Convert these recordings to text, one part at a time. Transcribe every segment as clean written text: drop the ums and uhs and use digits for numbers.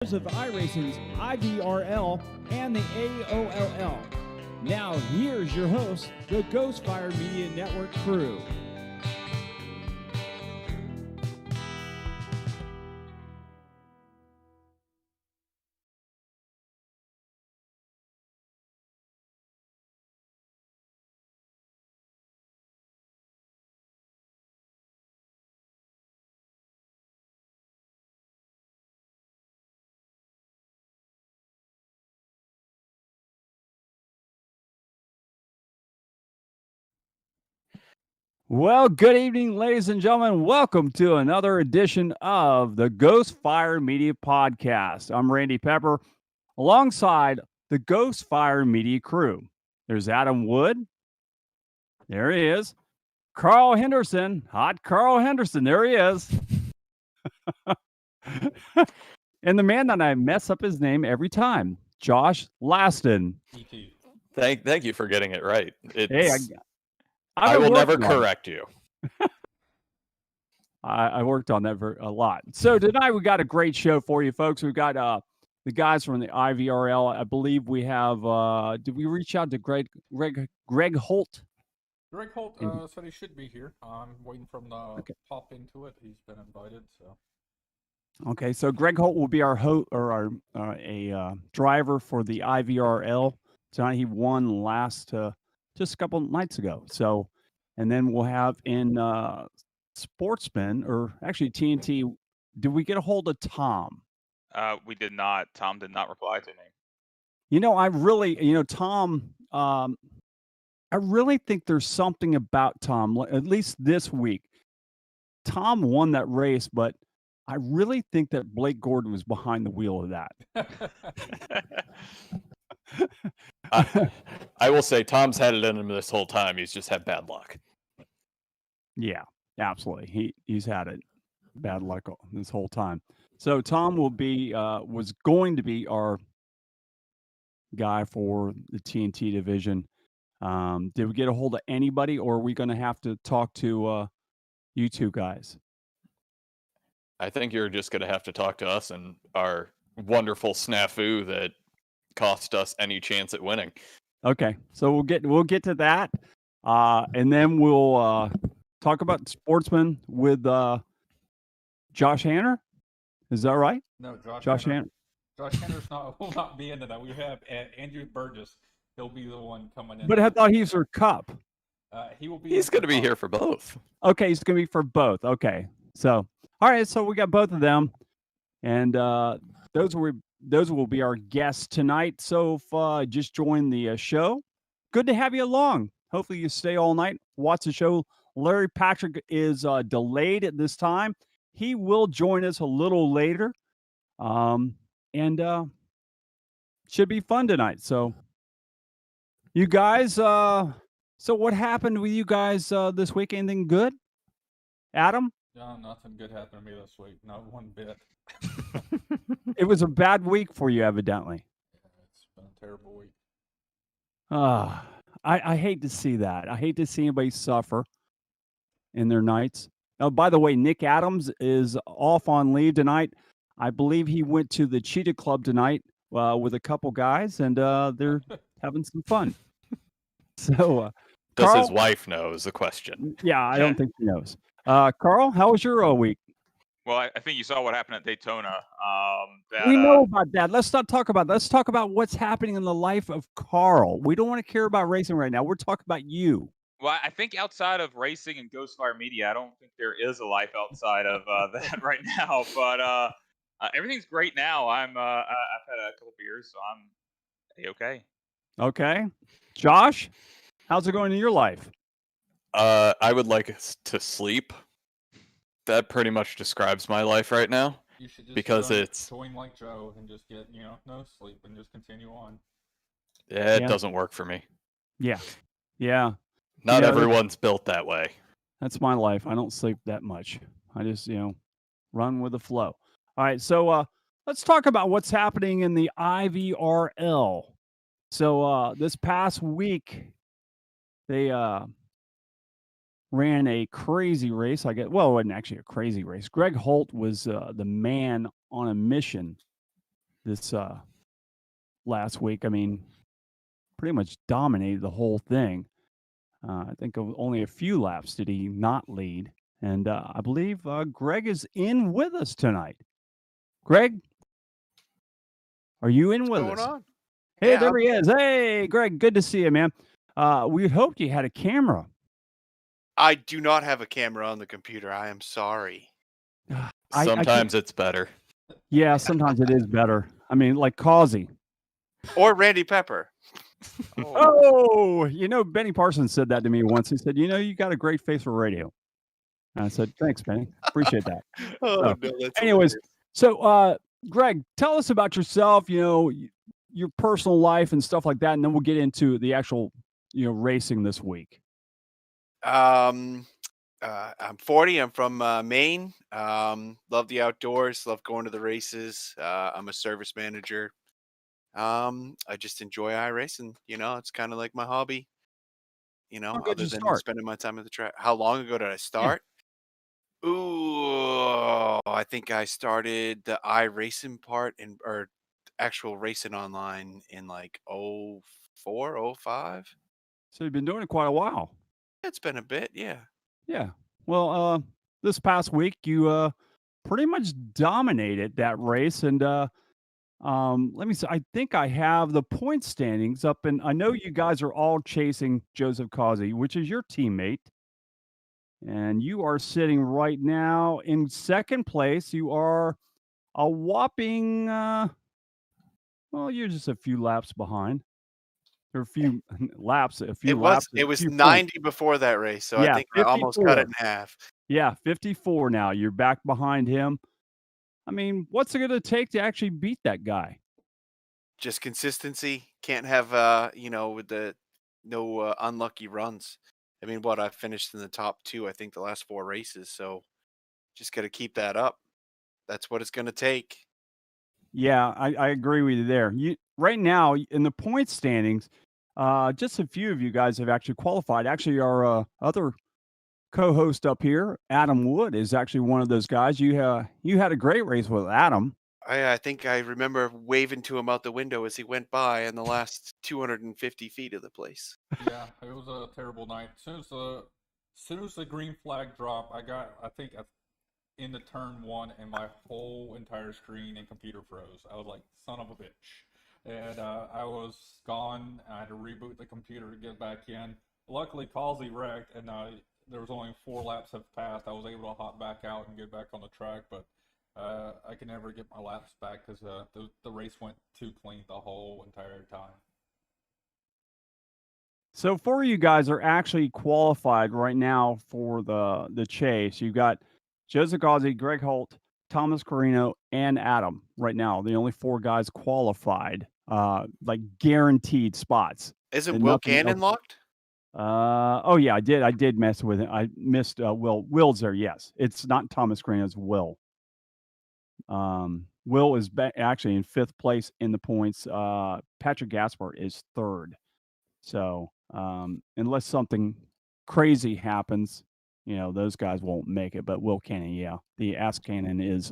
of iRacing's IVRL and the AOLL. Now, here's your host, the Ghostfire Media Network crew. Well, good evening, ladies and gentlemen. Welcome to another edition of the Ghostfire Media Podcast. I'm Randy Pepper, alongside the Ghostfire Media crew. There's Adam Wood. There he is. Carl Henderson. Hot Carl Henderson. There he is. And the man that I mess up his name every time, Josh Laston. Thank you for getting it right. Hey, I will never correct you. I worked on that a lot. So tonight we got a great show for you, folks. We've got the guys from the IVRL. I believe we have. Did we reach out to Greg Holt? Greg Holt said he should be here. I'm waiting for him to pop into it. He's been invited, so. Okay, so Greg Holt will be our driver for the IVRL tonight. He won last just a couple nights ago. So, and then we'll have in Sportsman, or actually TNT. Did we get a hold of Tom? We did not. Tom did not reply to me. You know, I really, Tom. I really think there's something about Tom. At least this week, Tom won that race, but I really think that Blake Gordon was behind the wheel of that. I will say Tom's had it in him this whole time. He's just had bad luck. Yeah, absolutely. He's had it bad luck this whole time. So Tom was going to be our guy for the TNT division. Did we get a hold of anybody, or are we going to have to talk to you two guys? I think you're just going to have to talk to us and our wonderful snafu that cost us any chance at winning. Okay, so we'll get to that, and then we'll talk about Sportsman with Josh Hanner. Is that right? No, Josh Hanner. Josh Hanner's will not be into that. We have Andrew Burgess. He'll be the one coming in. But I thought he's for Cup. He will be. He's going to be here for both. Okay, he's going to be for both. Okay, so all right, so we got both of them, and those will be our guests tonight. So if just joined the show, good to have you along. Hopefully you stay all night, watch the show. Larry Patrick is delayed at this time. He will join us a little later, and should be fun tonight. So you guys, so what happened with you guys this week? Anything good? Adam? No, nothing good happened to me this week. Not one bit. It was a bad week for you, evidently. Yeah, it's been a terrible week. I hate to see that. I hate to see anybody suffer in their nights. Oh, by the way, Nick Adams is off on leave tonight. I believe he went to the Cheetah Club tonight with a couple guys, and they're having some fun. So, does Carl, his wife know is the question? Yeah, I don't think she knows. Carl, how was your week? Well, I think you saw what happened at Daytona. We know about that. Let's not talk about that. Let's talk about what's happening in the life of Carl. We don't want to care about racing right now. We're talking about you. Well, I think outside of racing and Ghostfire Media, I don't think there is a life outside of that right now. But everything's great now. I've had a couple beers, so I'm okay. Okay, Josh, how's it going in your life? I would like to sleep. That pretty much describes my life right now. You should just because it's join like Joe and just get no sleep and just continue on. Yeah, it doesn't work for me. Yeah. Not everyone's built that way. That's my life. I don't sleep that much. I just run with the flow. All right, so let's talk about what's happening in the IVRL. So this past week, they ran a crazy race. Well, it wasn't actually a crazy race. Greg Holt was the man on a mission this last week. I mean, pretty much dominated the whole thing. I think only a few laps did he not lead. And I believe Greg is in with us tonight. Greg, are you in with What's us? going on? Hey, Yeah, there he is. Hey, Greg, good to see you, man. We hoped you had a camera. I do not have a camera on the computer. I am sorry. Sometimes it's better. Yeah, sometimes it is better. I mean, like Causey. Or Randy Pepper. Oh, Benny Parsons said that to me once. He said, you got a great face for radio. And I said, thanks, Benny. Appreciate that. Oh, So, no, that's anyways, hilarious. so Greg, tell us about yourself, your personal life and stuff like that, and then we'll get into the actual, racing this week. I'm 40. I'm from Maine. Love the outdoors. Love going to the races. I'm a service manager. I just enjoy iRacing. It's kind of like my hobby. How good Other you than start? spending my time at the track. How long ago did I Yeah. start? Ooh, I think I started the iRacing part or actual racing online in like 04, 05. So you've been doing it quite a while. It's been a bit, yeah. Yeah. Well, this past week you pretty much dominated that race, and let me see. I think I have the point standings up, and I know you guys are all chasing Joseph Causey, which is your teammate. And you are sitting right now in second place. You are a whopping, well, you're just a few laps behind. Or a few laps, a few It laps, was a few 90 points. before that race, so I Yeah, think I almost cut it 54. in half. Yeah, 54 now. You're back behind him. I mean, what's it going to take to actually beat that guy? Just consistency. Can't have with the no unlucky runs. I mean, I finished in the top 2, I think the last 4 races, so just got to keep that up. That's what it's going to take. Yeah, I agree with you there. Right now in the point standings, just a few of you guys have actually qualified. Actually, our other co-host up here, Adam Wood, is actually one of those guys. You had a great race with Adam. I think I remember waving to him out the window as he went by in the last 250 feet of the place. Yeah, it was a terrible night. As soon as the green flag dropped, I think in the turn 1, and my whole entire screen and computer froze. I was like, son of a bitch. And I was gone. I had to reboot the computer to get back in. Luckily, Causey wrecked, and there was only 4 laps have passed. I was able to hop back out and get back on the track, but I could never get my laps back because the race went too clean the whole entire time. So 4 of you guys are actually qualified right now for the chase. You've got Joseph Causey, Greg Holt, Thomas Carino, and Adam right now. The only 4 guys qualified, like guaranteed spots. Isn't And Will nothing else. Cannon locked? Oh yeah, I did mess with him. I missed Will. Will's there, yes. It's not Thomas Green, it's Will. Will is actually in 5th place in the points. Patrick Gaspar is 3rd. So unless something crazy happens, those guys won't make it. But Will Cannon, yeah, the ass cannon is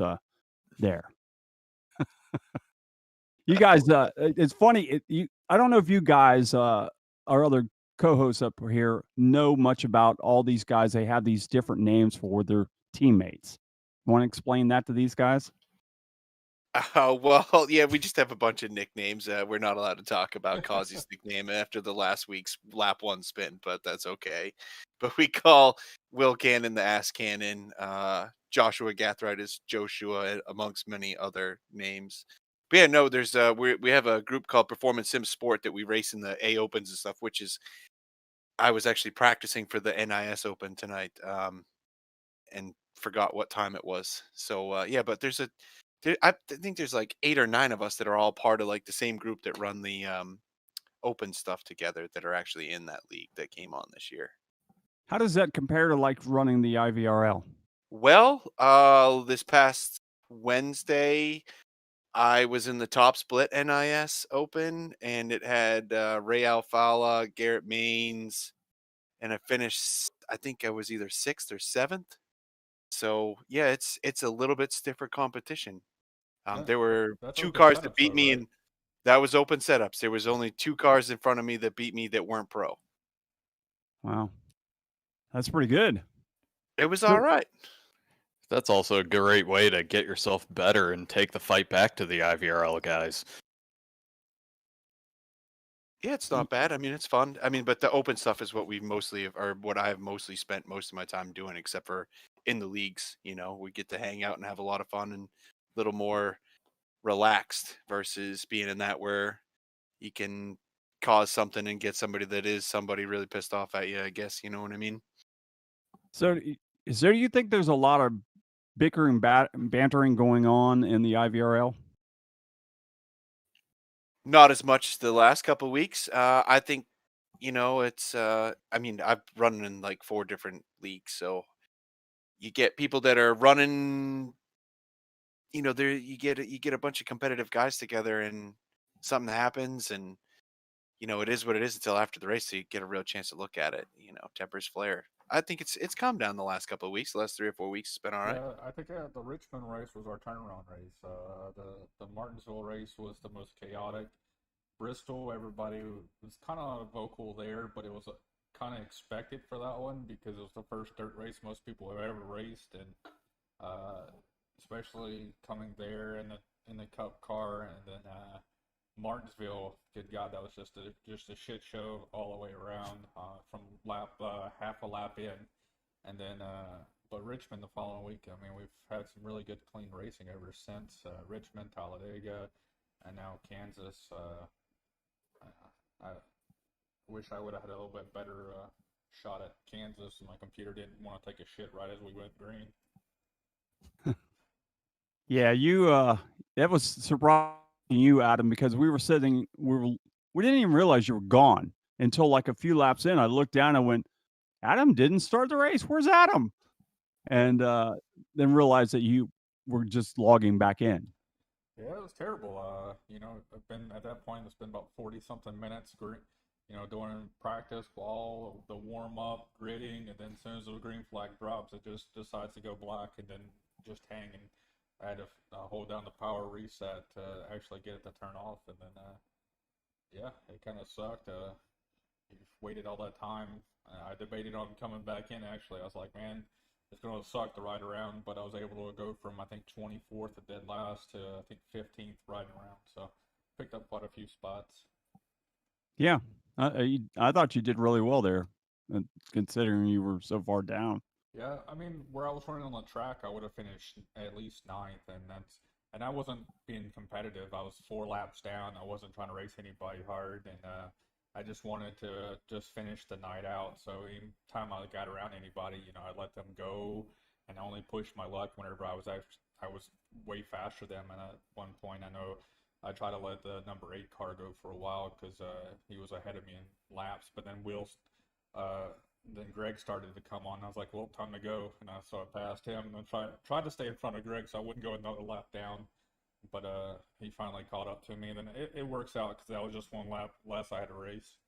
there. You guys, it's funny. I don't know if you guys, our other co-hosts up here, know much about all these guys. They have these different names for their teammates. You want to explain that to these guys? Well, yeah, we just have a bunch of nicknames. We're not allowed to talk about Causey's nickname after the last week's lap 1 spin, but that's okay. But we call Will Cannon the Ass Cannon. Joshua Gathright is Joshua, amongst many other names. But yeah, no, there's we have a group called Performance Sim Sport that we race in the A Opens and stuff, which is I was actually practicing for the NIS Open tonight, and forgot what time it was. So yeah, but I think there's like 8 or 9 of us that are all part of like the same group that run the open stuff together that are actually in that league that came on this year. How does that compare to like running the IVRL? Well, this past Wednesday, I was in the top split NIS Open, and it had Ray Alfala, Garrett Maines, and I finished. I think I was either 6th or 7th. So yeah, it's a little bit stiffer competition. There were That's 2 open cars that setups, beat though, me, right? and that was open setups. There was only 2 cars in front of me that beat me that weren't pro. Wow, that's pretty good. It was So- all right. That's also a great way to get yourself better and take the fight back to the IVRL guys. Yeah, it's not bad. I mean, it's fun. I mean, but the open stuff is what we mostly or what I have mostly spent most of my time doing, except for in the leagues. We get to hang out and have a lot of fun and a little more relaxed versus being in that where you can cause something and get somebody that is somebody really pissed off at you, I guess. You know what I mean? So, you think there's a lot of bickering, bantering going on in the IVRL? Not as much the last couple of weeks. I think, it's, I mean, I've run in like 4 different leagues. So you get people that are running, there you get a bunch of competitive guys together and something happens and, it is what it is until after the race. So you get a real chance to look at it, tempers flare. I think it's calmed down the last couple of weeks. The last 3 or 4 weeks has been all right. Yeah, I think the Richmond race was our turnaround race. The Martinsville race was the most chaotic. Bristol, everybody was kind of vocal there, but it was kind of expected for that one because it was the first dirt race most people have ever raced, and especially coming there in the Cup car, and then Martinsville, good God, that was just a shit show all the way around from half a lap in, and then but Richmond the following week. I mean, we've had some really good clean racing ever since Richmond, Talladega, and now Kansas. I wish I would have had a little bit better shot at Kansas. My computer didn't want to take a shit right as we went green. Yeah, that was surprising you, Adam, because we didn't even realize you were gone until like a few laps in. I looked down and went, Adam didn't start the race. Where's Adam? And then realized that you were just logging back in. Yeah, it was terrible. I've been at that point. It's been about 40-something minutes. Doing practice, all the warm up, gridding, and then as soon as the green flag drops, it just decides to go black and then just hang. And I had to hold down the power reset to actually get it to turn off. And then, yeah, it kind of sucked. You've waited all that time. I debated on coming back in. Actually, I was like, man, it's going to suck to ride around, but I was able to go from, I think, 24th at dead last to, I think, 15th riding around. So picked up quite a few spots. Yeah, I thought you did really well there, considering you were so far down. Yeah, I mean, where I was running on the track, I would have finished at least 9th, and I wasn't being competitive. I was 4 laps down. I wasn't trying to race anybody hard, and I just wanted to just finish the night out. So any time I got around anybody, I let them go, and I only pushed my luck whenever I was way faster than them. And at one point, I know I tried to let the number 8 car go for a while because he was ahead of me in laps, but then then Greg started to come on. I was like, well, time to go. And so I passed him and tried to stay in front of Greg so I wouldn't go another lap down. But he finally caught up to me. And then it works out because that was just 1 lap less I had to race.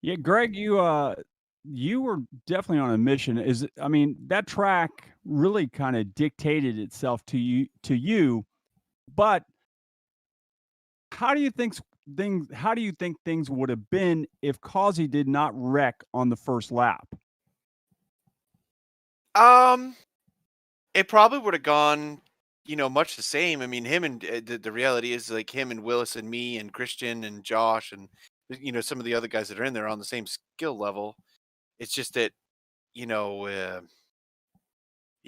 Yeah, Greg, you were definitely on a mission. That track really kind of dictated itself to you, but how do you think things would have been if Causey did not wreck on the first lap? It probably would have gone, much the same. I mean, him and the reality is like him and Willis and me and Christian and Josh and some of the other guys that are in there are on the same skill level. It's just that you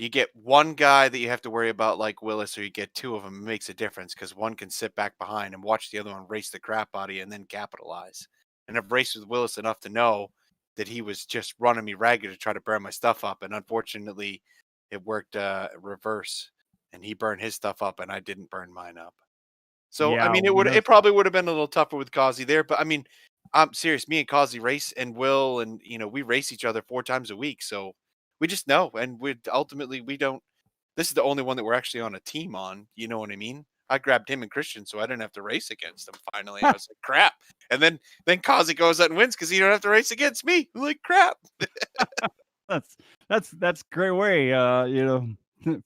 get one guy that you have to worry about like Willis, or you get 2 of them. It makes a difference because one can sit back behind and watch the other one race the crap out of you and then capitalize. And I've raced with Willis enough to know that he was just running me ragged to try to burn my stuff up. And unfortunately, it worked reverse. And he burned his stuff up and I didn't burn mine up. So, Yeah, I mean, it probably would have been a little tougher with Causey there. But, I mean, I'm serious. Me and Causey race and Will and, we race each other 4 times a week. So we just know. And we don't. This is the only one that we're actually on a team on. You know what I mean? I grabbed him and Christian so I didn't have to race against him finally. I was like, crap. And then Causey goes out and wins because he don't have to race against me. I'm like, crap. That's a great way,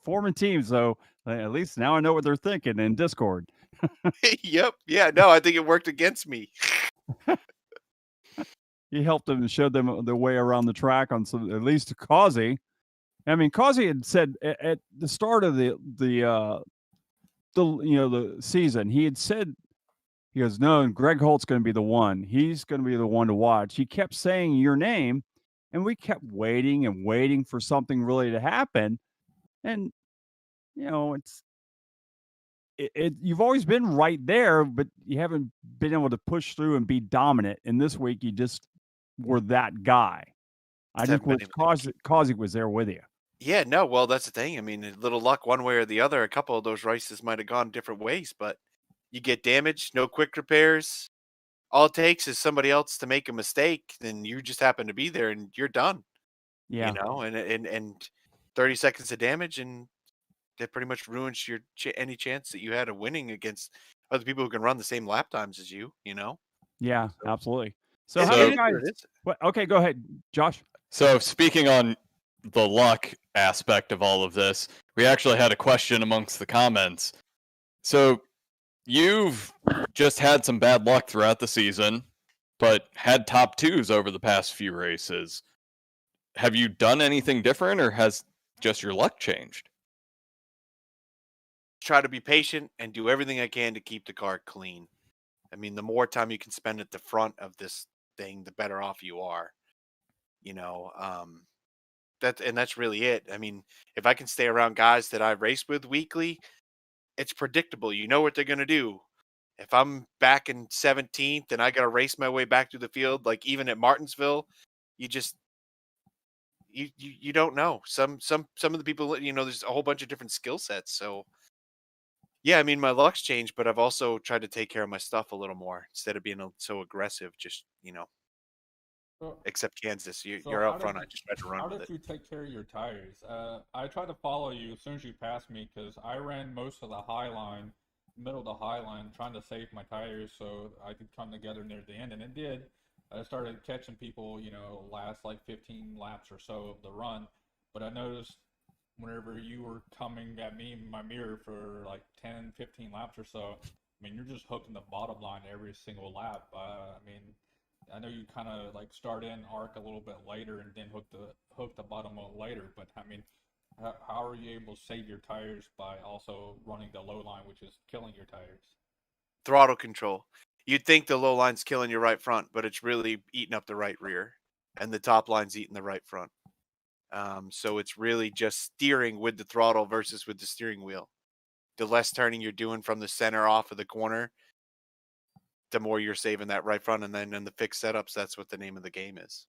forming teams. So At least now I know what they're thinking in Discord. Yep. Yeah. No, I think it worked against me. You helped them and showed them the way around the track on some, at least to Causey. I mean, Causey had said at the start of the season, he had said, he goes, no, Greg Holt's going to be the one. He's going to be the one to watch. He kept saying your name, and we kept waiting and waiting for something really to happen. And you've always been right there, but you haven't been able to push through and be dominant. And this week, you just were that guy. I just wish Causey was there with you. Yeah, no, well, that's the thing. I mean, a little luck one way or the other. A couple of those races might have gone different ways, but you get damaged, no quick repairs. All it takes is somebody else to make a mistake, then you just happen to be there and you're done. Yeah. And 30 seconds of damage, and that pretty much ruins your any chance that you had of winning against other people who can run the same lap times as you. Yeah, absolutely. So It's how do so- you guys? Okay, go ahead, Josh. So speaking on the luck aspect of all of this, we actually had a question amongst the comments. So you've just had some bad luck throughout the season, but had top twos over the past few races. Have you done anything different, or has just your luck changed? Try to be patient and do everything I can to keep the car clean. I mean, the more time you can spend at the front of this thing, the better off you are. That's really it. I mean, if I can stay around guys that I race with weekly, it's predictable. You know what they're going to do. If I'm back in 17th and I got to race my way back through the field, like even at Martinsville, you don't know. Some of the people, there's a whole bunch of different skill sets. So yeah, I mean, my luck's changed, but I've also tried to take care of my stuff a little more instead of being so aggressive. Just except Kansas, you're out front. I just tried to run with it. How did you take care of your tires? I tried to follow you as soon as you passed me because I ran most of the high line, middle of the high line, trying to save my tires so I could come together near the end, and it did. I started catching people, last like 15 laps or so of the run, but I noticed whenever you were coming at me in my mirror for like 10, 15 laps or so, I mean, you're just hooking the bottom line every single lap. I mean, I know you kind of like start in arc a little bit later and then hook the bottom one later, but I mean, how are you able to save your tires by also running the low line, which is killing your tires? Throttle control. You'd think the low line's killing your right front, but it's really eating up the right rear, and the top line's eating the right front. So it's really just steering with the throttle versus with the steering wheel. The less turning you're doing from the center off of the corner, the more you're saving that right front. And then in the fixed setups, that's what the name of the game is.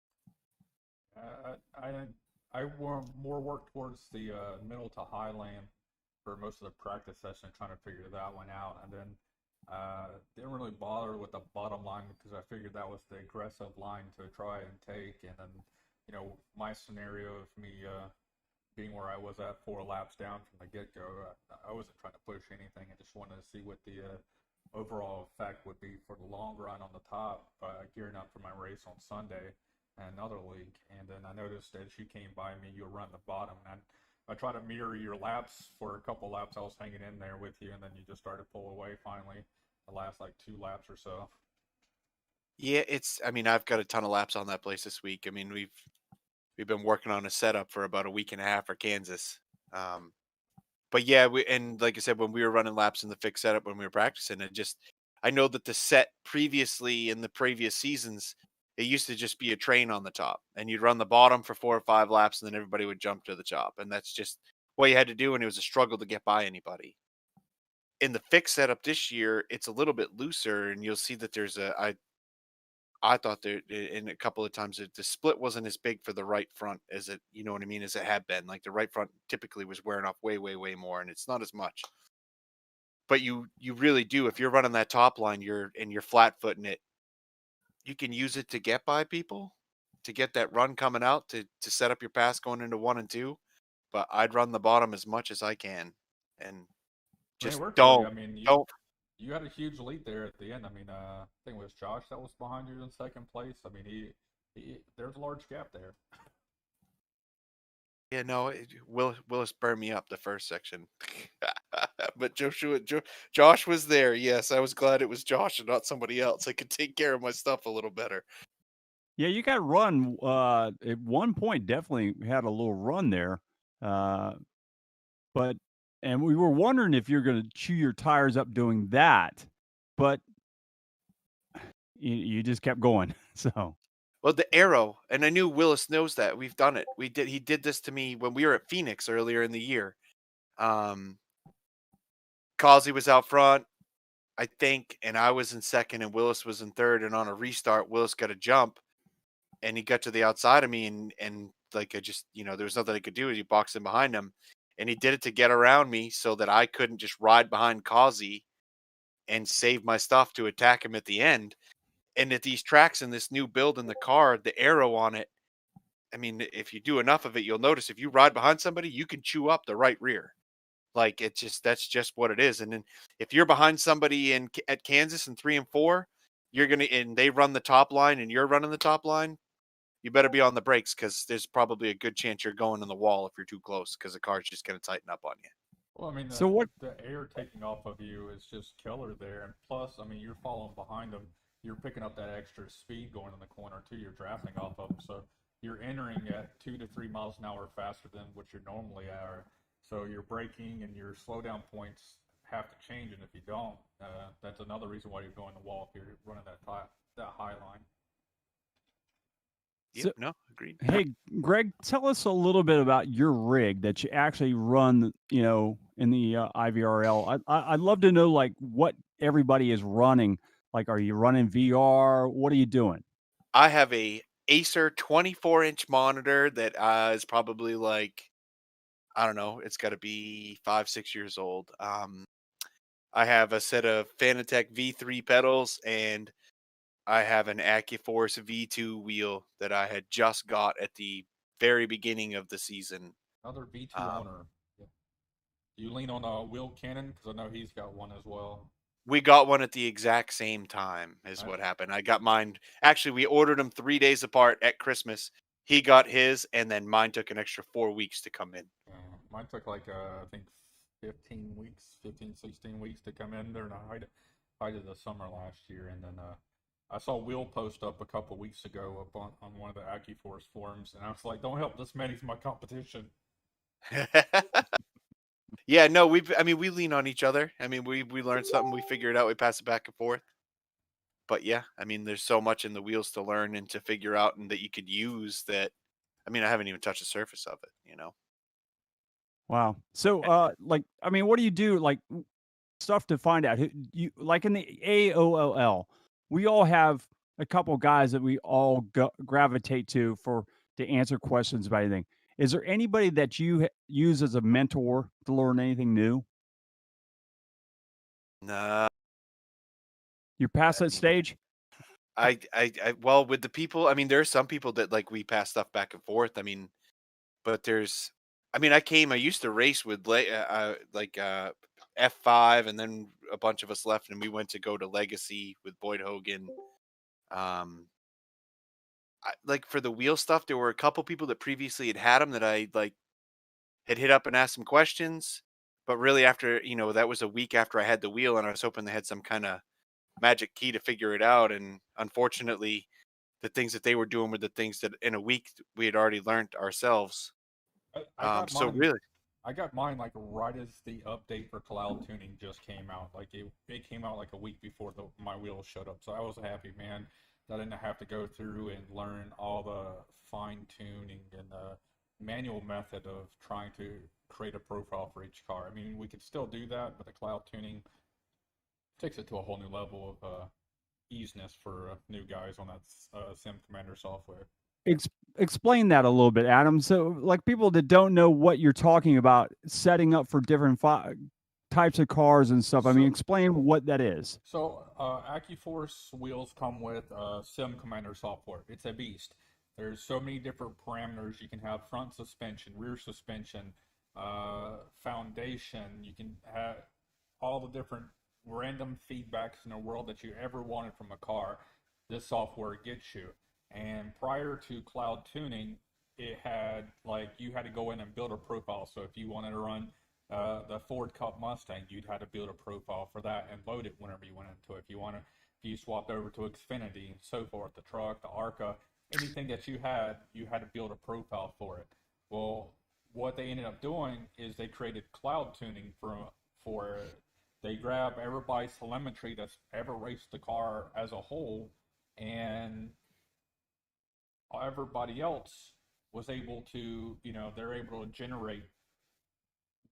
I more worked towards the middle to high lane for most of the practice session, trying to figure that one out, and then didn't really bother with the bottom line because I figured that was the aggressive line to try and take. And then, my scenario of me being where I was at 4 laps down from the get-go, I wasn't trying to push anything. I just wanted to see what the overall effect would be for the long run on the top, gearing up for my race on Sunday and another league. And then I noticed as you came by me, you were running the bottom, and I tried to mirror your laps for a couple laps. I was hanging in there with you, and then you just started to pull away finally the last like 2 laps or so. Yeah, I've got a ton of laps on that place this week. I mean, we've been working on a setup for about a week and a half for Kansas. But yeah, and like I said, when we were running laps in the fixed setup when we were practicing, I know that the set previously in the previous seasons, it used to just be a train on the top, and you'd run the bottom for 4 or 5 laps, and then everybody would jump to the top, and that's just what you had to do, and it was a struggle to get by anybody. In the fixed setup this year, it's a little bit looser, and you'll see that there's I thought there in a couple of times the split wasn't as big for the right front as it, you know what I mean, as it had been. Like the right front typically was wearing off way, way, way more, and it's not as much. But you really do, if you're running that top line, you're flat footing it. You can use it to get by people, to get that run coming out, to set up your pass going into 1 and 2. But I'd run the bottom as much as I can, and just don't. You had a huge lead there at the end. I mean, I think it was Josh that was behind you in second place. I mean, there's a large gap there. Yeah, no, Willis burned me up the first section. But Josh was there. Yes, I was glad it was Josh and not somebody else. I could take care of my stuff a little better. Yeah, you got run at one point. Definitely had a little run there, but and we were wondering if you're going to chew your tires up doing that, but you just kept going. So Well, the arrow, and I knew Willis knows that. We've done it. He did this to me when we were at Phoenix earlier in the year. Causey was out front, I think, and I was in second, and Willis was in third. And on a restart, Willis got a jump, and he got to the outside of me, and like I just, there was nothing I could do. He boxed in behind him, and he did it to get around me so that I couldn't just ride behind Causey and save my stuff to attack him at the end. And at these tracks in this new build in the car, the arrow on it, I mean, if you do enough of it, you'll notice if you ride behind somebody, you can chew up the right rear. Like that's just what it is. And then if you're behind somebody at Kansas in 3 and 4, and they run the top line and you're running the top line, you better be on the brakes because there's probably a good chance you're going in the wall if you're too close because the car's just going to tighten up on you. Well, I mean, So what- the air taking off of you is just killer there, and plus, I mean, you're following behind them. You're picking up that extra speed going in the corner too. You're drafting off of them, so you're entering at 2 to 3 miles an hour faster than what you normally are. So your braking and your slowdown points have to change, and if you don't, that's another reason why you're going the wall if you're running that high line. Yep, no, agreed. hey, Greg, tell us a little bit about your rig that you actually run. In the IVRL. I'd love to know like what everybody is running. Like, are you running VR? What are you doing? I have a Acer 24-inch monitor that is probably like, I don't know, it's got to be 5-6 years old. I have a set of Fanatec V3 pedals, and I have an AccuForce V2 wheel that I had just got at the very beginning of the season. Another V2 owner. Yeah. You lean on Will Cannon because I know he's got one as well. We got one at the exact same time is what happened. I got mine. Actually, we ordered them 3 days apart at Christmas. He got his, and then mine took an extra 4 weeks to come in. Mine took like, I think 15 weeks, 16 weeks to come in during the height of the summer last year. And then I saw Will post up a couple weeks ago up on one of the AccuForce forums, and I was like, don't help this man, he's my competition. Yeah, no, we lean on each other. I mean, we learn something, we figure it out, we pass it back and forth. But yeah, I mean, there's so much in the wheels to learn and to figure out and that you could use that. I mean, I haven't even touched the surface of it, Wow. So, what do you do? Like stuff to find out. You like in the AOL, we all have a couple guys that we all gravitate to answer questions about anything. Is there anybody that you use as a mentor to learn anything new? Nah. You're past that stage? Well, with the people, I mean, there are some people that like we pass stuff back and forth. I mean, but I used to race with F5, and then a bunch of us left and we went to go to Legacy with Boyd Hogan. Like for the wheel stuff, there were a couple people that previously had them that I like had hit up and asked some questions. But really after, that was a week after I had the wheel, and I was hoping they had some kind of magic key to figure it out. And unfortunately, the things that they were doing were the things that in a week we had already learned ourselves. I got mine like right as the update for cloud tuning just came out. Like it came out like a week before my wheels showed up. So I was happy, man, that I didn't have to go through and learn all the fine tuning and the manual method of trying to create a profile for each car. I mean, we could still do that, but the cloud tuning takes it to a whole new level of easiness for new guys on that Sim Commander software. Explain that a little bit, Adam. So, like people that don't know what you're talking about, setting up for different types of cars and stuff. I mean, explain what that is. So, AccuForce wheels come with Sim Commander software. It's a beast. There's so many different parameters. You can have front suspension, rear suspension, foundation. You can have all the different random feedbacks in the world that you ever wanted from a car. This software gets you. And prior to cloud tuning, it had you had to go in and build a profile. So if you wanted to run the Ford Cup Mustang, you'd had to build a profile for that and load it whenever you went into it. If you swapped over to Xfinity and so forth, the truck, the ARCA, anything that you had to build a profile for it. Well, what they ended up doing is they created cloud tuning for it. They grab everybody's telemetry that's ever raced the car as a whole, and everybody else was able to, they're able to generate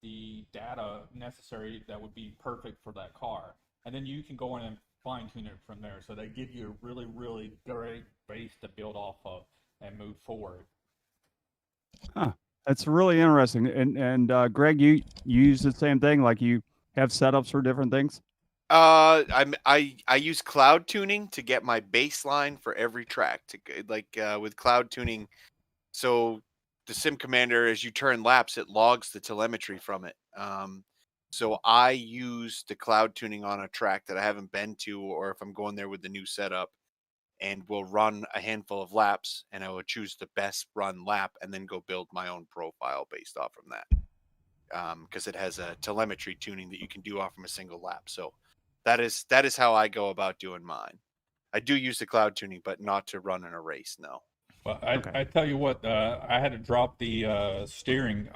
the data necessary that would be perfect for that car. And then you can go in and fine tune it from there. So they give you a really, really great base to build off of and move forward. Huh. That's really interesting. And Greg, you use the same thing? Like you have setups for different things? I use cloud tuning to get my baseline for every track. With cloud tuning, so the Sim Commander, as you turn laps, it logs the telemetry from it. So I use the cloud tuning on a track that I haven't been to, or if I'm going there with the new setup, and will run a handful of laps, and I will choose the best run lap and then go build my own profile based off from that. Because it has a telemetry tuning that you can do off from a single lap. So that is how I go about doing mine. I do use the cloud tuning, but not to run in a race. No. Well, I tell you what, I had to drop the steering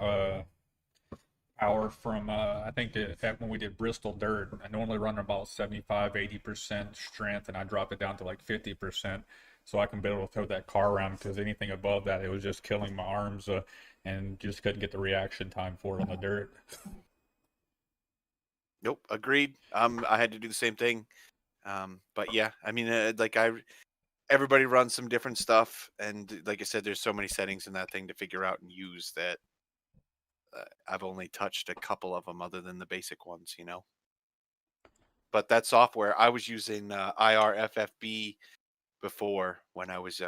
power from, I think when we did Bristol Dirt. I normally run about 75-80% strength, and I dropped it down to like 50%, so I can be able to throw that car around, because anything above that, it was just killing my arms, and just couldn't get the reaction time for it on the dirt. Nope, agreed. I had to do the same thing. But yeah, I mean, everybody runs some different stuff, and like I said, there's so many settings in that thing to figure out and use that I've only touched a couple of them, other than the basic ones, But that software, I was using IRFFB before when I was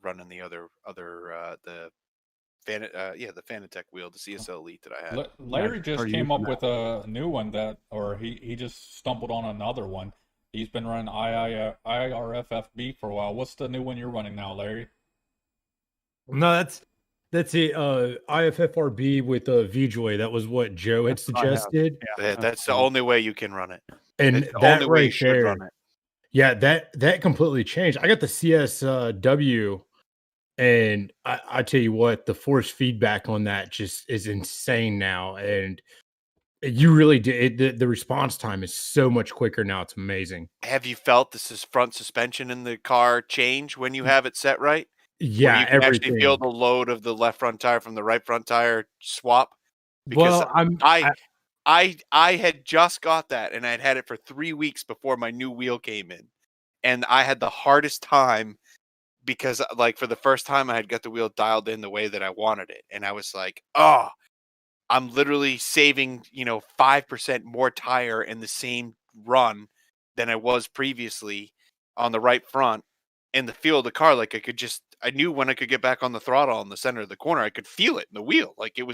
running the the Fanatec wheel, the CSL Elite that I had. Larry just came up with a new one he just stumbled on another one. He's been running IRFFB for a while. What's the new one you're running now, Larry? No, that's it. IFFRB with VJoy. That was what Joe had suggested. That's the only way you can run it. And that right there, yeah, that completely changed. I got the CSW, and I tell you what, the force feedback on that just is insane now. And you really did. The response time is so much quicker now. It's amazing. Have you felt this front suspension in the car change when you have it set right? Yeah, you can actually feel the load of the left front tire from the right front tire swap. Because I had just got that, and I'd had it for 3 weeks before my new wheel came in, and I had the hardest time because, like, for the first time, I had got the wheel dialed in the way that I wanted it, and I was like, oh. I'm literally saving, 5% more tire in the same run than I was previously on the right front in the feel of the car. Like I knew when I could get back on the throttle in the center of the corner, I could feel it in the wheel. Like it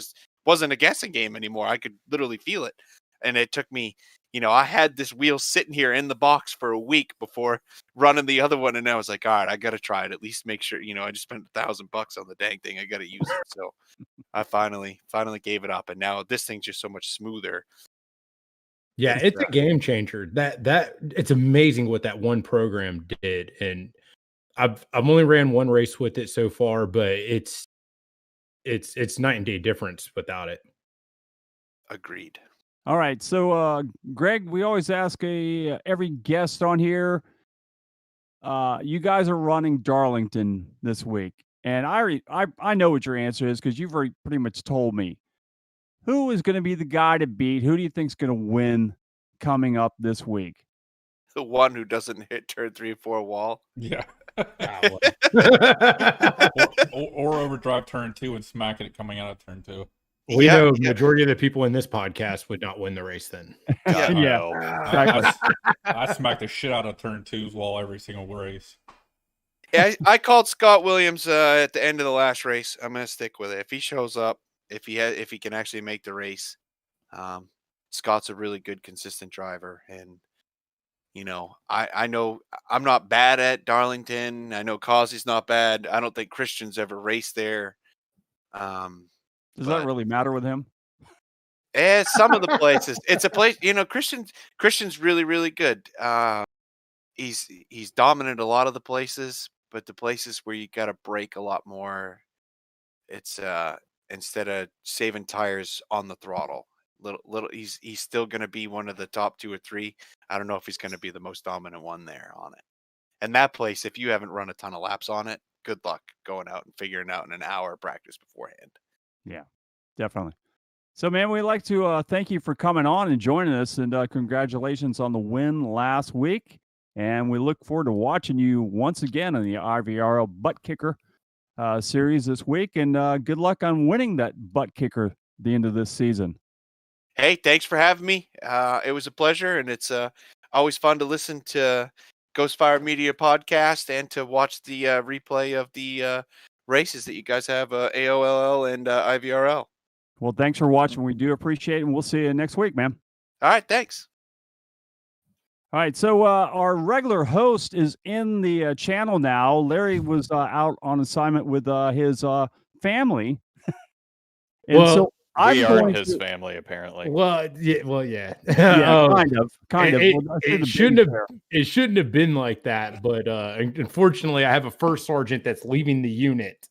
wasn't a guessing game anymore. I could literally feel it. And it took me, I had this wheel sitting here in the box for a week before running the other one. And I was like, all right, I got to try it. At least make sure, I just spent $1,000 on the dang thing. I got to use it. So I finally gave it up. And now this thing's just so much smoother. Yeah, it's a game changer. That it's amazing what that one program did. And I've only ran one race with it so far, but it's night and day difference without it. Agreed. All right. So, Greg, we always ask every guest on here, you guys are running Darlington this week. And I know what your answer is because you've already pretty much told me. Who is going to be the guy to beat? Who do you think is going to win coming up this week? The one who doesn't hit turn 3 and 4 wall. Yeah. or overdrive turn 2 and smack it coming out of turn 2. We know the majority of the people in this podcast would not win the race then. I smacked the shit out of turn 2s while every single race. Yeah, I called Scott Williams at the end of the last race. I'm going to stick with it. If he shows up, if he can actually make the race, Scott's a really good, consistent driver. And, I know I'm not bad at Darlington. I know Causey's not bad. I don't think Christian's ever raced there. Does that really matter with him? Some of the places. It's a place, Christian's really, really good. He's dominant a lot of the places, but the places where you got to brake a lot more, it's instead of saving tires on the throttle, he's still going to be one of the top 2 or 3. I don't know if he's going to be the most dominant one there on it. And that place, if you haven't run a ton of laps on it, good luck going out and figuring out in an hour of practice beforehand. Yeah, definitely. So, man, we'd like to thank you for coming on and joining us, and congratulations on the win last week. And we look forward to watching you once again in the IVRL Butt Kicker series this week. And good luck on winning that Butt Kicker at the end of this season. Hey, thanks for having me. It was a pleasure, and it's always fun to listen to Ghostfire Media podcast and to watch the replay of the races that you guys have, AOLL and IVRL. Well, thanks for watching. We do appreciate it, and we'll see you next week, man. All right, thanks. All right, so our regular host is in the channel now. Larry was out on assignment with his family. And Well, so We are his family, apparently. Well, yeah. Yeah, kind of. It shouldn't have been like that, but unfortunately, I have a first sergeant that's leaving the unit,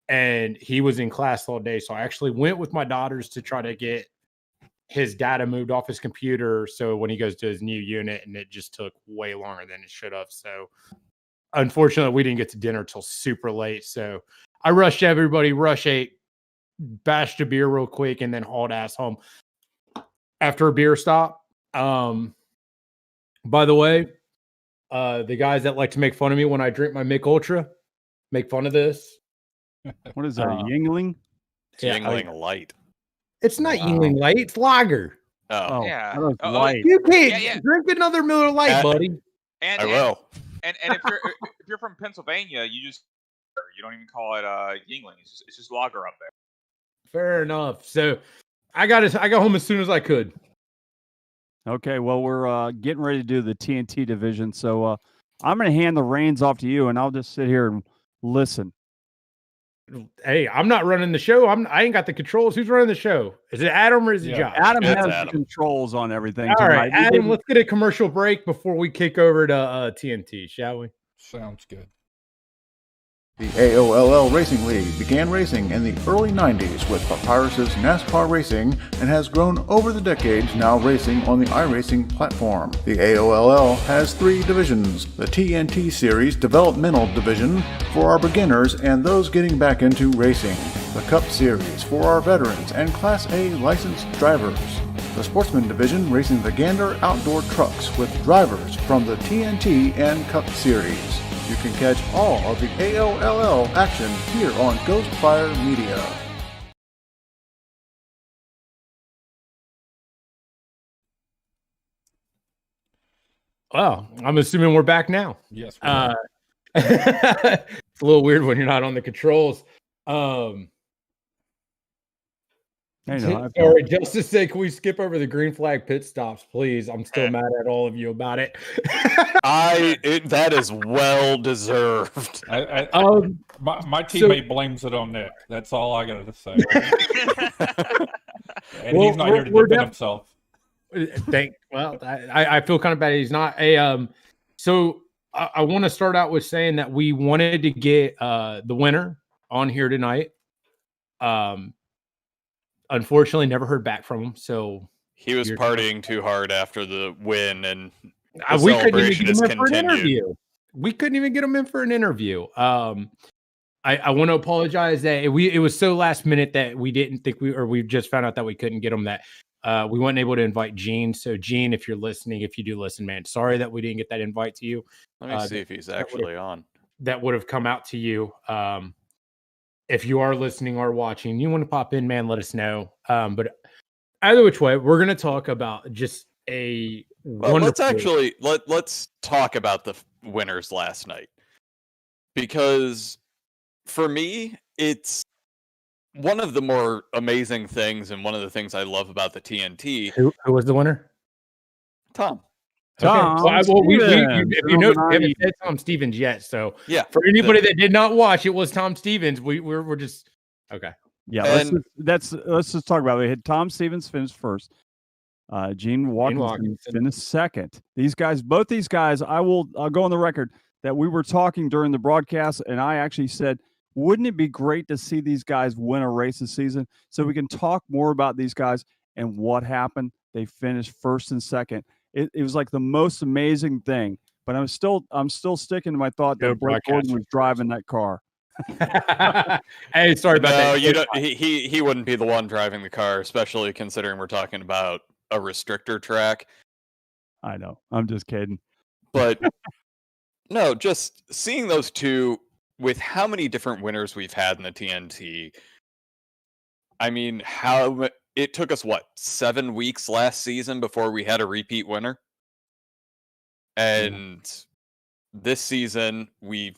and he was in class all day. So I actually went with my daughters to try to get his data moved off his computer, so when he goes to his new unit, and it just took way longer than it should have. So unfortunately, we didn't get to dinner till super late. So I rushed everybody, ate, bashed a beer real quick, and then hauled ass home after a beer stop. By the way, the guys that like to make fun of me when I drink my Mick Ultra make fun of this. What is that, Yingling? It's Yingling Light. It's not Yingling Light, it's lager. Oh, Yeah. that was light. You can't drink another Miller Light, buddy. And I will. And if you're from Pennsylvania, you don't even call it Yingling. It's just lager up there. Fair enough. So I got home as soon as I could. Okay, well, we're getting ready to do the TNT division, so I'm going to hand the reins off to you, and I'll just sit here and listen. Hey, I'm not running the show. I ain't got the controls. Who's running the show? Is it Adam or is it Josh? Adam It's has Adam. the controls on everything All tonight. right, Adam, let's get a commercial break before we kick over to TNT, shall we? Sounds good. The Aol Racing League began racing in the early 90s with Papyrus's NASCAR Racing and has grown over the decades, now racing on the iRacing platform. The AOLL has 3 divisions: the TNT Series Developmental Division for our beginners and those getting back into racing, the Cup Series for our veterans and Class A licensed drivers, the Sportsman Division racing the Gander outdoor trucks with drivers from the TNT and Cup Series. You can catch all of the AOLL action here on Ghostfire Media. Well, I'm assuming we're back now. Yes. It's a little weird when you're not on the controls. Sorry, just to say, can we skip over the green flag pit stops, please? I'm still mad at all of you about it. That is well deserved. My teammate blames it on Nick. That's all I got to say. And he's not here to defend himself. I feel kind of bad he's not. So I want to start out with saying that we wanted to get the winner on here tonight. Unfortunately, never heard back from him. So he was partying too hard after the win, and the we couldn't even celebration get is him in for an continued. interview. We couldn't even get him in for an interview. I want to apologize that it was so last minute that we didn't think we just found out that we couldn't get him, that we weren't able to invite Gene. So Gene, if you're listening, if you do listen, man, sorry that we didn't get that invite to you. Let me see if he's actually on. That would have come out to you. If you are listening or watching, you want to pop in, man, let us know. But either which way, we're going to talk about just a wonderful... Let's talk about the winners last night, because for me, it's one of the more amazing things, and one of the things I love about the TNT. Who was the winner? Tom. Tom if you know, we haven't said Tom Stevens yet. So yeah, for anybody that did not watch, it was Tom Stevens. We're just okay. Yeah, And- let's just talk about it. We had Tom Stevens finish first. Gene Watkinson finished second. Both these guys, I'll go on the record that we were talking during the broadcast, and I actually said, wouldn't it be great to see these guys win a race this season so we can talk more about these guys and what happened? They finished first and second. It was like the most amazing thing. But I'm still sticking to my thought that Blake Gordon was driving that car. Hey, sorry about that. No, you don't. He wouldn't be the one driving the car, especially considering we're talking about a restrictor track. I know. I'm just kidding. But no, just seeing those two with how many different winners we've had in the TNT. I mean, how it took us 7 weeks last season before we had a repeat winner, and this season we've,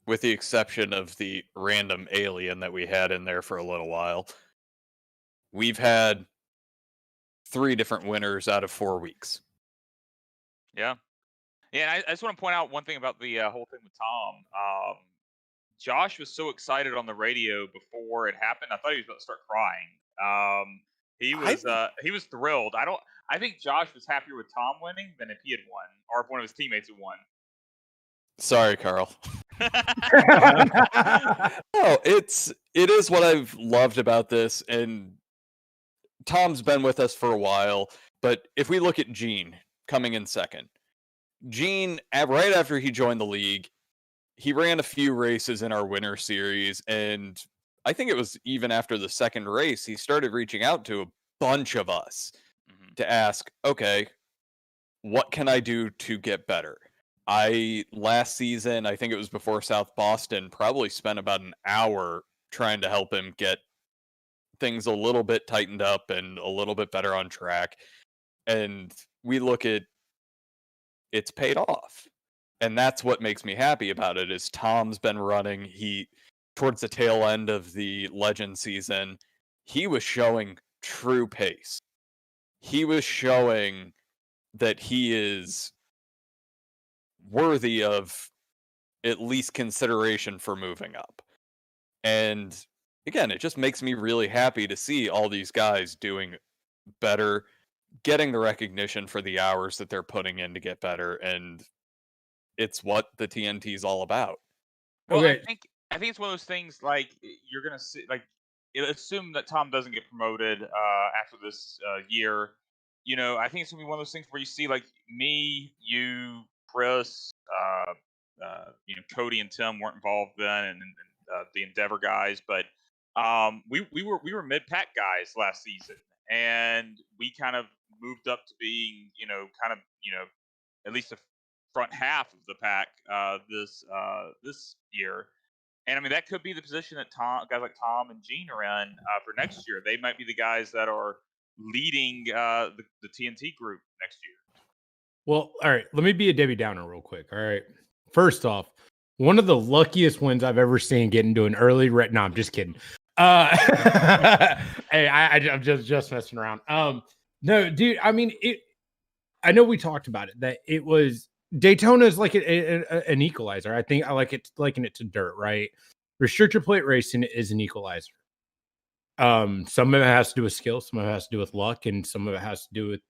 with the exception of the random alien that we had in there for a little while, we've had 3 different winners out of 4 weeks. Yeah. Yeah, and I just want to point out one thing about the whole thing with Tom. Josh was so excited on the radio before it happened. I thought he was about to start crying. He was thrilled. I think Josh was happier with Tom winning than if he had won, or if one of his teammates had won. Sorry, Carl. No, it is what I've loved about this, and Tom's been with us for a while. But if we look at Gene coming in second, Gene, right after he joined the league, he ran a few races in our winter series, and I think it was even after the second race, he started reaching out to a bunch of us to ask, okay, what can I do to get better? Last season, I think it was before South Boston, probably spent about an hour trying to help him get things a little bit tightened up and a little bit better on track. And we look at it's paid off. And that's what makes me happy about it is Tom's been running. Towards the tail end of the Legend season, he was showing true pace. He was showing that he is worthy of at least consideration for moving up. And again, it just makes me really happy to see all these guys doing better, getting the recognition for the hours that they're putting in to get better, and it's what the TNT is all about. Well, Okay. I think it's one of those things like you're gonna see, like, assume that Tom doesn't get promoted after this year. You know, I think it's gonna be one of those things where you see like me, you, Chris, Cody and Tim weren't involved then, and the Endeavor guys, but we were mid pack guys last season, and we kind of moved up to being at least the front half of the pack this year. And I mean, that could be the position that guys like Tom and Gene are in for next year. They might be the guys that are leading the TNT group next year. Well, all right. Let me be a Debbie Downer real quick. All right. First off, one of the luckiest wins I've ever seen get into an early red. No, I'm just kidding. Hey, I'm just messing around. No, dude. I mean, I know we talked about it that it was Daytona is like an equalizer. I think I liken it to dirt, right? Restrictor plate racing is an equalizer. Some of it has to do with skill, some of it has to do with luck, and some of it has to do with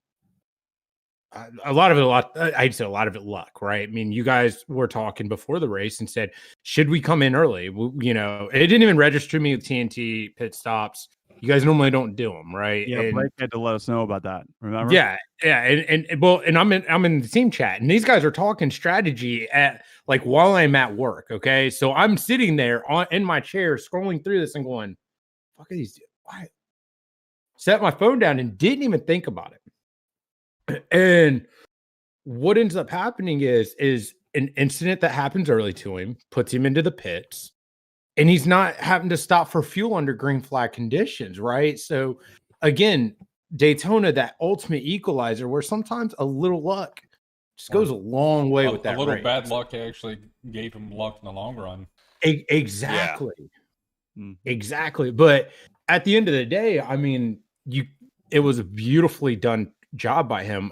I'd say a lot of it luck, right? I mean, you guys were talking before the race and said, should we come in early? It didn't even register me with TNT pit stops. You guys normally don't do them, right? Yeah, Blake had to let us know about that. Remember? Yeah, and I'm in the team chat, and these guys are talking strategy at like while I'm at work. Okay, so I'm sitting there in my chair scrolling through this and going, "Fuck are these? Why?" Set my phone down and didn't even think about it. And what ends up happening is an incident that happens early to him, puts him into the pits, and he's not having to stop for fuel under green flag conditions, right? So again, Daytona, that ultimate equalizer where sometimes a little luck just goes a long way with that. A little race. bad luck actually gave him luck in the long run. Exactly. Yeah. Exactly. But at the end of the day, I mean, it was a beautifully done job by him.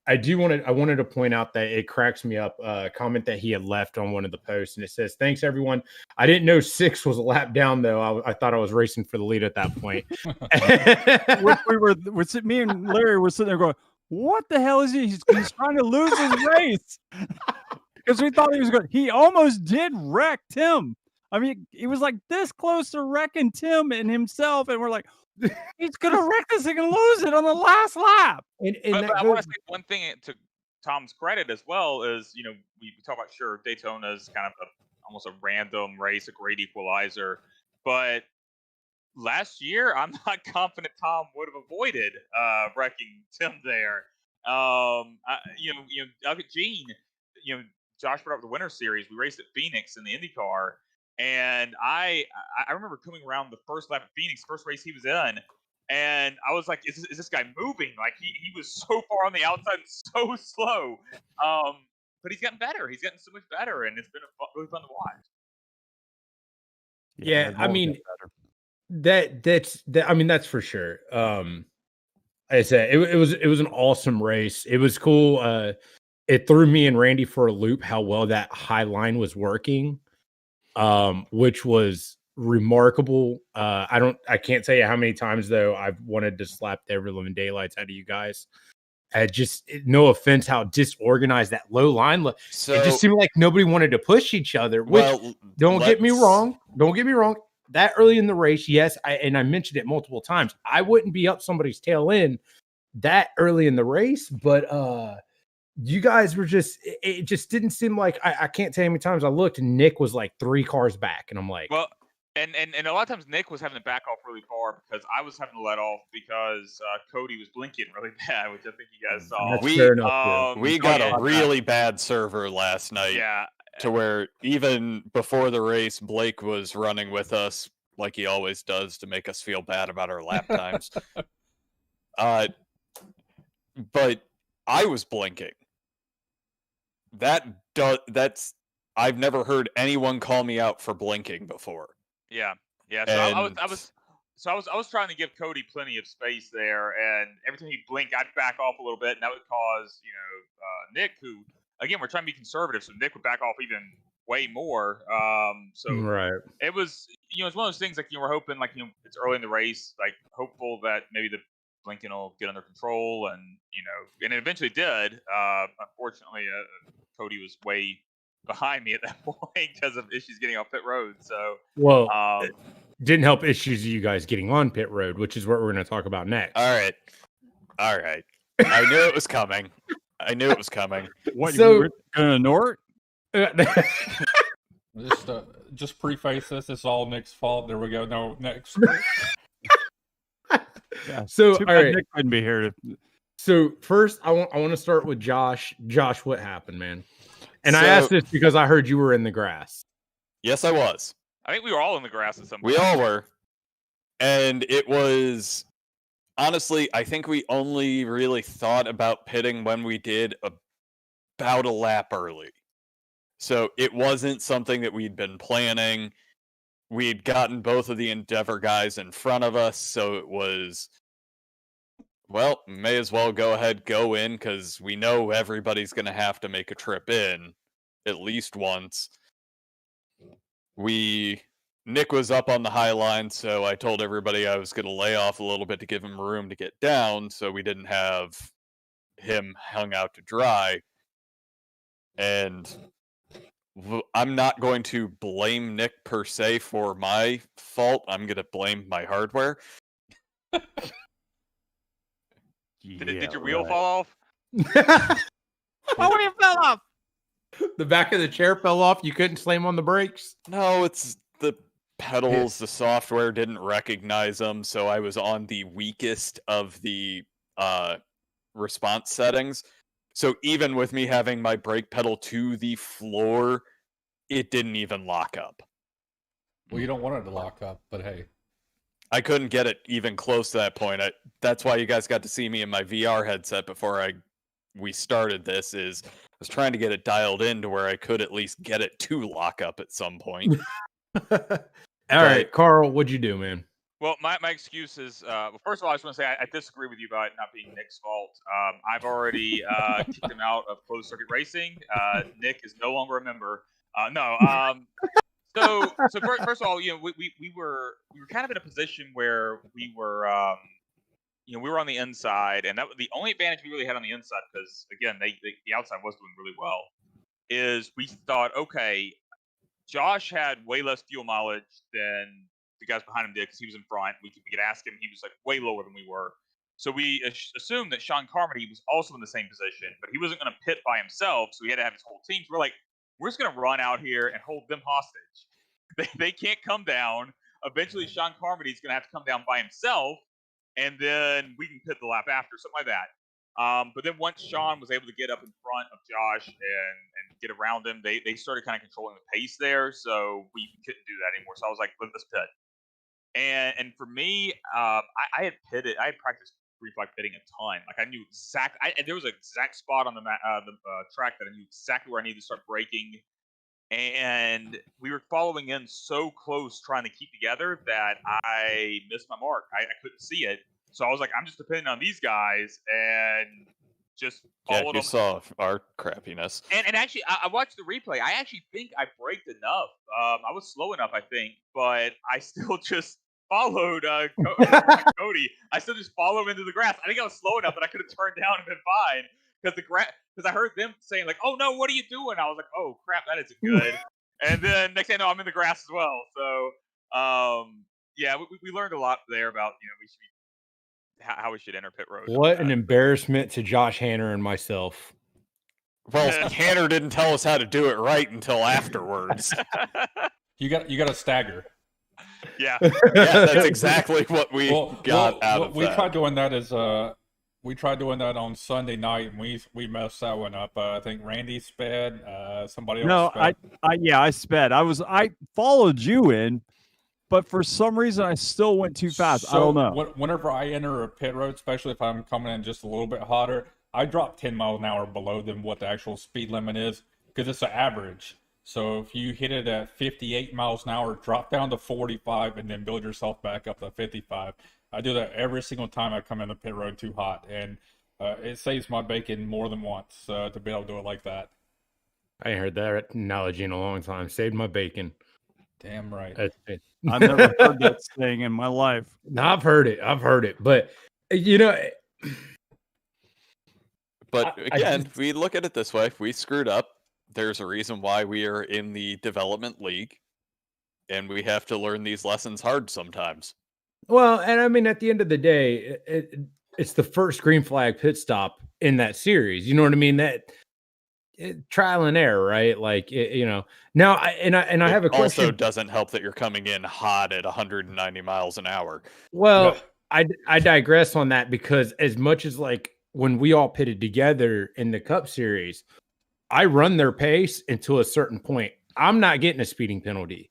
I wanted to point out that it cracks me up. A comment that he had left on one of the posts, and it says, "Thanks everyone. I didn't know 6 was a lap down though. I thought I was racing for the lead at that point." Me and Larry were sitting there going, "What the hell is he? He's trying to lose his race." Because we thought he was going. He almost did wreck Tim. I mean, he was like this close to wrecking Tim and himself, and we're like, he's going to wreck this thing and lose it on the last lap. But I want to say one thing to Tom's credit as well is, we talk about, sure, Daytona is kind of almost a random race, a great equalizer. But last year, I'm not confident Tom would have avoided wrecking Tim there. Up at Gene, Josh brought up the Winter Series. We raced at Phoenix in the IndyCar. And I remember coming around the first lap of Phoenix, first race he was in, and I was like, "Is this guy moving? Like he was so far on the outside, and so slow." But he's gotten better. He's gotten so much better, and it's been really fun to watch. Yeah, I mean that's for sure. Like I said, it was an awesome race. It was cool. It threw me and Randy for a loop how well that high line was working. Which was remarkable. I can't tell you how many times though I've wanted to slap the ever living daylights out of you guys. No offense, how disorganized that low line looked. So, it just seemed like nobody wanted to push each other. Which, don't get me wrong. That early in the race, yes, I mentioned it multiple times. I wouldn't be up somebody's tail end that early in the race, but you guys were it just didn't seem like I can't tell you how many times I looked and Nick was like 3 cars back, and I'm like, well, and a lot of times Nick was having to back off really far because I was having to let off because Cody was blinking really bad, which I think you guys saw. We got a really bad server last night. Yeah. To where even before the race, Blake was running with us like he always does to make us feel bad about our lap times. But I was blinking. That's I've never heard anyone call me out for blinking before. Yeah. So I was trying to give Cody plenty of space there, and every time he blinked, I'd back off a little bit, and that would cause Nick, who again we're trying to be conservative, so Nick would back off even way more. Right. It was it's one of those things like we're hoping it's early in the race, like hopeful that maybe the blinking will get under control, and and it eventually did. Unfortunately, Cody was way behind me at that point because of issues getting off pit road. So it didn't help issues of you guys getting on pit road, which is what we're going to talk about next. All right. I knew it was coming. What, you were gonna Nort? Just preface this. It's all Nick's fault. There we go. No, next. Yeah. So Too all bad right. Nick couldn't be here. So first, I want to start with Josh. Josh, what happened, man? And I asked this because I heard you were in the grass. Yes, I was. I think we were all in the grass at some point. We all were. And it was, honestly, I think we only really thought about pitting when we did about a lap early. So it wasn't something that we'd been planning. We'd gotten both of the Endeavor guys in front of us, so it was, well, may as well go in, because we know everybody's going to have to make a trip in at least once. Nick was up on the high line, so I told everybody I was going to lay off a little bit to give him room to get down, so we didn't have him hung out to dry. And I'm not going to blame Nick per se for my fault. I'm going to blame my hardware. Did your wheel fall off? Oh, it fell off. The back of the chair fell off. You couldn't slam on the brakes? No, it's the pedals. The software didn't recognize them, so I was on the weakest of the response settings. So even with me having my brake pedal to the floor, it didn't even lock up. Well, you don't want it to lock up, but hey. I couldn't get it even close to that point. That's why you guys got to see me in my VR headset before we started this. I was trying to get it dialed in to where I could at least get it to lock up at some point. All right, Carl, what'd you do, man? Well, my excuse is, well, first of all, I just want to say I disagree with you about it not being Nick's fault. I've already kicked him out of closed circuit racing. Nick is no longer a member. No. So first of all, we were kind of in a position where we were, we were on the inside, and that was the only advantage we really had on the inside because again, the outside was doing really well. Is we thought, okay, Josh had way less fuel mileage than the guys behind him did because he was in front. We could ask him; he was like way lower than we were. So we assumed that Sean Carmody was also in the same position, but he wasn't going to pit by himself, so he had to have his whole team. So we're like, we're just going to run out here and hold them hostage. They can't come down. Eventually, Sean Carmody is going to have to come down by himself, and then we can pit the lap after, something like that. But then once Sean was able to get up in front of Josh and get around him, they started kind of controlling the pace there, so we couldn't do that anymore. So I was like, let's pit. And for me, I had pitted. I had practiced green flag pitting a ton. Like I knew there was an exact spot on the track that I knew exactly where I needed to start braking. And we were following in so close trying to keep together that I missed my mark. I couldn't see it. So I was like, I'm just depending on these guys and just followed them. You saw our crappiness. And actually, I watched the replay. I actually think I braked enough. I was slow enough, I think, but I still just followed Cody. I still just followed him into the grass. I think I was slow enough that I could have turned down and been fine. Because I heard them saying like, "Oh no, what are you doing?" I was like, "Oh crap, that isn't good." And then next thing I know, I'm in the grass as well. So, yeah, we learned a lot there about how we should enter pit road. What an embarrassment to Josh Hanner and myself. Well, Hanner didn't tell us how to do it right until afterwards. You got to stagger. Yeah, that's exactly what we got out of we that. tried doing that we tried doing that on Sunday night, and we messed that one up. I think Randy sped. Somebody else. No, sped. I sped. I followed you in, but for some reason I still went too fast. So I don't know. Whenever I enter a pit road, especially if I'm coming in just a little bit hotter, I drop 10 miles an hour below than what the actual speed limit is because it's an average. So if you hit it at 58 miles an hour, drop down to 45 and then build yourself back up to 55. I do that every single time I come in the pit road too hot, and it saves my bacon more than once to be able to do it like that. I ain't heard that analogy in a long time. Saved my bacon. Damn right. That's it. I've never heard that thing in my life. No, I've heard it. But, But again, we look at it this way. If we screwed up, there's a reason why we are in the development league, and we have to learn these lessons hard sometimes. Well, and I mean, at the end of the day, it's the first green flag pit stop in that series. You know what I mean? Trial and error, right? Like, Now, I have a question. Also, doesn't help that you're coming in hot at 190 miles an hour. Well, I digress on that because as much as like when we all pitted together in the Cup Series, I run their pace until a certain point. I'm not getting a speeding penalty.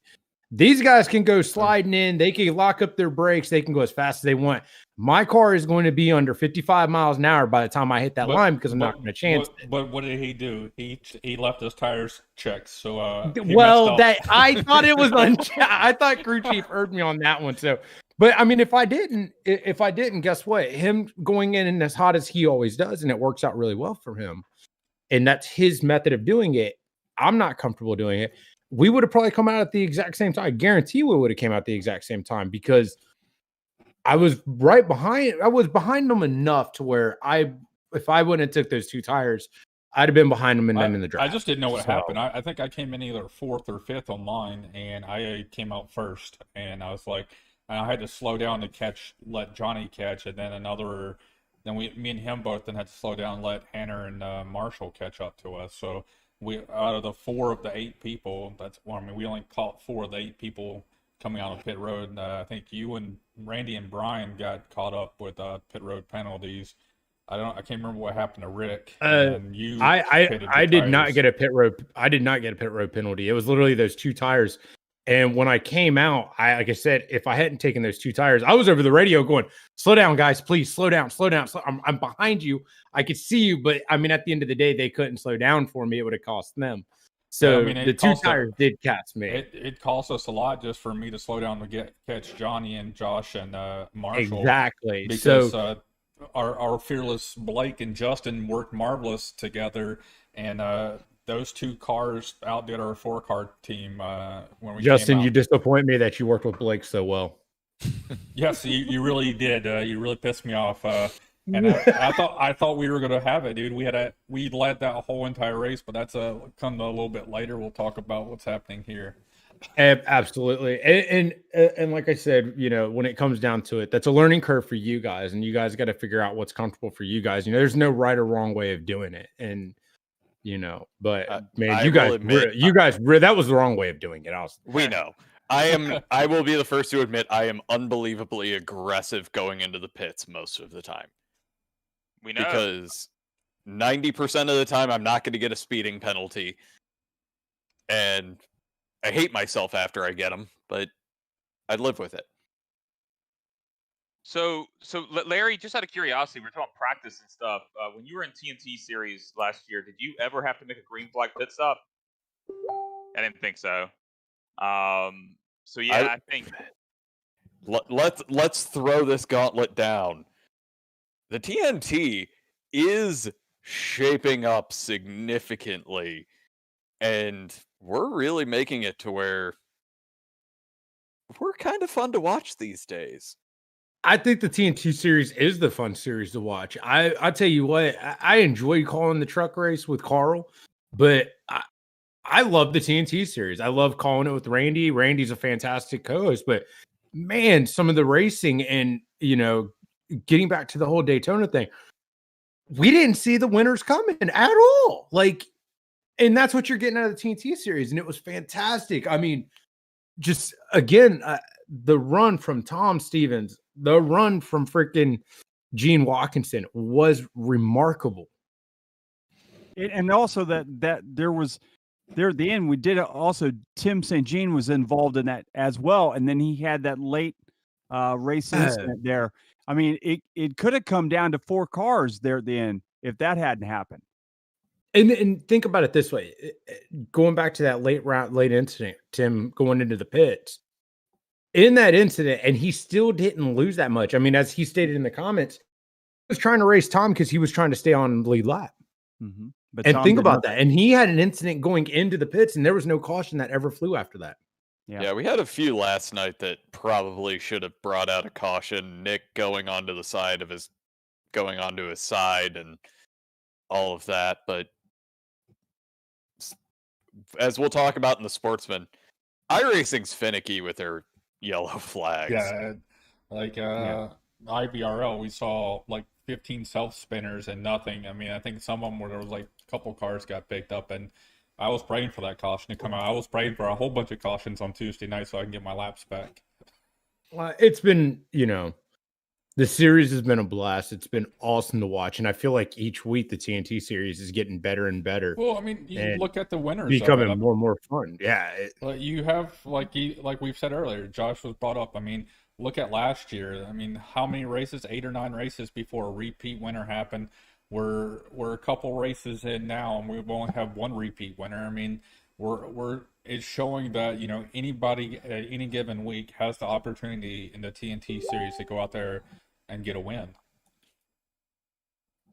These guys can go sliding in. They can lock up their brakes. They can go as fast as they want. My car is going to be under 55 miles an hour by the time I hit that line because I'm not going to chance it. But what did he do? He left his tires checked. So I thought it was I thought crew chief heard me on that one. So, but I mean, if I didn't, guess what? Him going in as hot as he always does, and it works out really well for him. And that's his method of doing it. I'm not comfortable doing it. We would have probably come out at the exact same time. I guarantee we would have came out at the exact same time because I was right behind. I was behind them enough to where if I wouldn't have took those two tires, I'd have been behind them and then in the drive. I just didn't know what happened. I think I came in either fourth or fifth on mine, and I came out first. And I was like, I had to slow down to let Johnny catch, and then me and him both then had to slow down and let Hanner and Marshall catch up to us. So out of the 4 of the 8 people, we only caught 4 of the 8 people coming out of pit road. And I think you and Randy and Brian got caught up with pit road penalties. I can't remember what happened to Rick. I did not get a pit road. I did not get a pit road penalty. It was literally those 2 tires. And when I came out, like I said, if I hadn't taken those 2 tires, I was over the radio going, "Slow down, guys, please, slow down. I'm behind you. I could see you, but I mean, at the end of the day, they couldn't slow down for me. It would have cost them." So I mean, the two tires did catch me. It cost us a lot just for me to slow down to catch Johnny and Josh and Marshall. Exactly. Because So our fearless Blake and Justin worked marvelous together, and those two cars outdid our 4-car team when we Justin, came out. you disappoint me that you worked with Blake so well. Yes, you really did. You really pissed me off. And I thought we were going to have it, dude. We led that whole entire race, but that's come a little bit later. We'll talk about what's happening here. Absolutely, and like I said, when it comes down to it, that's a learning curve for you guys, and you guys got to figure out what's comfortable for you guys. There's no right or wrong way of doing it, and but man, you guys, that was the wrong way of doing it. We know. I will be the first to admit I am unbelievably aggressive going into the pits most of the time. We know. Because 90% of the time I'm not going to get a speeding penalty. And I hate myself after I get them, but I live with it. So Larry, just out of curiosity, we're talking about practice and stuff. When you were in TNT series last year, did you ever have to make a green flag pit stop? I didn't think so. So yeah, I think let's throw this gauntlet down. The TNT is shaping up significantly, and we're really making it to where we're kind of fun to watch these days. I think the TNT series is the fun series to watch. I tell you what, I enjoy calling the truck race with Carl, but I love the TNT series. I love calling it with Randy. Randy's a fantastic co-host, but man, some of the racing and, getting back to the whole Daytona thing, we didn't see the winners coming at all. And that's what you're getting out of the TNT series. And it was fantastic. I mean, just again, the run from Tom Stevens, the run from freaking Gene Watkinson was remarkable. And also that there at the end, we did also, Tim St. Jean was involved in that as well. And then he had that late race incident there. I mean, it could have come down to 4 cars there at the end if that hadn't happened. And think about it this way, going back to that late incident, Tim going into the pits, in that incident, and he still didn't lose that much. I mean, as he stated in the comments, he was trying to race Tom because he was trying to stay on the lead lap. Mm-hmm. But and Tom think about that. And he had an incident going into the pits, and there was no caution that ever flew after that. Yeah, we had a few last night that probably should have brought out a caution. Nick going onto his side and all of that. But as we'll talk about in the Sportsman, iRacing's finicky with their yellow flags. Yeah, IBRL, we saw 15 self spinners and nothing. I mean, I think some of them where there was a couple cars got picked up, and I was praying for that caution to come out. I was praying for a whole bunch of cautions on Tuesday night so I can get my laps back. Well, it's been, the series has been a blast. It's been awesome to watch, and I feel like each week the TNT series is getting better and better. Well, I mean, you look at the winners, becoming more and more fun. Yeah, you have like we've said earlier, Josh was brought up. I mean, look at last year. I mean, how many races? 8 or 9 races before a repeat winner happened. We're a couple races in now, and we only have 1 repeat winner. I mean, it's showing that anybody at any given week has the opportunity in the TNT series to go out there and get a win.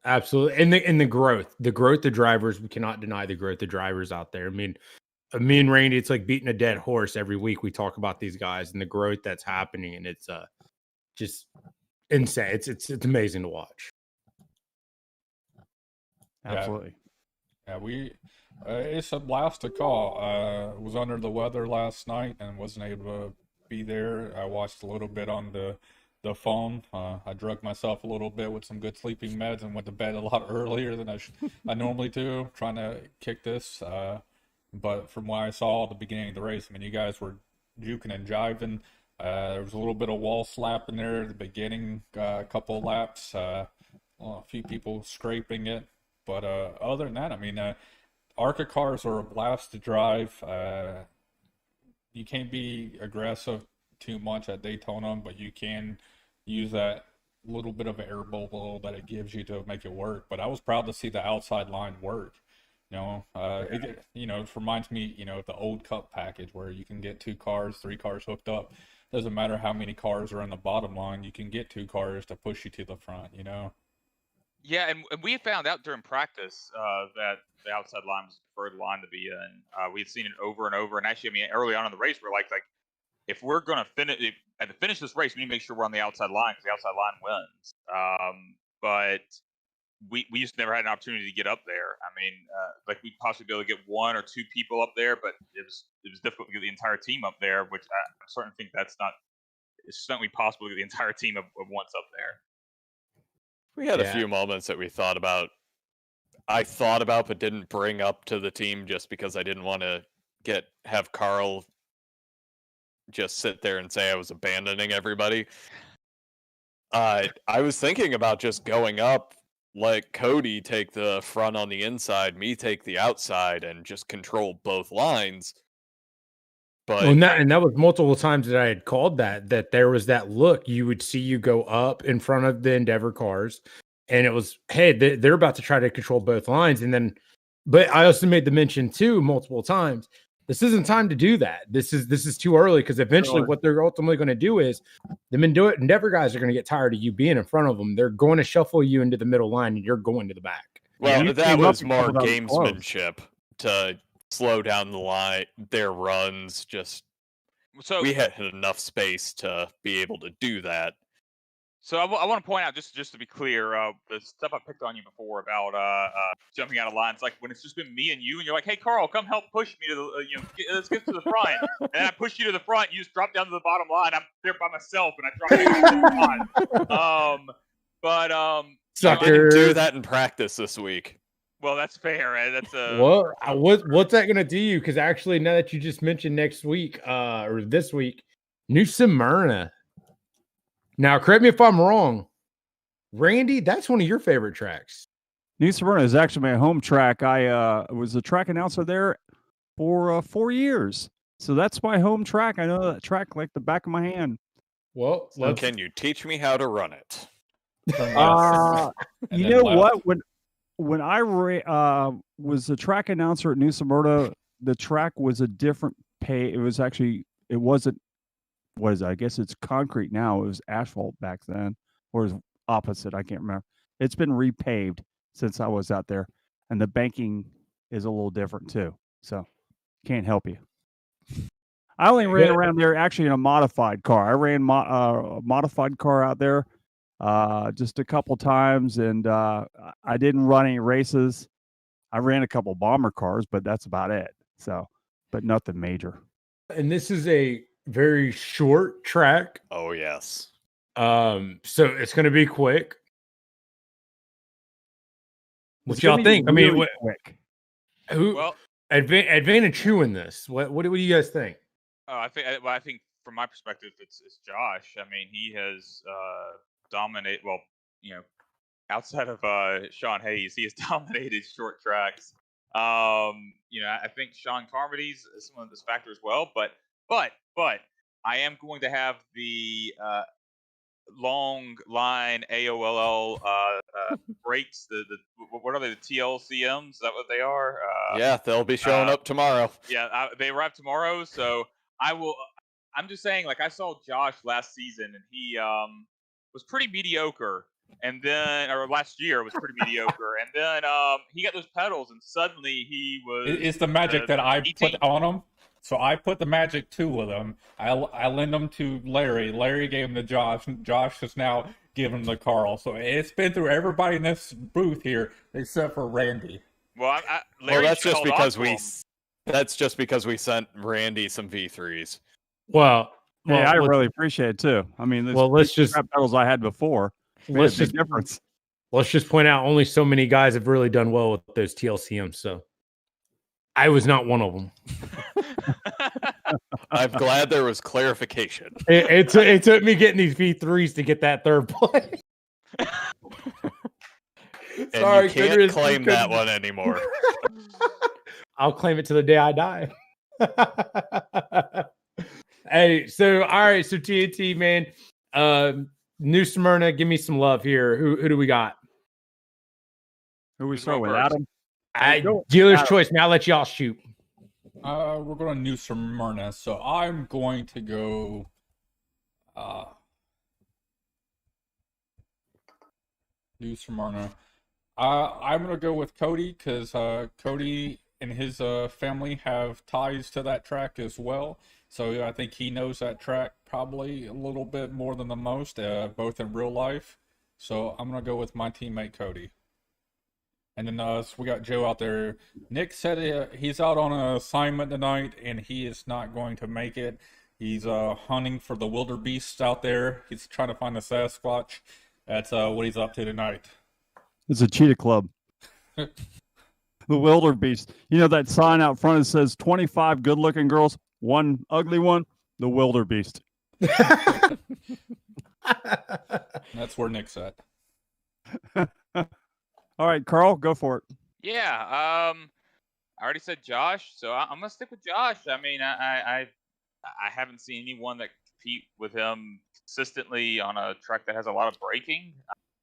Absolutely, and the growth of drivers, we cannot deny the growth of drivers out there. I mean, me and Randy, it's like beating a dead horse every week. We talk about these guys and the growth that's happening, and it's just insane. It's amazing to watch. Absolutely. Yeah, it's a blast to call. Was under the weather last night and wasn't able to be there. I watched a little bit on the phone. I drugged myself a little bit with some good sleeping meds and went to bed a lot earlier than I normally do, trying to kick this. But from what I saw at the beginning of the race, I mean, you guys were juking and jiving. There was a little bit of wall slap in there at the beginning, a couple of laps, a few people scraping it. But other than that, I mean, ARCA cars are a blast to drive. You can't be aggressive too much at Daytona, but you can use that little bit of air bubble that it gives you to make it work. But I was proud to see the outside line work. It reminds me, of the old Cup package where you can get 2 cars, 3 cars hooked up. Doesn't matter how many cars are in the bottom line, you can get 2 cars to push you to the front. Yeah, and we found out during practice that the outside line was the preferred line to be in. We'd seen it over and over, and actually, I mean, early on in the race, we're like, if we're gonna finish this race, we need to make sure we're on the outside line because the outside line wins. But we just never had an opportunity to get up there. I mean, we'd possibly be able to get 1 or 2 people up there, but it was difficult to get the entire team up there, which I certainly think it's certainly possible to get the entire team of once up there. We had a few moments that we thought about. I thought about, but didn't bring up to the team just because I didn't want to have Carl just sit there and say I was abandoning everybody. I was thinking about just going up, let Cody take the front on the inside, me take the outside, and just control both lines. But and that was multiple times that I had called that there was that look. You would see you go up in front of the Endeavor cars, and it was, hey, they're about to try to control both lines. And then, but I also made the mention too multiple times. This isn't time to do that. This is too early because eventually what they're ultimately going to do is the Endeavor guys are going to get tired of you being in front of them. They're going to shuffle you into the middle line, and you're going to the back. Well, that was more gamesmanship to slow down the line, their runs. So we had enough space to be able to do that. So I want to point out, just to be clear, the stuff I picked on you before about jumping out of lines, like when it's just been me and you, and you're like, "Hey, Carl, come help push me to the, let's get to the front." And I push you to the front, you just drop down to the bottom line. I'm there by myself, and I drop down to the front. I didn't do that in practice this week. Well, that's fair. That's what's that going to do you? Because actually, now that you just mentioned next week or this week, New Smyrna. Now, correct me if I'm wrong, Randy. That's one of your favorite tracks. New Smyrna is actually my home track. I was a track announcer there for 4 years, so that's my home track. I know that track like the back of my hand. Well, can you teach me how to run it? You know what? When I was a track announcer at New Smyrna, the track was a different pay. It wasn't. What is it? I guess it's concrete now. It was asphalt back then, or is opposite. I can't remember. It's been repaved since I was out there, and the banking is a little different too. So can't help you. I only ran around there actually in a modified car. I ran a modified car out there just a couple times, and I didn't run any races. I ran a couple bomber cars, but that's about it. So, but nothing major. And this is a very short track. Oh yes. So it's going to be quick. What y'all think? I mean, quick. Advantage who in this? What do you guys think? I think from my perspective, it's Josh. I mean, he has dominated. Well, outside of Sean Hayes, he has dominated short tracks. I think Sean Carmody's some of this factor as well, but I am going to have the long line AOLL brakes. What are they? The TLCMs? Is that what they are? Yeah, they'll be showing up tomorrow. Yeah, they arrive tomorrow. So I will. I'm just saying, I saw Josh last season, and he was pretty mediocre. And then, or last year was pretty mediocre. And then he got those pedals, and suddenly he was. It's the magic that I put on him. So I put the Magic 2 with him. I lend them to Larry. Larry gave them to Josh. Josh has now given them to Carl. So it's been through everybody in this booth here except for Randy. Well, that's just because we sent Randy some V3s. Well, I really appreciate it too. I mean, let's just pedals I had before. Let's just difference. Let's just point out only so many guys have really done well with those TLCMs. So I was not one of them. I'm glad there was clarification. It took me getting these V3s to get that third place. Sorry, you can't claim that one anymore. I'll claim it to the day I die. Hey, so all right, so TNT, man. New Smyrna, give me some love here. Who do we got? Who we start with? Adam? Dealer's choice. Now I'll let y'all shoot. We're going to New Smyrna, so I'm going to go. New Smyrna. I'm going to go with Cody because Cody and his family have ties to that track as well. So I think he knows that track probably a little bit more than the most, both in real life. So I'm going to go with my teammate Cody. And then so we got Joe out there. Nick said he's out on an assignment tonight, and he is not going to make it. He's hunting for the wildebeests out there. He's trying to find the Sasquatch. That's what he's up to tonight. It's a cheetah club. The wildebeest. You know that sign out front that says 25 good-looking girls, 1 ugly one? The wildebeest. That's where Nick's at. All right, Carl, go for it. Yeah, I already said Josh, so I'm gonna stick with Josh. I mean, I haven't seen anyone that compete with him consistently on a track that has a lot of braking.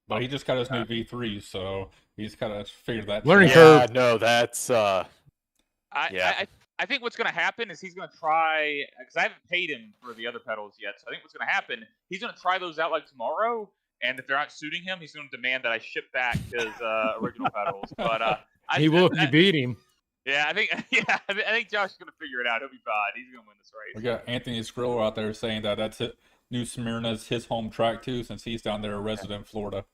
But he just got his new V3, so he's kind of figured that. Learning curve. No, that's I think what's going to happen is he's going to try, because I haven't paid him for the other pedals yet. So I think what's going to happen, he's going to try those out like tomorrow. And if they're not suiting him, he's going to demand that I ship back his original pedals. But he will if you beat him. Yeah, I think Josh is going to figure it out. He'll be fine. He's going to win this race. We got Anthony Skrillo out there saying that that's it. New Smyrna's his home track too, since he's down there, a resident in Florida.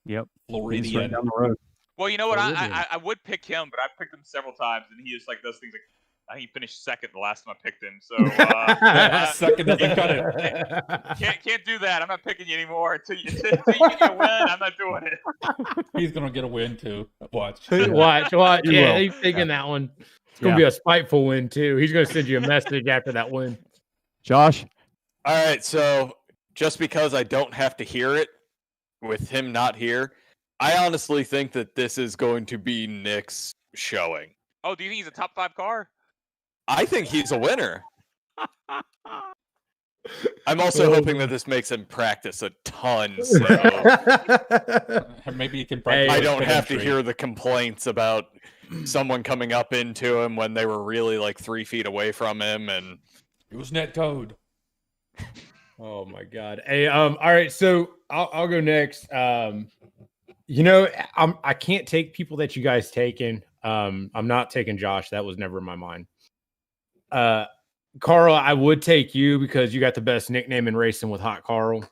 Yep, Floridian. He's right down the road. Well, you know what? I would pick him, but I've picked him several times, and he just like does things like. I think he finished second the last time I picked him. So second, you got it. Can't do that. I'm not picking you anymore until you get a win. I'm not doing it. He's gonna get a win too. Watch. Yeah, he's thinking that one. It's gonna be a spiteful win too. He's gonna send you a message after that win. Josh. All right. So just because I don't have to hear it with him not here, I honestly think that this is going to be Nick's showing. Oh, do you think he's a top 5 car? I think he's a winner. I'm also hoping that this makes him practice a ton. So maybe he can practice. I don't have to hear the complaints about someone coming up into him when they were really like 3 feet away from him, and it was net code. Oh my God! Hey, all right, so I'll go next. You know, I can't take people that you guys taken. I'm not taking Josh. That was never in my mind. Carl, I would take you because you got the best nickname in racing with Hot Carl.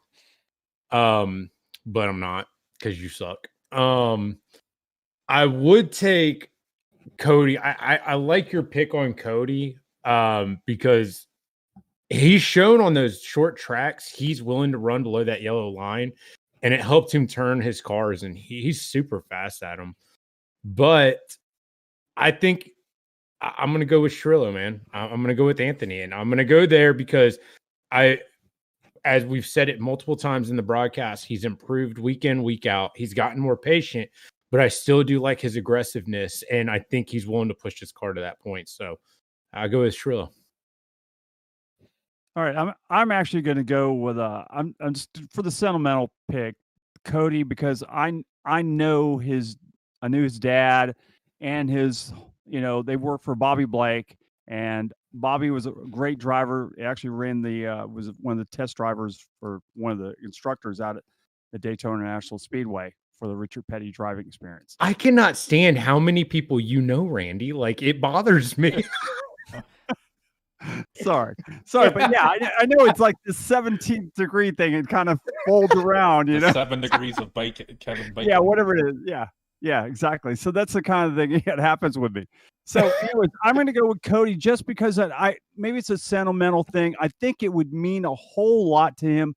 But I'm not because you suck. I would take Cody. I like your pick on Cody because he's shown on those short tracks he's willing to run below that yellow line, and it helped him turn his cars, and he's super fast at them. But I think I'm going to go with Shrillo, man. I'm going to go with Anthony, and I'm going to go there because as we've said it multiple times in the broadcast, he's improved week in, week out. He's gotten more patient, but I still do like his aggressiveness, and I think he's willing to push his car to that point. So I'll go with Shrillo. All right, I'm actually going to go with I'm just for the sentimental pick, Cody, because I knew his dad and his, you know, they worked for Bobby Blake, and Bobby was a great driver. He actually ran was one of the test drivers for one of the instructors out at the Daytona International Speedway for the Richard Petty driving experience. I cannot stand how many people you know, Randy. Like, it bothers me. Sorry, but yeah, I know it's like the 17th degree thing. It kind of folds around, you know. 7 degrees of bacon, Kevin Bacon. Yeah, whatever it is. Yeah, exactly. So that's the kind of thing that happens with me. So, anyways, I'm going to go with Cody just because maybe it's a sentimental thing. I think it would mean a whole lot to him,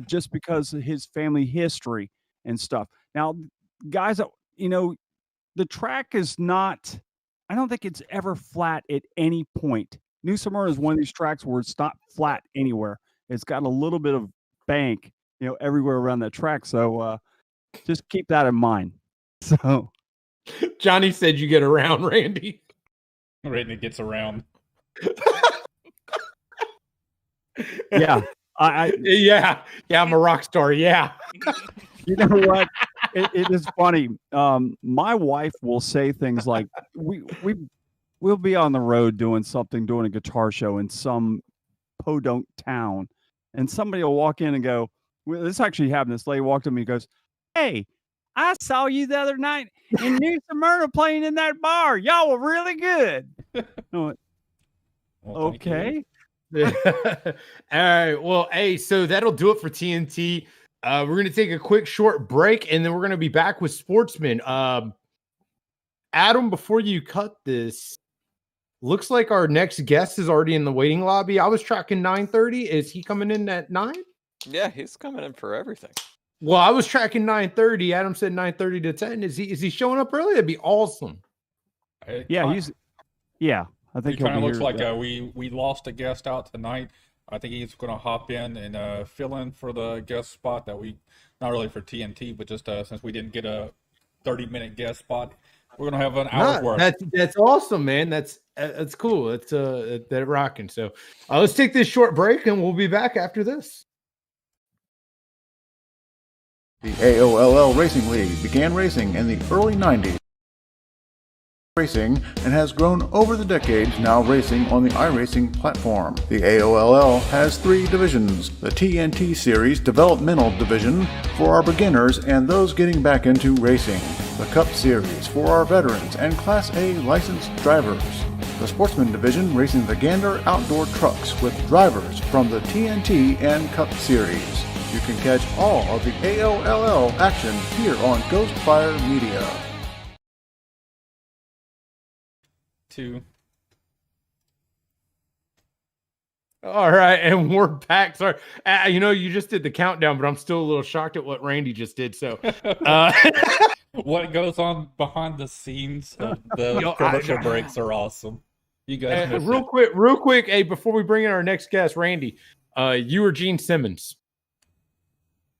just because of his family history and stuff. Now, guys, you know, the track is not. I don't think it's ever flat at any point. New Smyrna is one of these tracks where it's not flat anywhere. It's got a little bit of bank, you know, everywhere around that track. So just keep that in mind. So Johnny said you get around, Randy. Randy gets around. Yeah. Yeah, I'm a rock star. Yeah. You know what? it is funny. My wife will say things like, we'll be on the road doing a guitar show in some podunk town, and somebody will walk in and go, well, this actually happened. This lady walked up to me and goes, "Hey, I saw you the other night in New Smyrna playing in that bar. Y'all were really good." I went, Well, thank you. okay. All right. Well, hey, so that'll do it for TNT. We're going to take a quick short break, and then we're going to be back with Sportsman. Adam, before you cut this, looks like our next guest is already in the waiting lobby. I was tracking 9:30. Is he coming in at 9? Yeah, he's coming in for everything. Well, I was tracking 9:30. Adam said 9:30 to 10. Is he showing up early? That'd be awesome. Yeah, I think It kind of looks here. like we lost a guest out tonight. I think he's going to hop in and fill in for the guest spot that we, not really for TNT, but just since we didn't get a 30-minute guest spot, we're going to have an hour's worth. That's awesome, man. That's cool. That's that rocking. So let's take this short break, and we'll be back after this. The Aol Racing League began racing in the early 90s racing and has grown over the decades, now racing on the iRacing platform. The AOLL has 3 divisions: the TNT Series Developmental Division for our beginners and those getting back into racing, the Cup Series for our veterans and Class A licensed drivers, the Sportsman Division racing the Gander outdoor trucks with drivers from the TNT and Cup Series. You can catch all of the AOLL action here on Ghostfire Media. 2. All right, and we're back. Sorry, you just did the countdown, but I'm still a little shocked at what Randy just did. So, What goes on behind the scenes of the commercial breaks are awesome. You guys, real quick. Hey, before we bring in our next guest, Randy, you or Gene Simmons?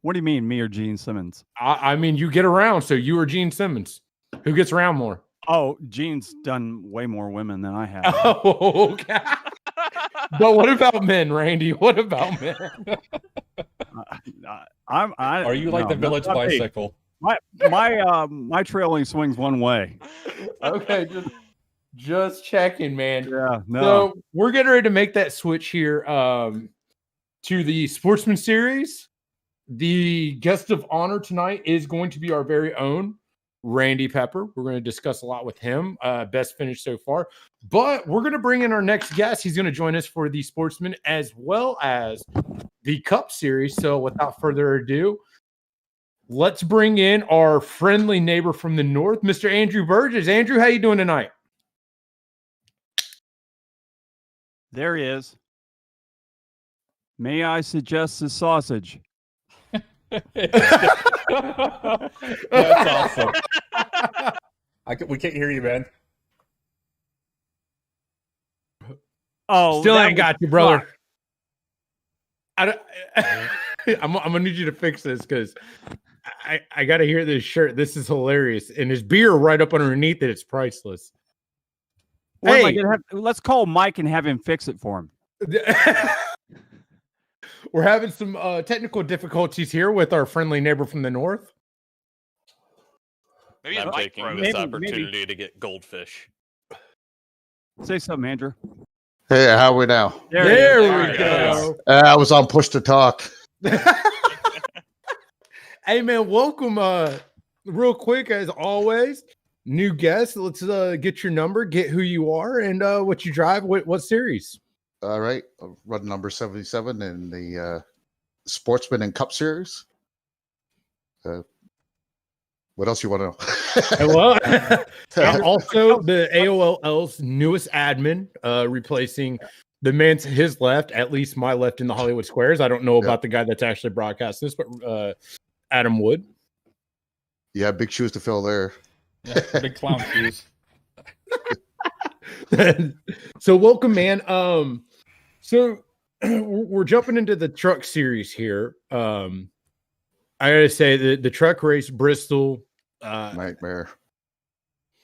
What do you mean, me or Gene Simmons? I mean, you get around, so you or Gene Simmons? Who gets around more? Oh, Gene's done way more women than I have. Oh, okay. But what about men, Randy? What about men? Are you like the village bicycle? My trail only swings one way. Okay, just checking, man. Yeah, no. So we're getting ready to make that switch here to the Sportsman Series. The guest of honor tonight is going to be our very own Randy Pepper. We're going to discuss a lot with him. Best finish so far. But we're going to bring in our next guest. He's going to join us for the Sportsman as well as the Cup Series. So without further ado, let's bring in our friendly neighbor from the north, Mr. Andrew Burgess. Andrew, how you doing tonight? There he is. May I suggest the sausage? That's awesome. We can't hear you, man. Oh, still ain't got you, brother. I'm gonna need you to fix this because I gotta hear this shirt. This is hilarious, and there's beer right up underneath it. It's priceless. Hey, let's call Mike and have him fix it for him. We're having some technical difficulties here with our friendly neighbor from the north. Maybe I'm taking this opportunity to get goldfish. Say something, Andrew. Hey, how are we now? There we go. I was on push to talk. Hey, man, welcome. Real quick, as always, new guest. Let's get your number, get who you are, and what you drive. What series? All right, run number 77 in the Sportsman and Cup Series. What else you want to know? Well, I'm also the AOL's newest admin, replacing the man to his left, at least my left in the Hollywood Squares. I don't know about the guy that's actually broadcasting this, but Adam Wood. Yeah, big shoes to fill there. Yeah, big clown shoes. So welcome, man. So we're jumping into the truck series here. I gotta say the truck race Bristol nightmare.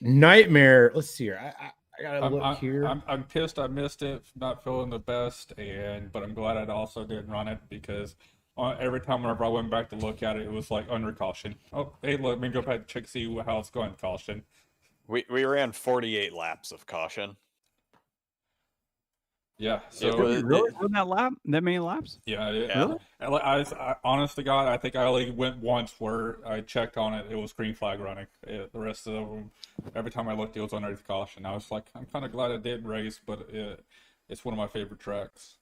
Let's see here. I gotta look here. I'm pissed I missed it. Not feeling the best, but I'm glad I also didn't run it because every time whenever I went back to look at it, it was like under caution. Oh, hey, let me go back and check see how it's going. Caution. We ran 48 laps of caution. Yeah. So It was- Really? Run that lap? That many laps? yeah. Yeah. I honest to God, I think I only went once where I checked on it. It was green flag running. The rest of them, every time I looked, it was underneath caution. I was like, I'm kind of glad I did race, but it's one of my favorite tracks.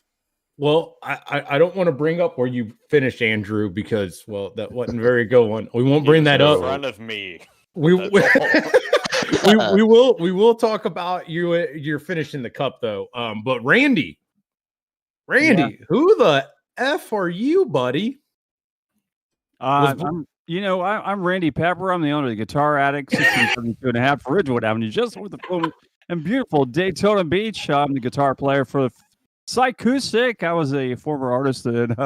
Well, I don't want to bring up where you finished, Andrew, because that wasn't very good one. We won't bring that in up. front of me. We That's we will talk about your finish in the cup though. But Randy, who the F are you, buddy? I'm Randy Pepper. I'm the owner of the Guitar Addict, 1632 and a half Ridgewood Avenue, just with the film and beautiful Daytona Beach. I'm the guitar player for the Psychoustic. I was a former artist and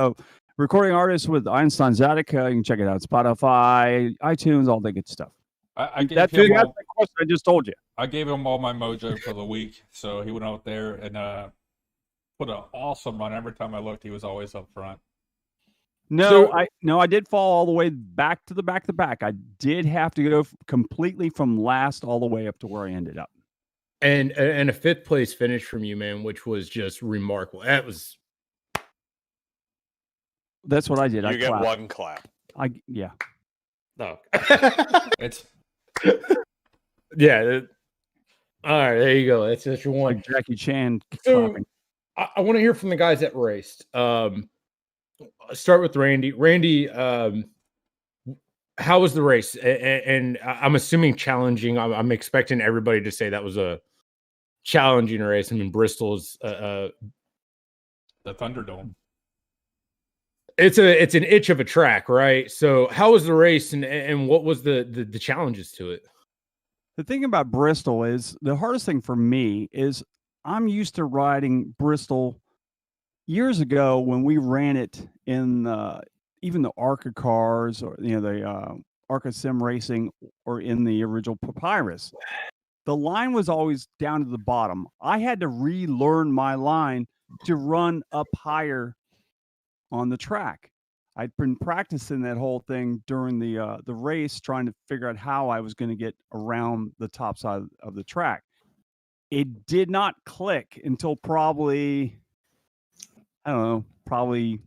recording artist with Einstein Zatica. You can check it out. Spotify, iTunes, all that good stuff. I gave That's him the all, question I just told you. I gave him all my mojo for the week, so he went out there and put an awesome run. Every time I looked, he was always up front. I did fall all the way back to the back. I did have to go completely from last all the way up to where I ended up. And a fifth place finish from you, man, which was just remarkable. That's what I did. You I get clapped. one clap. Yeah. No, it's yeah. All right, there you go. That's your one. Like Jackie Chan So, clapping. I want to hear from the guys that raced. Start with Randy. Randy, how was the race? And I'm assuming challenging. I'm expecting everybody to say that was a challenging race. I mean, Bristol's the Thunderdome. it's an itch of a track, right? So how was the race and what was the challenges to it? The thing about Bristol is the hardest thing for me is I'm used to riding Bristol years ago when we ran it in even the ARCA cars or the ARCA Sim Racing or in the original Papyrus. The line was always down to the bottom. I had to relearn my line to run up higher on the track. I'd been practicing that whole thing during the race, trying to figure out how I was going to get around the top side of the track. It did not click until probably 40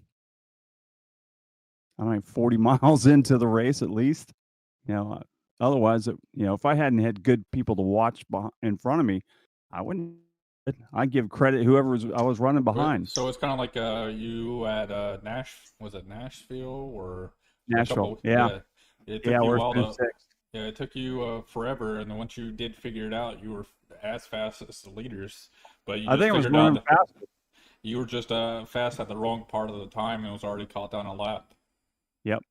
miles into the race at least. Otherwise, if I hadn't had good people to watch in front of me, I wouldn't. I give credit whoever I was running behind. So it's kind of like you at was it Nashville or Nashville? It took you we're a while to, sixth. yeah, it took you forever, and then once you did figure it out, you were as fast as the leaders. But I think it was running faster. You were just fast at the wrong part of the time, and it was already caught down a lap. Yep.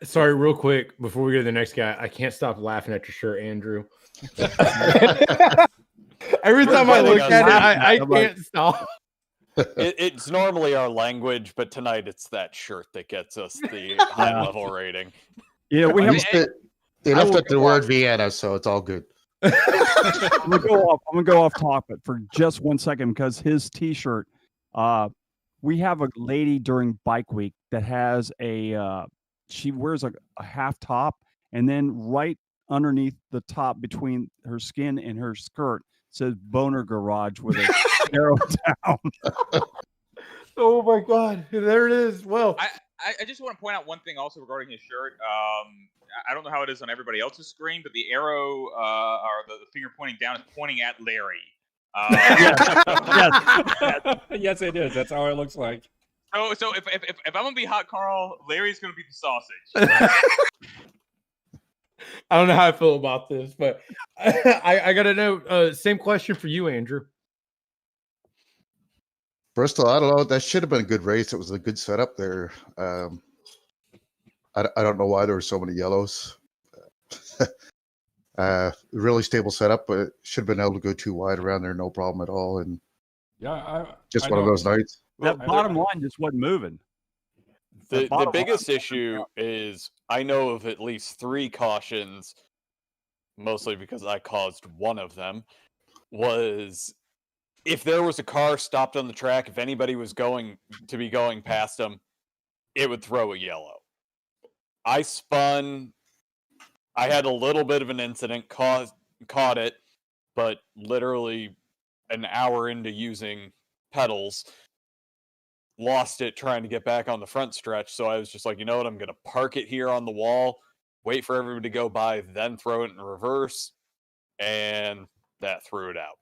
Sorry, real quick before we go to the next guy, I can't stop laughing at your shirt, Andrew. Every time I look at it, I can't stop. It's normally our language, but tonight it's that shirt that gets us the high level rating. We have. They left out the word Vienna, so it's all good. I'm gonna go off topic for just 1 second because his T-shirt. We have a lady during Bike Week that has she wears a half top, and then right underneath the top between her skin and her skirt says Boner Garage with a arrow down. Oh my God, there it is. Well, I just want to point out one thing also regarding his shirt. I don't know how it is on everybody else's screen, but the arrow or the finger pointing down is pointing at Larry. Yes, it is. That's how it looks like. So if I'm gonna be hot, Carl, Larry's gonna be the sausage. I don't know how I feel about this, but I gotta know. Same question for you, Andrew. Bristol, I don't know. That should have been a good race. It was a good setup there. I don't know why there were so many yellows. Really stable setup, but should have been able to go too wide around there, no problem at all. And just one of those nights. That bottom line just wasn't moving. The biggest issue is I know of at least 3 cautions, mostly because I caused one of them, was if there was a car stopped on the track, if anybody was going past them, it would throw a yellow. I spun. I had a little bit of an incident, caught it, but literally an hour into using pedals, lost it trying to get back on the front stretch. So I was just like, you know what? I'm going to park it here on the wall, wait for everybody to go by, then throw it in reverse. And that threw it out.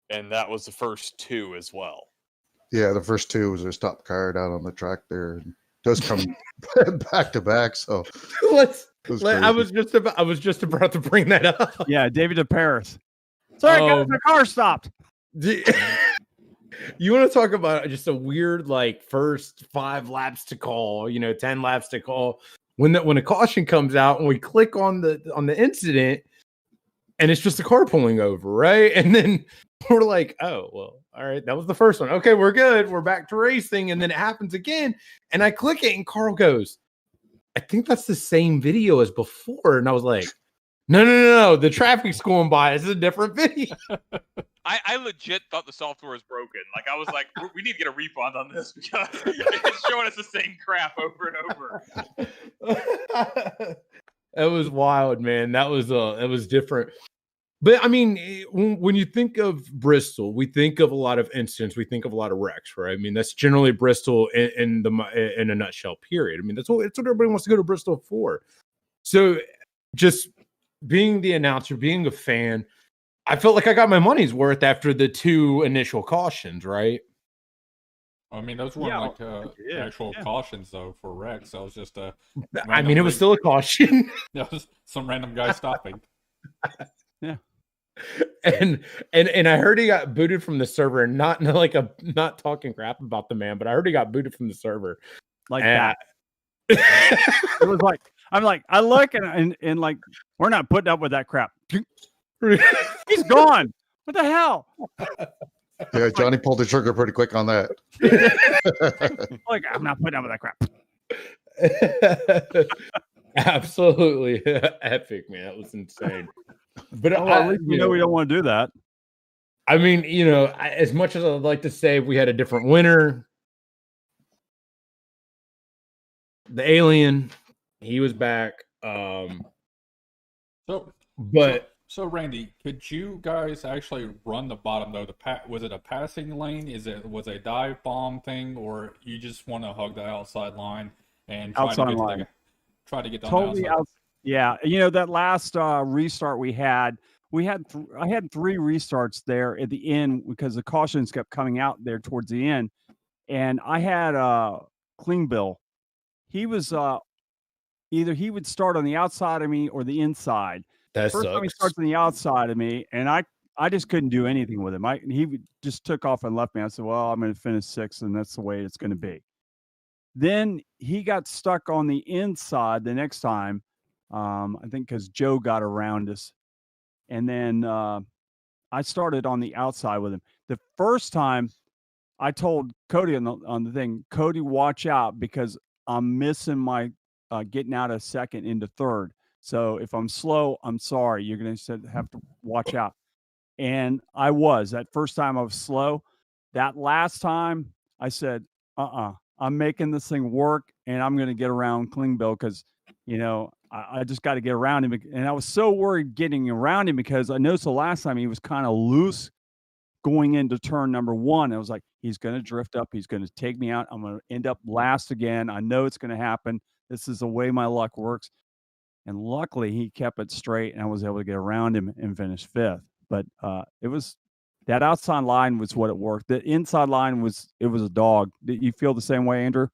And that was the first two as well. Yeah, the first two was a stop car down on the track there. And does come back to back. So I was just about to bring that up. Yeah, David to Paris. Sorry, guys, the car stopped. You want to talk about just a weird first 5 laps to call, 10 laps to call. When a caution comes out and we click on the incident and it's just the car pulling over, right? And then we're like, oh, well, all right, that was the first one. Okay, we're good. We're back to racing. And then it happens again. And I click it and Carl goes, I think that's the same video as before. And I was like, no. The traffic's going by. This is a different video. I legit thought the software was broken. Like, I was like, we need to get a refund on this because it's showing us the same crap over and over. That was wild, man. That was different. But I mean, when you think of Bristol, we think of a lot of incidents. We think of a lot of wrecks, right? I mean, that's generally Bristol in a nutshell. Period. I mean, that's what everybody wants to go to Bristol for. So, just being the announcer, being a fan, I felt like I got my money's worth after the 2 initial cautions, right? I mean, those weren't actual cautions though for wrecks. That was just a. I mean, it was still a caution. That was some random guy stopping. Yeah. And I heard he got booted from the server, and not talking crap about the man, but I heard he got booted from the server like that. It was like I look and like we're not putting up with that crap. He's gone. What the hell? Yeah, Johnny pulled the trigger pretty quick on that. Like, I'm not putting up with that crap. Absolutely epic, man. That was insane. But at least we don't want to do that. I mean, as much as I'd like to say we had a different winner, the alien, he was back. So Randy, could you guys actually run the bottom though? Was it a passing lane? Was it a dive bomb thing, or you just want to hug the outside line and try to get down totally the outside? Yeah, that last restart I had 3 restarts there at the end because the cautions kept coming out there towards the end, and I had Klingbill. He was either he would start on the outside of me or the inside. First time he starts on the outside of me, and I just couldn't do anything with him. He just took off and left me. I said, well, I'm going to finish 6th, and that's the way it's going to be. Then he got stuck on the inside the next time, I think because Joe got around us. And then I started on the outside with him. The first time I told Cody on the thing, Cody, watch out because I'm missing my getting out of 2nd into 3rd. So if I'm slow, I'm sorry. You're going to have to watch out. And I was. That first time I was slow. That last time I said, I'm making this thing work, and I'm going to get around Klingbill because, I just got to get around him. And I was so worried getting around him because I noticed the last time he was kind of loose going into turn number 1. I was like, he's going to drift up. He's going to take me out. I'm going to end up last again. I know it's going to happen. This is the way my luck works. And luckily, he kept it straight, and I was able to get around him and finish 5th. But it was that outside line was what it worked. The inside line was a dog. Did you feel the same way, Andrew?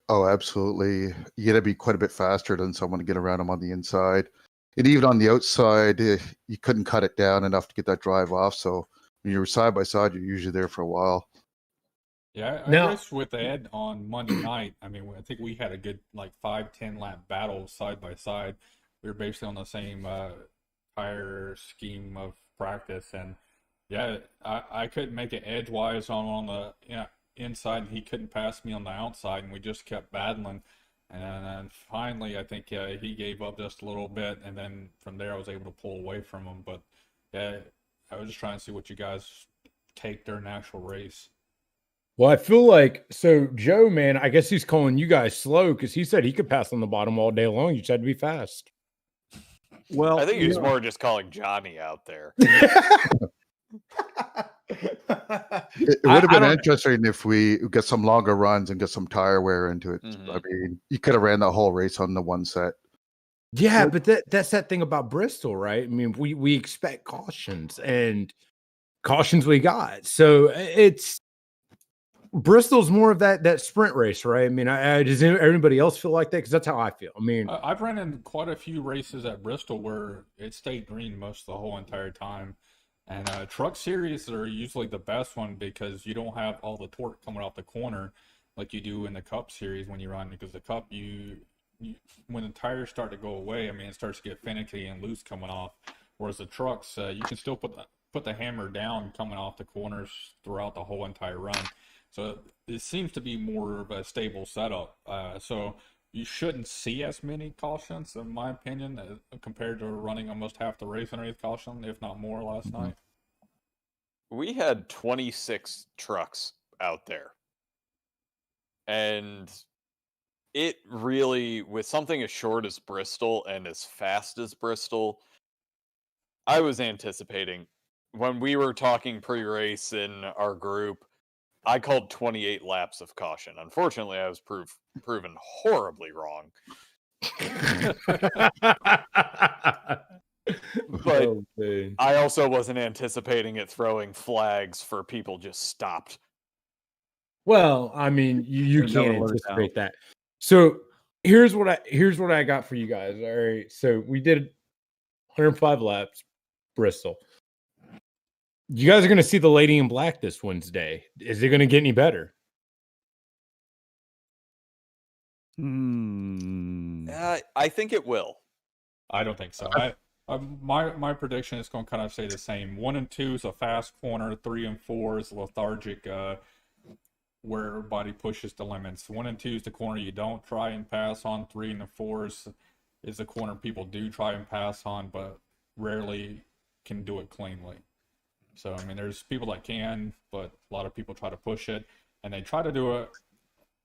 Oh, absolutely. You got to be quite a bit faster than someone to get around him on the inside. And even on the outside, you couldn't cut it down enough to get that drive off. So when you're side by side, you're usually there for a while. Yeah, I raced with Ed on Monday night. I mean, I think we had a good 5-10 lap battle side by side. We were basically on the same tire scheme of practice, and yeah, I couldn't make it edgewise on the inside, and he couldn't pass me on the outside, and we just kept battling. And then finally, I think he gave up just a little bit, and then from there I was able to pull away from him. But yeah, I was just trying to see what you guys take during the actual race. Well, I feel like Joe, man, I guess he's calling you guys slow because he said he could pass on the bottom all day long. You just had to be fast. Well, I think he's more just calling Johnny out there. It would have been interesting if we get some longer runs and get some tire wear into it. Mhm. I mean, you could have ran the whole race on the one set. Yeah, but that's that thing about Bristol, right? I mean, we expect cautions and cautions we got. So it's Bristol's more of that sprint race, right? I mean, does everybody else feel like that? Because that's how I feel. I mean, I've ran in quite a few races at Bristol where it stayed green most of the whole entire time. And truck series are usually the best one because you don't have all the torque coming off the corner like you do in the Cup series when you run. Because the Cup, you when the tires start to go away, I mean, it starts to get finicky and loose coming off. Whereas the trucks, you can still put the hammer down coming off the corners throughout the whole entire run. So it seems to be more of a stable setup. So you shouldn't see as many cautions, in my opinion, compared to running almost half the race underneath caution, if not more, last night. We had 26 trucks out there. And it really, with something as short as Bristol and as fast as Bristol, I was anticipating, when we were talking pre-race in our group, I called 28 laps of caution. Unfortunately, I was proven horribly wrong. But I also wasn't anticipating it throwing flags for people just stopped. well, I mean, you can't anticipate that. So here's what I got for you guys. All right. So we did 105 laps, Bristol. You guys are going to see the lady in black this Wednesday. Is it going to get any better? I think it will. I don't think so. My prediction is going to kind of stay the same. 1 and 2 is a fast corner. 3 and 4 is lethargic, where everybody pushes the limits. 1 and 2 is the corner you don't try and pass on. 3 and 4 is the corner people do try and pass on, but rarely can do it cleanly. So, I mean, there's people that can, but a lot of people try to push it, and they try to do it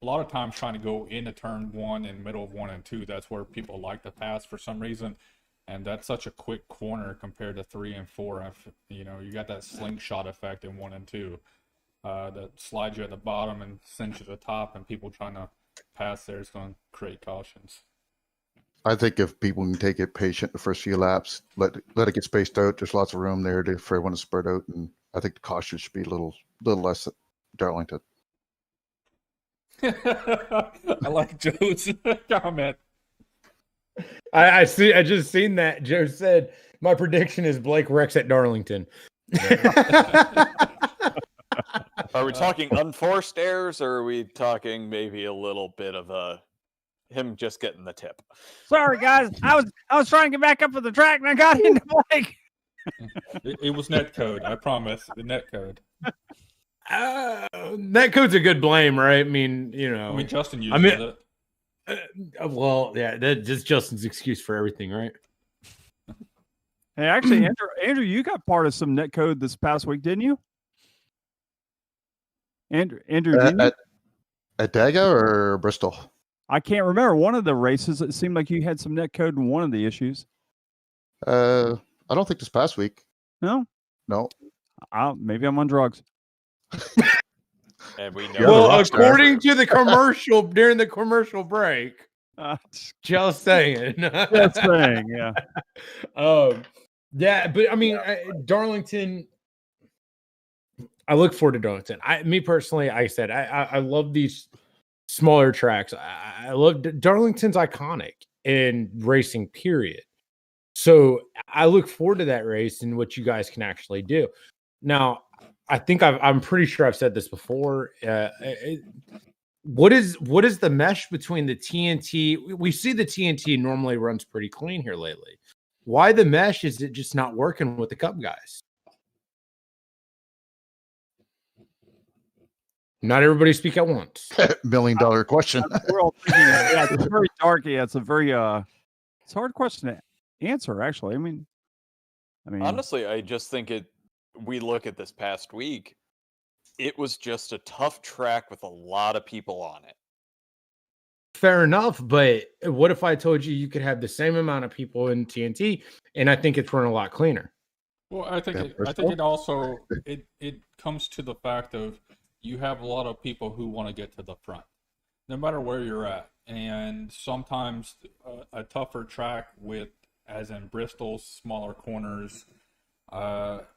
a lot of times trying to go into turn 1 in middle of 1 and 2. That's where people like to pass for some reason, and that's such a quick corner compared to 3 and 4. You got that slingshot effect in 1 and 2 that slides you at the bottom and sends you to the top, and people trying to pass there is going to create cautions. I think if people can take it patient the first few laps, let it get spaced out. There's lots of room there for everyone to spread out, and I think the caution should be a little less Darlington. I like Joe's comment. I just seen that. Joe said my prediction is Blake wrecks at Darlington. Are we talking unforced errors, or are we talking maybe a little bit of him just getting the tip? Sorry, guys. I was trying to get back up to the track, and I got into Blake. It was net code. I promise. The net code. Net code's a good blame, right? I mean, Justin uses it. Well, yeah, that's Justin's excuse for everything, right? Hey, actually, Andrew, you got part of some net code this past week, didn't you? Andrew, didn't you? At Daga or Bristol? I can't remember. One of the races, it seemed like you had some net code in one of the issues. I don't think this past week. No? No. Maybe I'm on drugs. And we know. Well, according to the commercial during the commercial break, just saying. That's saying, yeah. Yeah, but I mean, Darlington. I look forward to Darlington. Me personally, I said I love these smaller tracks. I love Darlington's iconic in racing, period. So I look forward to that race and what you guys can actually do. Now, I think I'm pretty sure I've said this before. What is the mesh between the TNT? We see the TNT normally runs pretty clean here lately. Why the mesh? Is it just not working with the Cup guys? Not everybody speak at once. $1 million question. We're all thinking, yeah, it's very dark. Yeah, it's a very it's a hard question to answer. Actually, I mean, honestly, I just think we look at this past week. It was just a tough track with a lot of people on it. Fair enough, but what if I told you you could have the same amount of people in TNT, and I think it's run a lot cleaner? Well, I think Yeah, it also it comes to the fact of you have a lot of people who want to get to the front, no matter where you're at, and sometimes a tougher track with, as in Bristol, smaller corners.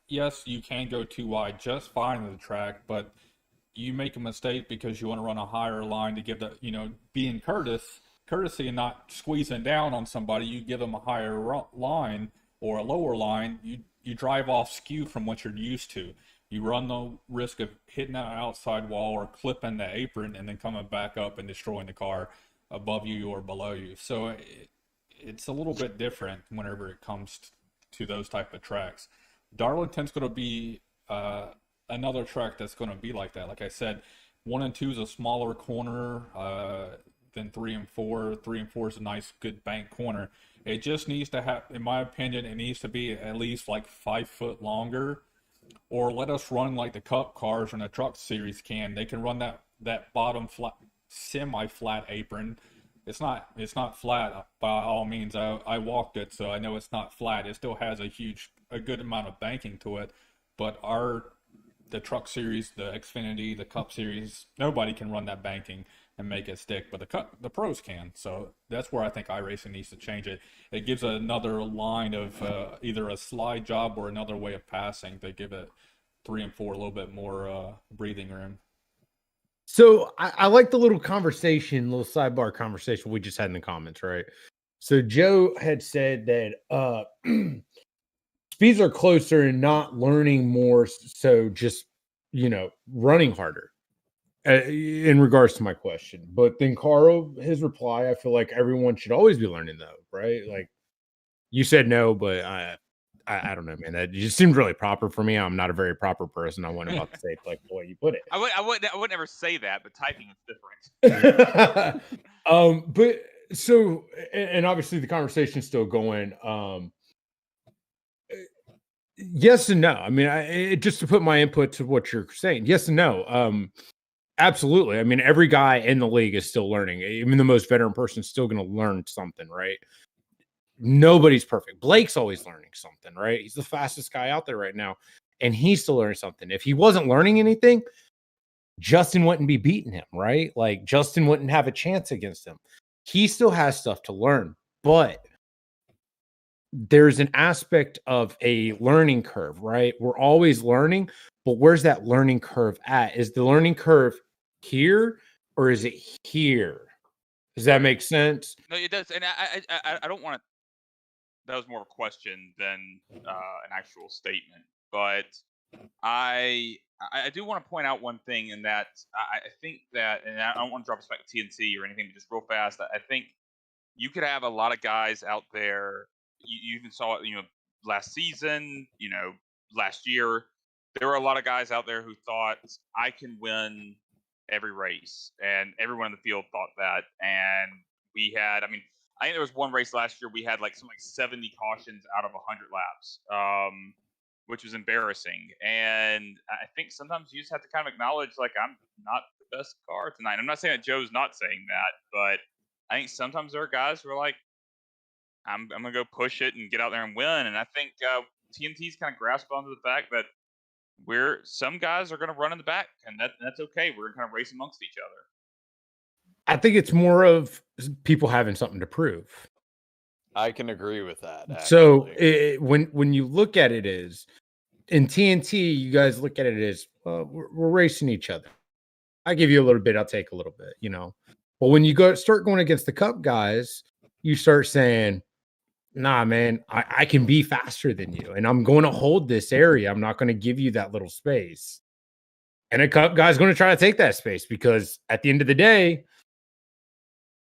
Yes, you can go too wide just fine in the track, but you make a mistake because you want to run a higher line to give the, being courtesy and not squeezing down on somebody, you give them a higher line or a lower line, you drive off skew from what you're used to. You run the risk of hitting that outside wall or clipping the apron and then coming back up and destroying the car above you or below you. So it's a little bit different whenever it comes to those type of tracks. Darlington's going to be another track that's going to be like that. Like I said, 1 and 2 is a smaller corner than 3 and 4. 3 and 4 is a nice, good bank corner. It just needs to have, in my opinion, it needs to be at least like 5 foot longer, or let us run like the Cup cars and the Truck Series can. They can run that bottom flat, semi-flat apron. It's not flat by all means. I walked it, so I know it's not flat. It still has a good amount of banking to it, but the Truck Series, the Xfinity, the Cup Series, nobody can run that banking and make it stick, but the pros can. So that's where I think iRacing needs to change it. It gives another line of either a slide job or another way of passing to give it 3 and 4 a little bit more breathing room. So I like the little sidebar conversation we just had in the comments, right? So Joe had said that speeds are closer and not learning more, so just, running harder in regards to my question. But then Carl, his reply, I feel like everyone should always be learning though, right? Like you said no, but I don't know, man. That just seemed really proper for me. I'm not a very proper person. I wasn't about to say it like the way you put it. I would never say that, but typing is different. But so, and obviously the conversation's still going. Yes and no. I mean, just to put my input to what you're saying, yes and no. Absolutely. I mean, every guy in the league is still learning. Even the most veteran person is still going to learn something, right? Nobody's perfect. Blake's always learning something, right? He's the fastest guy out there right now, and he's still learning something. If he wasn't learning anything, Justin wouldn't be beating him, right? Like Justin wouldn't have a chance against him. He still has stuff to learn, but there's an aspect of a learning curve, right? We're always learning, but where's that learning curve at? Is the learning curve here or is it here? Does that make sense? No, it does, and I don't want to. That was more of a question than an actual statement, but I do want to point out one thing, in that I think that, and I don't want to drop us back to TNT or anything, but just real fast, I think you could have a lot of guys out there. You even saw it, last season, last year. There were a lot of guys out there who thought, I can win every race, and everyone in the field thought that. And we had, I think there was one race last year we had like 70 cautions out of 100 laps, which was embarrassing. And I think sometimes you just have to kind of acknowledge, like, I'm not the best car tonight. I'm not saying that Joe's not saying that, but I think sometimes there are guys who are like, I'm going to go push it and get out there and win. And I think TNT's kind of grasped onto the fact that some guys are going to run in the back, and that's okay. We're going to kind of race amongst each other. I think it's more of people having something to prove. I can agree with that. Actually. So when you look at it as in TNT, you guys look at it as, we're racing each other. I give you a little bit, I'll take a little bit, But when you start going against the Cup guys, you start saying, nah, man, I can be faster than you, and I'm going to hold this area. I'm not going to give you that little space. And a Cup guy's going to try to take that space, because at the end of the day,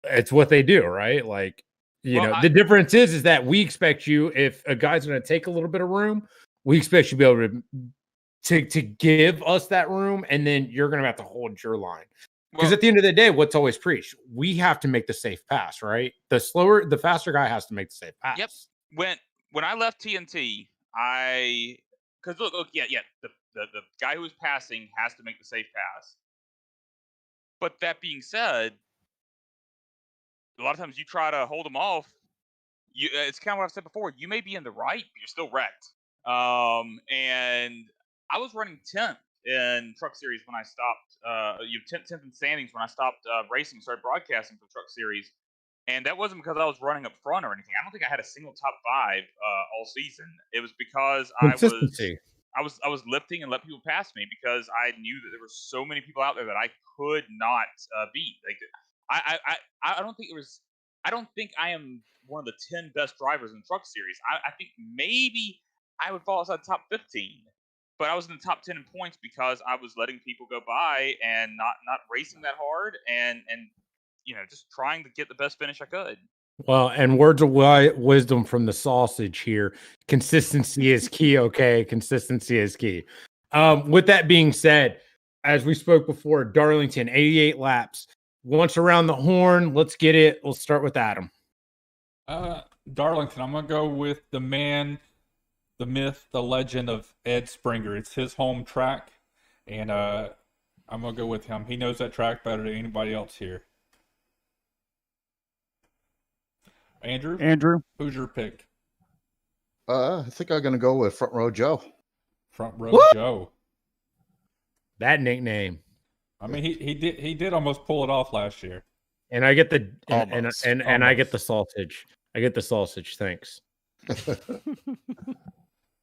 it's what they do, right? Like, the difference is that we expect you, if a guy's going to take a little bit of room, we expect you to be able to give us that room, and then you're going to have to hold your line. Because at the end of the day, what's always preached, we have to make the safe pass, right? The faster guy has to make the safe pass. Yep. When I left TNT, because look, yeah, the The guy who is passing has to make the safe pass. But that being said, a lot of times you try to hold them off. It's kind of what I've said before. You may be in the right, but you're still wrecked. And I was running 10th in Truck Series when I stopped. 10th in standings when I stopped racing, started broadcasting for Truck Series. And that wasn't because I was running up front or anything. I don't think I had a single top 5 all season. It was because I was lifting and let people pass me because I knew that there were so many people out there that I could not beat. Like I don't think it was. I don't think I am one of the 10 best drivers in Truck Series. I think maybe I would fall outside the top 15, but I was in the top 10 in points because I was letting people go by and not racing that hard and just trying to get the best finish I could. Well, and words of wisdom from the sausage here. Consistency is key, okay? Consistency is key. With that being said, as we spoke before, Darlington, 88 laps. Once around the horn, let's get it. We'll start with Adam. Darlington, I'm going to go with the man, the myth, the legend of Ed Springer. It's his home track, and I'm going to go with him. He knows that track better than anybody else here. Andrew, who's your pick? I think I'm going to go with Front Row Joe. Front Row Woo! Joe. That nickname. I mean, he did almost pull it off last year. And I get the Almost. and I get the sausage. I get the sausage. Thanks.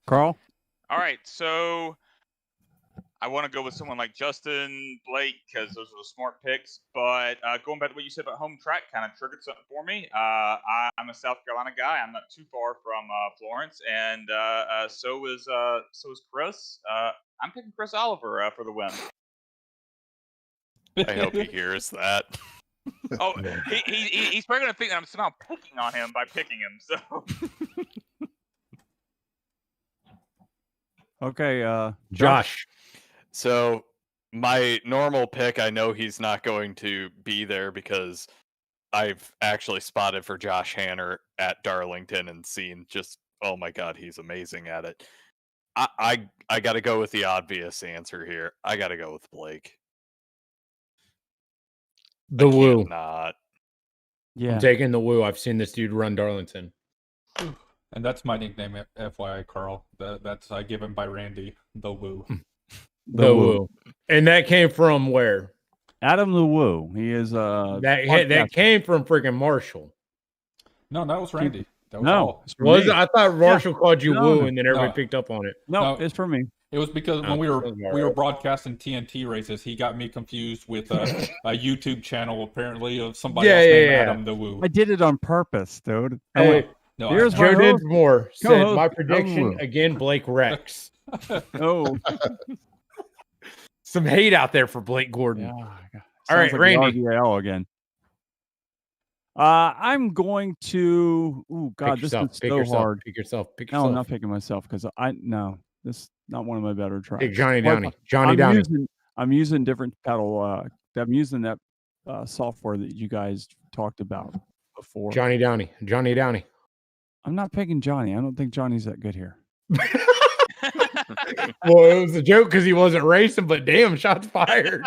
Carl? All right, so I want to go with someone like Justin, Blake, because those are the smart picks. But going back to what you said about home track kind of triggered something for me. I'm a South Carolina guy. I'm not too far from Florence, and so is Chris. I'm picking Chris Oliver for the win. I hope he hears that. Oh, he's probably gonna think that I'm somehow picking on him by picking him. So Okay, Josh. So my normal pick, I know he's not going to be there because I've actually spotted for Josh Hanner at Darlington and seen just, oh my God, he's amazing at it. I got to go with the obvious answer here. I got to go with Blake. The Woo. Not. Yeah. I'm taking the Woo. I've seen this dude run Darlington. And that's my nickname, FYI, Carl. That's I give him by Randy. The Woo. The Woo. And that came from where? Adam the Woo. He is that came from freaking Marshall. No, that was Randy. That was No, all. it's for Was me. it? I thought Marshall called you No, Woo, and then everybody no. picked up on it. No, No. it's for me. It was because when we were broadcasting TNT races, he got me confused with a YouTube channel apparently of somebody else named Adam the Woo. I did it on purpose, dude. Hey, No, Here's I- my Joe host- Dinsmore said co-host, my Adam prediction Woo. again. Blake Rex. Oh, Some hate out there for Blake Gordon. yeah. All right, Sounds like Randy. the RDL again. I'm going to. Oh God, this is so hard. Pick yourself. No, I'm not picking myself because this is not one of my better tracks. Pick Johnny Well, Downey. Johnny Downey. I'm using different pedal. I'm using that software that you guys talked about before. Johnny Downey. Johnny Downey. I'm not picking Johnny. I don't think Johnny's that good here. Well, it was a joke because he wasn't racing, but damn, shots fired.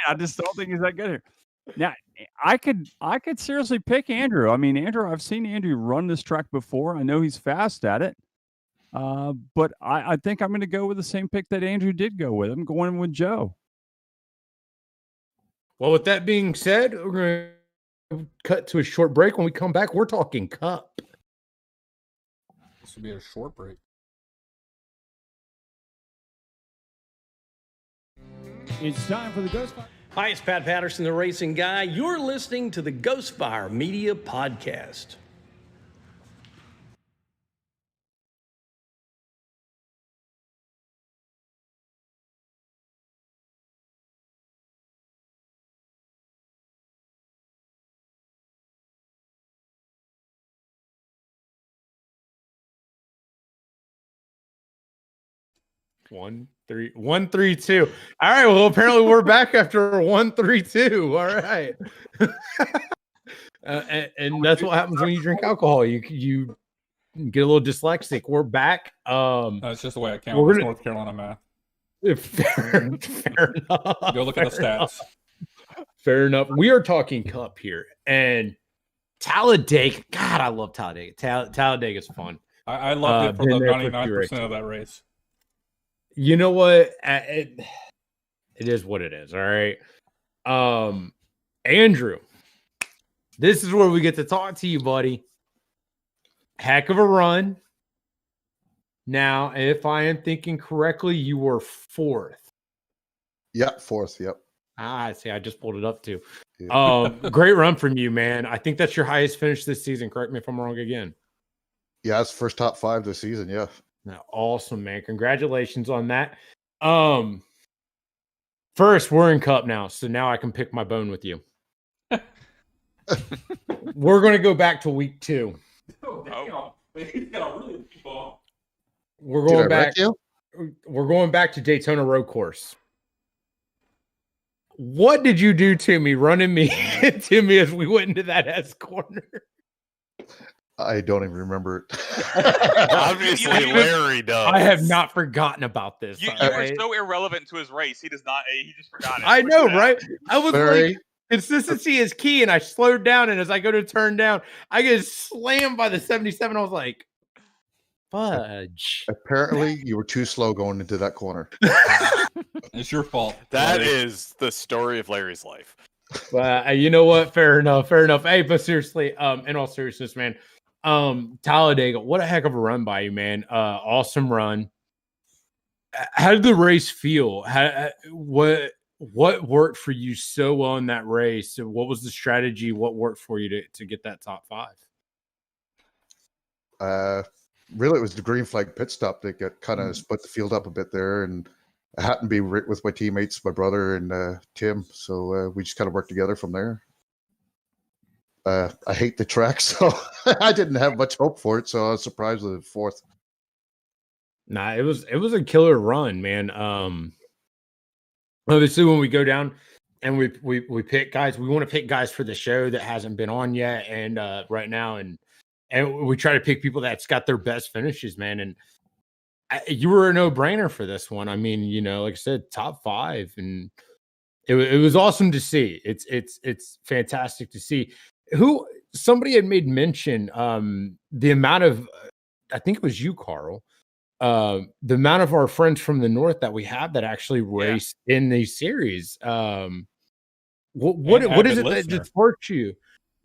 I just don't think he's that good here. Now, I could seriously pick Andrew. I mean, Andrew, I've seen Andrew run this track before. I know he's fast at it. But I think I'm going to go with the same pick that Andrew did go with. I'm going with Joe. Well, with that being said, we're going to cut to a short break. When we come back, we're talking Cup. This would be a short break. It's time for the Ghost Fire. Hi, it's Pat Patterson, the racing guy. You're listening to the Ghostfire Media Podcast. One, three, two. All right. Well, apparently we're back after 1, 3, 2. All right. And that's what happens when you drink alcohol. You get a little dyslexic. We're back. That's just the way I count. We're It's gonna- North Carolina math. Fair enough. Go look at the stats. Fair enough. We are talking Cup here, and Talladega. God, I love Talladega. Talladega is fun. I loved it for the been there for 99% of that race. You know what? It is what it is. All right. Andrew, this is where we get to talk to you, buddy. Heck of a run. Now, if I am thinking correctly, you were fourth. Yeah, fourth. Yep. See, I just pulled it up too. Yeah. Great run from you, man. I think that's your highest finish this season. Correct me if I'm wrong again. Yeah, it's first top 5 this season. Yeah. Now, awesome, man. Congratulations on that. First, we're in Cup now, so now I can pick my bone with you. We're going to go back to week 2. Oh, damn. He's got a really big ball. We're going back. We're going back to Daytona Road Course. What did you do to me, running me to me as we went into that S corner? I don't even remember it. Obviously, Larry does. I have not forgotten about this. You were so irrelevant to his race. He does not. He just forgot it. I know, right? I was Larry. like, consistency is key, and I slowed down, and as I go to turn down, I get slammed by the 77. I was like, fudge. Apparently, you were too slow going into that corner. It's your fault. That is the story of Larry's life. You know what? Fair enough. Hey, but seriously, in all seriousness, man, Talladega, what a heck of a run by you, man. Awesome run. How did the race feel? What worked for you so well in that race? What was the strategy? What worked for you to get that top 5? Really, it was the green flag pit stop that got kind of split the field up a bit there, and I happened to be with my teammates, my brother and Tim, so we just kind of worked together from there. I hate the track, so I didn't have much hope for it, so I was surprised with fourth. Nah, it was a killer run, man. Obviously, when we go down and we pick guys, we want to pick guys for the show that hasn't been on yet, and right now, and we try to pick people that's got their best finishes, man. And you were a no-brainer for this one. I mean, you know, like I said, top 5, and it was awesome to see. It's fantastic to see. Somebody had made mention the amount of, I think it was you, Carl, the amount of our friends from the north that we have that actually race in these series. What is it that just sparked you?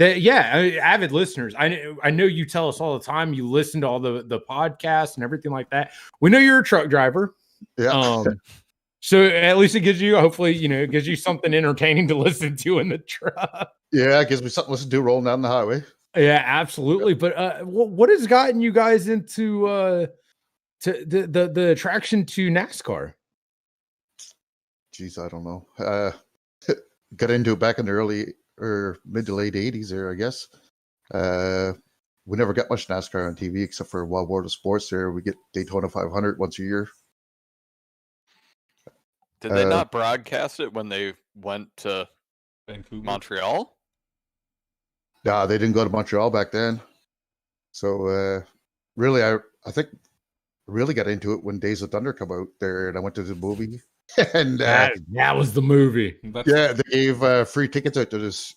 Avid listeners. I know you tell us all the time. You listen to all the podcasts and everything like that. We know you're a truck driver. Yeah. So at least it gives you, hopefully, it gives you something entertaining to listen to in the truck. Yeah, it gives me something to listen to rolling down the highway. Yeah, absolutely. But what has gotten you guys into to the attraction to NASCAR? Geez, I don't know. Got into it back in the early or mid to late 80s there, I guess. We never got much NASCAR on TV except for Wild World of Sports there. We get Daytona 500 once a year. Did they not broadcast it when they went to Vancouver, Montreal? Nah, they didn't go to Montreal back then. So really, I think I really got into it when Days of Thunder come out there, and I went to the movie. And that was the movie. Yeah, they gave free tickets out to this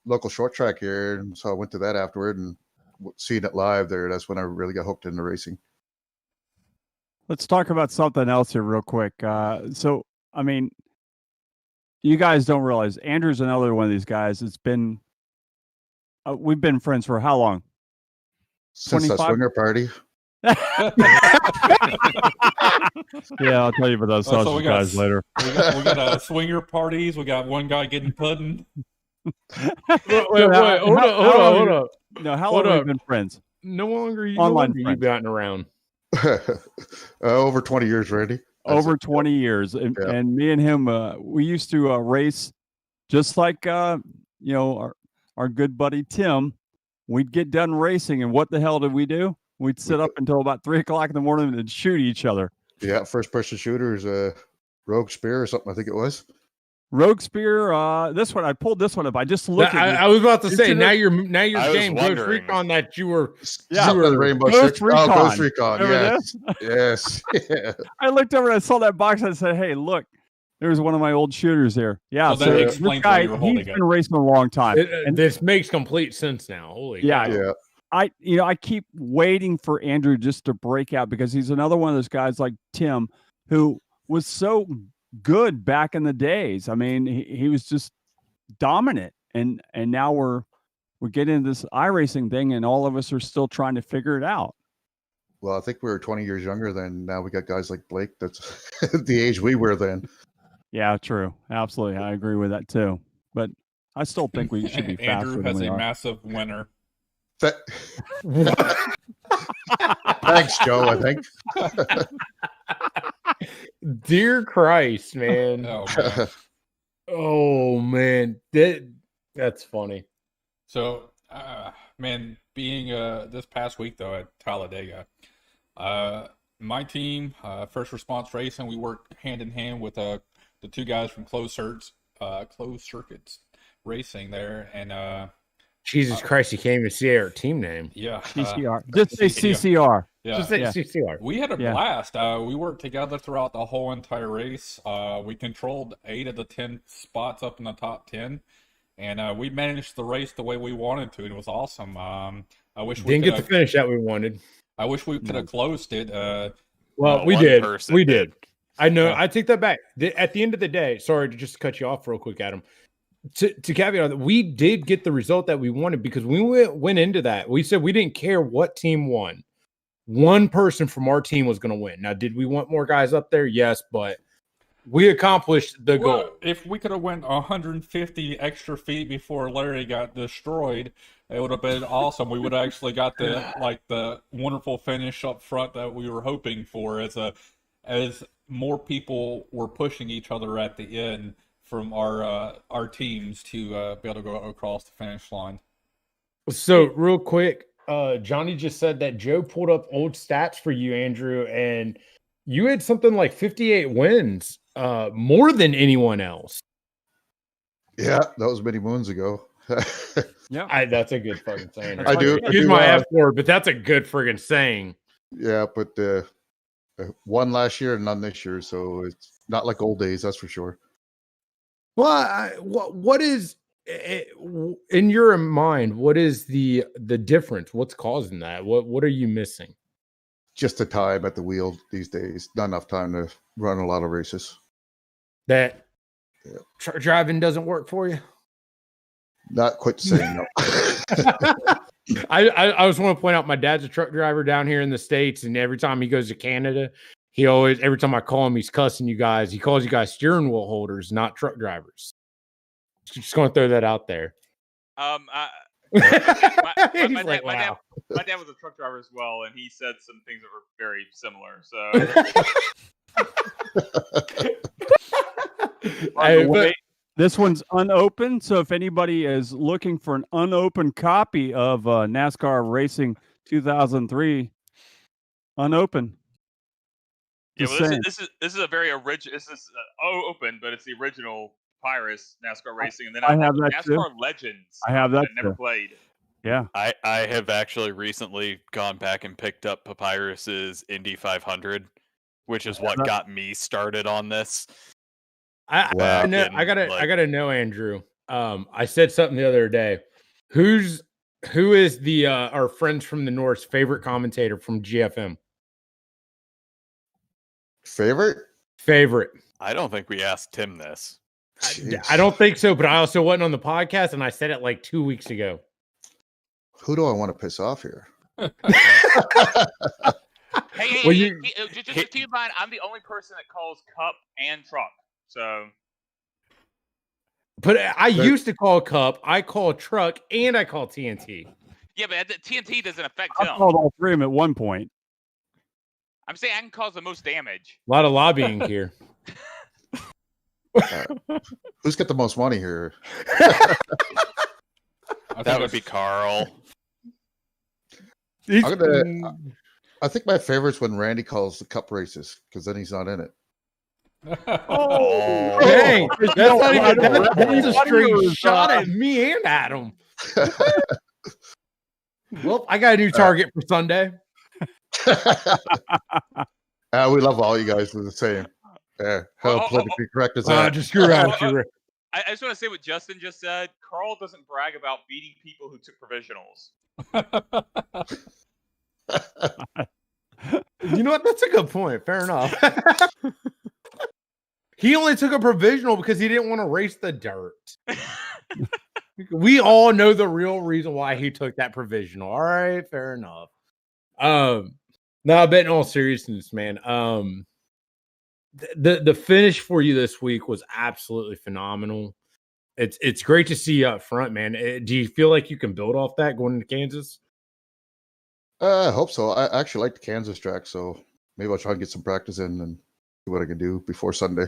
local short track here, and so I went to that afterward and seeing it live there. That's when I really got hooked into racing. Let's talk about something else here real quick. So, I mean, you guys don't realize Andrew's another one of these guys. It's been we've been friends for how long? Since the swinger party. Yeah, I'll tell you about those sausage guys later. We got swinger parties. We got one guy getting pudding. Hold on. No, how long have we been friends? No longer you gotten around. Over 20 years, Randy. Over 20 years. And me and him, we used to race just like, our good buddy Tim. We'd get done racing, and what the hell did we do? We'd sit up until about 3 o'clock in the morning and shoot each other. Yeah, first-person shooters, Rogue Spear or something, I think it was. Rogue Spear. This one I pulled this one up. I just looked at I was about to say Internet- now your I was game Ghost wondering. Recon that you were Yeah. you were Rainbow Ghost Six. Oh, Ghost Recon. Recon. Remember Yes. this? Yes. Yeah. I looked over and I saw that box and I said, "Hey, look, there's one of my old shooters there." Yeah, So that this explains why guy, you were holding he's it. been racing a long time. And this makes complete sense now. Holy Yeah. cow. Yeah. I keep waiting for Andrew just to break out because he's another one of those guys like Tim who was so good back in the days. I mean, he was just dominant, and now we're getting into this iRacing thing, and all of us are still trying to figure it out. Well, I think we were 20 years younger then. Now we got guys like Blake. That's the age we were then. Yeah, true. Absolutely. I agree with that too. But I still think we should be faster Andrew than has we a are. massive winner. Thanks, Joe, I think. Dear Christ, man. Oh man. Oh man. That's funny. So, man, being this past week though at Talladega, my team, First Response Racing, we worked hand in hand with the two guys from Closed Circuits Racing there, and Jesus Christ, you can't even see our team name. yeah, CCR. Just say CCR. yeah. Just say Yeah. CCR. We had a Yeah. blast. We worked together throughout the whole entire race. We controlled 8 of the 10 spots up in the top 10, and we managed the race the way we wanted to. It was awesome. I wish we Didn't get the could. finish that we wanted. I wish we could have closed it. Well, we one did. person We did. did. I know. Yeah. I take that back. At the end of the day, sorry to just cut you off real quick, Adam. To caveat that, we did get the result that we wanted because we went into that. We said we didn't care what team won. One person from our team was going to win. Now, did we want more guys up there? Yes, but we accomplished the Well, goal. if we could have went 150 extra feet before Larry got destroyed, it would have been awesome. We would have actually got the wonderful finish up front that we were hoping for as more people were pushing each other at the end from our teams to be able to go across the finish line. So, real quick, Johnny just said that Joe pulled up old stats for you, Andrew, and you had something like 58 wins, more than anyone else. Yeah, that was many moons ago. Yeah. That's a good fucking saying. I do. Use my F word, but that's a good friggin' saying. Yeah, but one last year and none this year, so it's not like old days, that's for sure. Well, what is in your mind? What is the difference? What's causing that? What are you missing? Just the time at the wheel these days. Not enough time to run a lot of races. That truck driving doesn't work for you? Not quite the same, no. I just want to point out my dad's a truck driver down here in the States, and every time he goes to Canada, every time I call him, he's cussing you guys. He calls you guys steering wheel holders, not truck drivers. Just going to throw that out there. My He's dad, like, my dad- wow. my dad was a truck driver as well, and he said some things that were very similar. So By the way, this one's unopened, so if anybody is looking for an unopened copy of NASCAR Racing 2003, unopened. yeah, Just well, saying. this is a very original. This is open, but it's the original Pyrus NASCAR Racing, and then I have that too. NASCAR Legends. I have that I never too. played. Yeah. I have actually recently gone back and picked up Papyrus's Indy 500, which is what got me started on this. I know. And, I gotta know, Andrew. I said something the other day. Who is the our friends from the North's favorite commentator from GFM? Favorite? I don't think we asked Tim this. I don't think so, but I also wasn't on the podcast, and I said it like 2 weeks ago. Who do I want to piss off here? Hey, Well, just keep in mind, I'm the only person that calls Cup and Truck. So But I used to call Cup, I call Truck, and I call TNT. yeah, but the TNT doesn't affect I him. called all three of them at one point. I'm saying I can cause the most damage. A lot of lobbying here. Who's got the most money here? That would be Carl. I think my favorite's when Randy calls the cup races because then he's not in it. Oh, Dang, that's not even that's a straight was, shot at me and Adam. Well, I got a new target for Sunday. We love all you guys. Are the same. How politically correct is that? Just screw around you. I just want to say what Justin just said. Carl doesn't brag about beating people who took provisionals. You know what? That's a good point. Fair enough. He only took a provisional because he didn't want to race the dirt. We all know the real reason why he took that provisional. All right, fair enough. No, I bet in all seriousness, man. The finish for you this week was absolutely phenomenal. It's great to see you up front, man. Do you feel like you can build off that going into Kansas? I hope so. I actually like the Kansas track, so maybe I'll try and get some practice in and see what I can do before Sunday.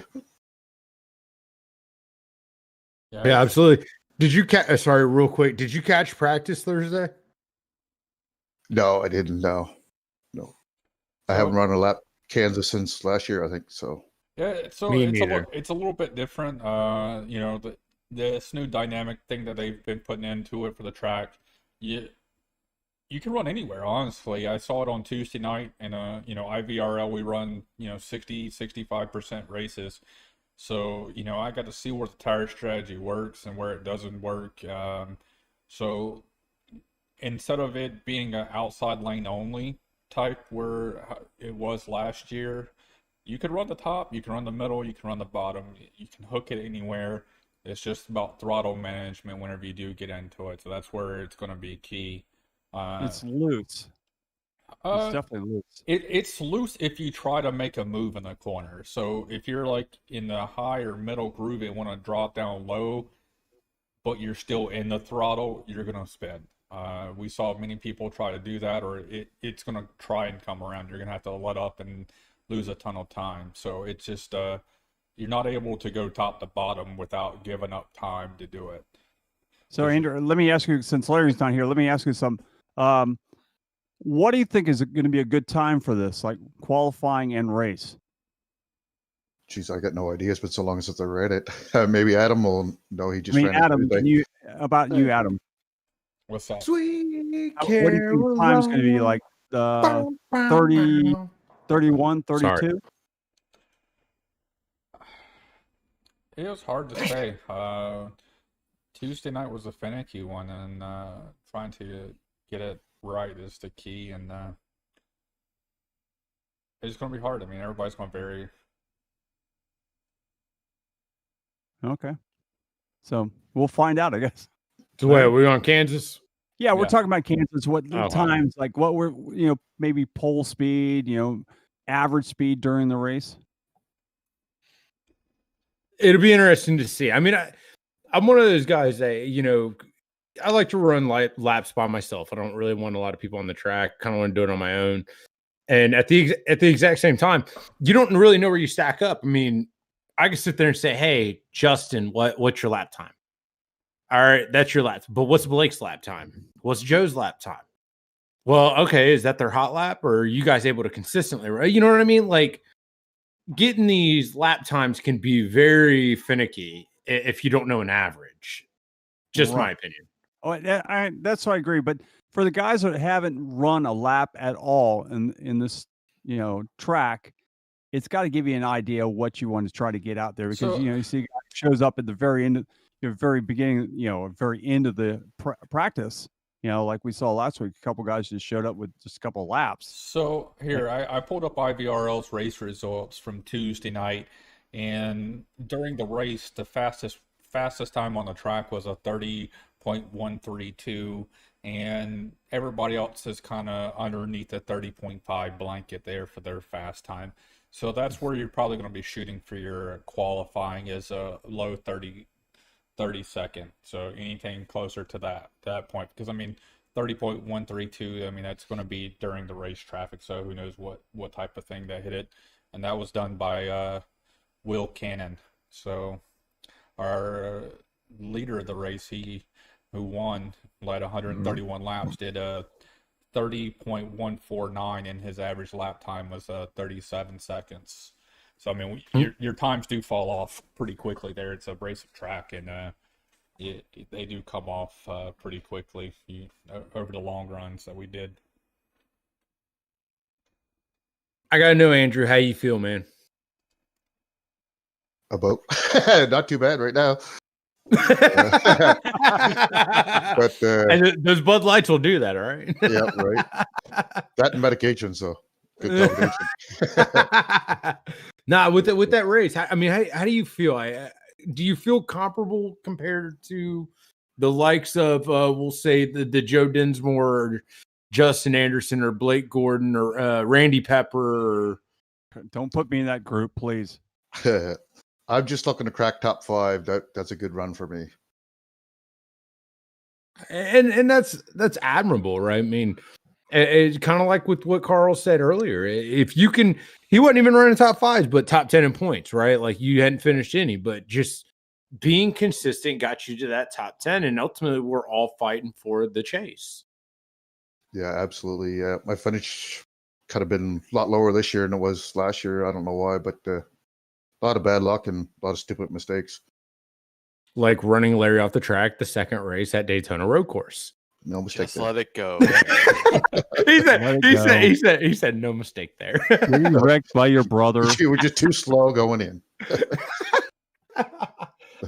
Yeah, absolutely. Did you catch? Sorry, real quick. Did you catch practice Thursday? No, I didn't. No. I haven't run a lap Kansas since last year, I think. So yeah, so it's a little bit different. You know, this new dynamic thing that they've been putting into it for the track. You can run anywhere, honestly. I saw it on Tuesday night, and you know, IVRL we run 65% races. So, you know, I got to see where the tire strategy works and where it doesn't work. So instead of it being an outside lane only type where it was last year, you could run the top, you can run the middle, you can run the bottom, you can hook it anywhere. It's just about throttle management whenever you do get into it. So that's where it's going to be key. It's loose. It's definitely loose. It's loose if you try to make a move in the corner. So if you're like in the high or middle groove and want to drop down low, but you're still in the throttle, you're going to spin. We saw many people try to do that, or it's going to try and come around. You're going to have to let up and lose a ton of time. So it's just you're not able to go top to bottom without giving up time to do it. So Andrew, let me ask you, since Larry's not here, let me ask you something. What do you think is going to be a good time for this, like qualifying and race? Jeez, I got no idea. It's been so long since I read it. Maybe Adam will know. He just ran Adam, Adam. What's that? Sweet what do you think the time's going to be, like 30, 31, 32? Sorry. It was hard to say. Tuesday night was a finicky one, and trying to get it right is the key, and it's going to be hard. I mean, everybody's going to vary. Okay. So we'll find out, I guess. So wait, are we on Kansas? Yeah, we're talking about Kansas. What times, wow. like what were, maybe pole speed, average speed during the race? It'll be interesting to see. I mean, I'm one of those guys that, I like to run laps by myself. I don't really want a lot of people on the track. Kind of want to do it on my own. And at the exact same time, you don't really know where you stack up. I mean, I can sit there and say, "Hey, Justin, what's your lap time?" All right, that's your lap. But what's Blake's lap time? What's Joe's lap time? Well, okay, is that their hot lap, or are you guys able to consistently? You know what I mean? Like, getting these lap times can be very finicky if you don't know an average. Just my opinion. Oh, that's what I agree. But for the guys that haven't run a lap at all in this, track, it's got to give you an idea of what you want to try to get out there, because you see a guy shows up at the very end, very beginning, very end of the practice. Like we saw last week, a couple guys just showed up with just a couple of laps. So here, I pulled up IVRL's race results from Tuesday night, and during the race, the fastest time on the track was a 30.132, and everybody else is kind of underneath the 30.5 blanket there for their fast time. So that's where you're probably going to be shooting for your qualifying, is a low 30 second. So anything closer to that point, because I mean 30.132, I mean that's going to be during the race traffic, so who knows what type of thing that hit it. And that was done by Will Cannon. So our leader of the race, who won, led 131 laps, did a 30.149, and his average lap time was 37 seconds. So I mean, your times do fall off pretty quickly there. It's a abrasive track, and they do come off pretty quickly over the long runs that we did. I gotta know, Andrew, how you feel, man. About not too bad right now. But and those Bud Lights will do that, all right? Yeah, right. That and medication, so good combination. Nah, with that race, how do you feel? Do you feel comparable compared to the likes of we'll say the Joe Dinsmore or Justin Anderson or Blake Gordon or Randy Pepper? Or... Don't put me in that group, please. I'm just looking to crack top 5. That's a good run for me. And that's admirable, right? I mean, it's kind of like with what Carl said earlier. If you can, he wasn't even running top 5s, but top 10 in points, right? Like you hadn't finished any, but just being consistent got you to that top 10. And ultimately we're all fighting for the chase. Yeah, absolutely. Yeah. My finish could have been a lot lower this year than it was last year. I don't know why, but a lot of bad luck and a lot of stupid mistakes. Like running Larry off the track the second race at Daytona Road Course. No mistake. Just let it go. he said no mistake there. Were you wrecked by your brother? You were just too slow going in.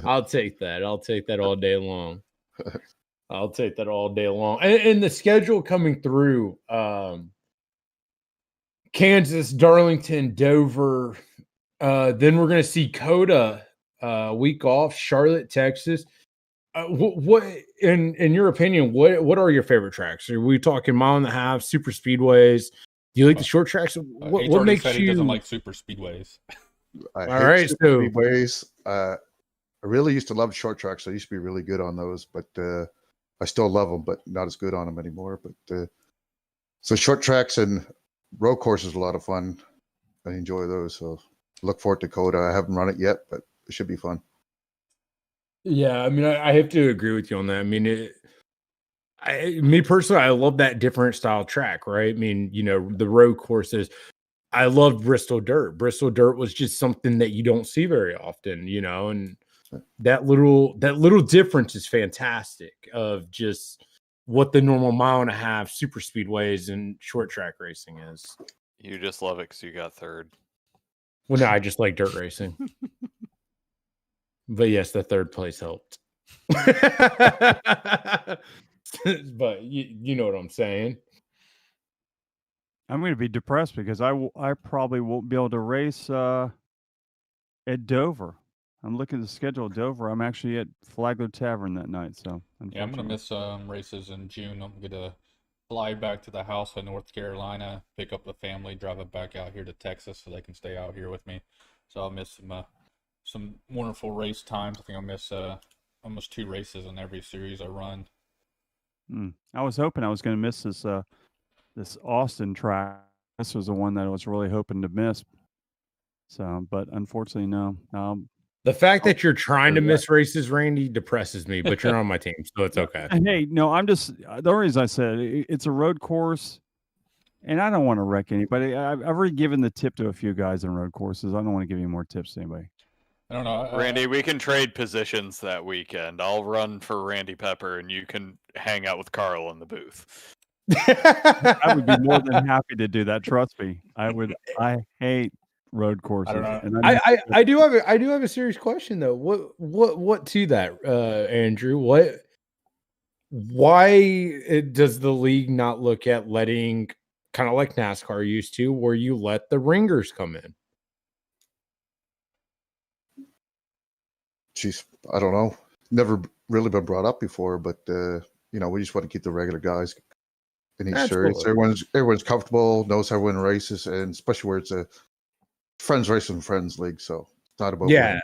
I'll take that. I'll take that all day long. I'll take that all day long. And the schedule coming through, Kansas, Darlington, Dover. Then we're going to see Coda week off, Charlotte, Texas. What in your opinion, what are your favorite tracks? Are we talking 1.5 mile, super speedways? Do you like the short tracks? What makes he doesn't like super speedways? All right, so speedways. I really used to love short tracks. I used to be really good on those, but I still love them, but not as good on them anymore. But so short tracks and road courses are a lot of fun. I enjoy those. So look forward to Coda. I haven't run it yet, but it should be fun. Yeah, I mean, I have to agree with you on that. I mean, me personally, I love that different style track, right? I mean, the road courses. I loved Bristol Dirt. Bristol Dirt was just something that you don't see very often, and that little difference is fantastic of just what the normal 1.5 mile super speedways and short track racing is. You just love it because you got third. Well, no, I just like dirt racing. But yes, the third place helped. But you know what I'm saying. I'm going to be depressed because I probably won't be able to race at Dover. I'm looking at the schedule at Dover. I'm actually at Flagler Tavern that night. So yeah, I'm going to miss races in June. I'm going to fly back to the house in North Carolina, pick up the family, drive it back out here to Texas so they can stay out here with me. So I'll miss some wonderful race times. I think I'll miss almost 2 races in every series I run. I was hoping I was going to miss this Austin track. This was the one that I was really hoping to miss. So, but unfortunately, no. The fact that you're trying to miss races, Randy, depresses me, but you're on my team, so it's okay. Hey, no, I'm just, the reason I said it's a road course, and I don't want to wreck anybody. I've already given the tip to a few guys in road courses. I don't want to give any more tips to anybody. I don't know. Randy, we can trade positions that weekend. I'll run for Randy Pepper, and you can hang out with Carl in the booth. I would be more than happy to do that. Trust me. I hate road courses. I do have a serious question though. What to that, Andrew? Why does the league not look at letting, kind of like NASCAR used to, where you let the ringers come in? Jeez, I don't know. Never really been brought up before, but we just want to keep the regular guys in each series. Everyone's comfortable, knows how to win races, and especially where it's a friends racing friends league, so it's not about winning.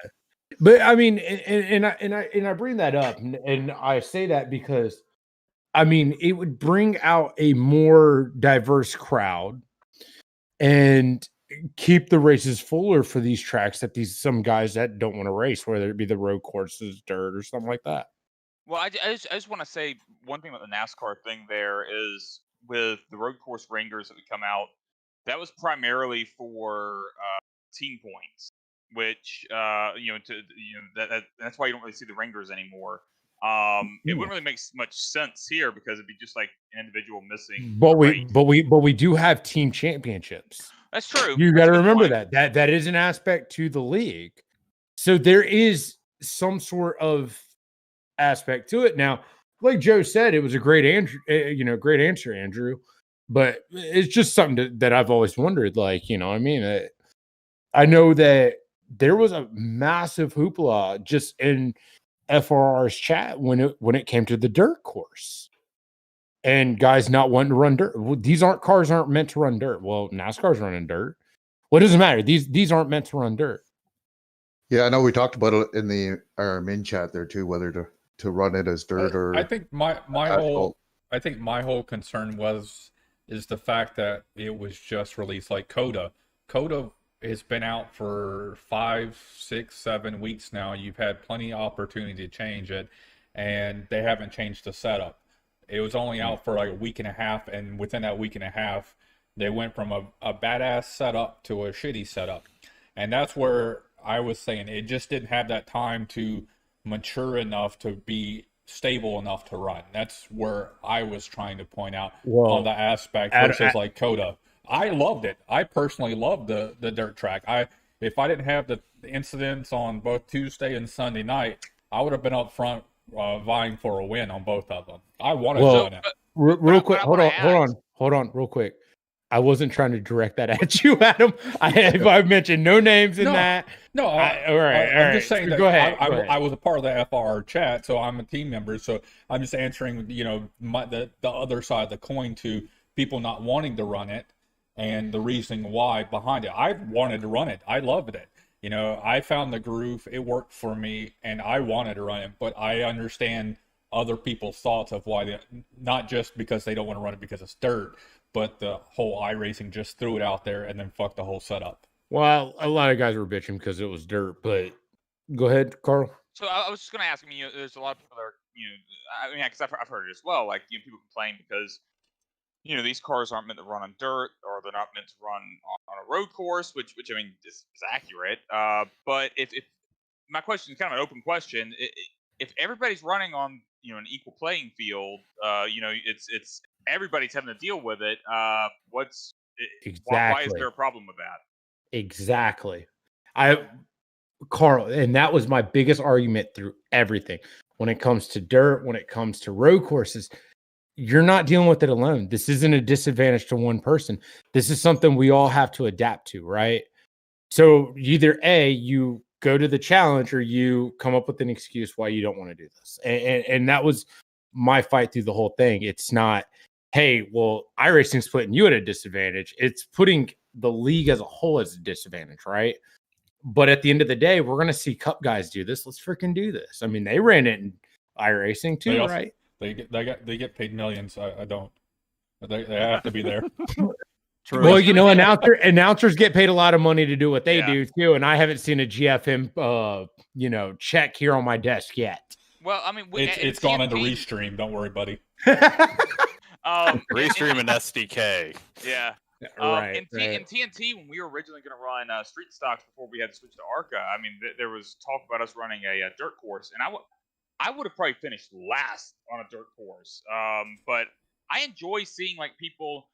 But I mean, and I bring that up, and I say that because I mean it would bring out a more diverse crowd and keep the races fuller for these tracks that some guys that don't want to race, whether it be the road courses, dirt, or something like that. Well, I just want to say one thing about the NASCAR thing. There is with the road course ringers that would come out. That was primarily for team points, which that's why you don't really see the ringers anymore. It wouldn't really make much sense here because it'd be just like an individual missing. But we do have team championships. That's true. You got to remember that is an aspect to the league. So there is some sort of aspect to it. Now, like Joe said, it was a great answer, Andrew. But it's just something that I've always wondered. Like, I mean, I know that there was a massive hoopla just in FRR's chat when it came to the dirt course, and guys not wanting to run dirt. Well, cars aren't meant to run dirt. Well, NASCAR's running dirt. Well, it doesn't matter. These aren't meant to run dirt. Yeah, I know we talked about it in our min chat there too, whether to run it as dirt or. I think my whole concern is the fact that it was just released like Coda. Coda has been out for 5, 6, 7 weeks now. You've had plenty of opportunity to change it, and they haven't changed the setup. It was only out for like a week and a half, and within that week and a half, they went from a badass setup to a shitty setup. And that's where I was saying it just didn't have that time to mature enough to be stable enough to run. That's where I was trying to point out on the aspect versus like Coda. I loved it. I personally loved the dirt track. If I didn't have the incidents on both Tuesday and Sunday night, I would have been up front vying for a win on both of them. I wanted to run it. Real quick, hold on, real quick. I wasn't trying to direct that at you, Adam. I mentioned no names in that. No, all right. I'm just saying that go ahead. I was a part of the FR chat, so I'm a team member. So I'm just answering, the other side of the coin to people not wanting to run it and the reasoning why behind it. I wanted to run it. I loved it. I found the groove. It worked for me, and I wanted to run it. But I understand other people's thoughts of why not just because they don't want to run it because it's dirt, but the whole iRacing just threw it out there and then fucked the whole setup. Well, a lot of guys were bitching because it was dirt, but go ahead, Carl. So I was just going to ask, there's a lot of people that are, because I've heard it as well, like, people complain because, these cars aren't meant to run on dirt, or they're not meant to run on a road course, which I mean, is accurate. But if my question is kind of an open question, if everybody's running on, an equal playing field, it's everybody's having to deal with it. Why is there a problem with that? Exactly. Carl, and that was my biggest argument through everything. When it comes to dirt, when it comes to road courses, you're not dealing with it alone. This isn't a disadvantage to one person. This is something we all have to adapt to, right? So either A, you go to the challenge, or you come up with an excuse why you don't want to do this. And that was my fight through the whole thing. It's not, hey, well, iRacing's putting you at a disadvantage. It's putting the league as a whole as a disadvantage, right? But at the end of the day, we're going to see Cup guys do this. Let's freaking do this. I mean, they ran it in iRacing too, right? They get paid millions. I don't. They have to be there. True. Well, announcers get paid a lot of money to do what they do too, and I haven't seen a GFM, check here on my desk yet. Well, I mean, it's gone into Restream. Don't worry, buddy. Restream and SDK. Yeah. Right. In TNT, when we were originally going to run street stocks before we had to switch to ARCA, I mean, there was talk about us running a dirt course, and I would have probably finished last on a dirt course. But I enjoy seeing like people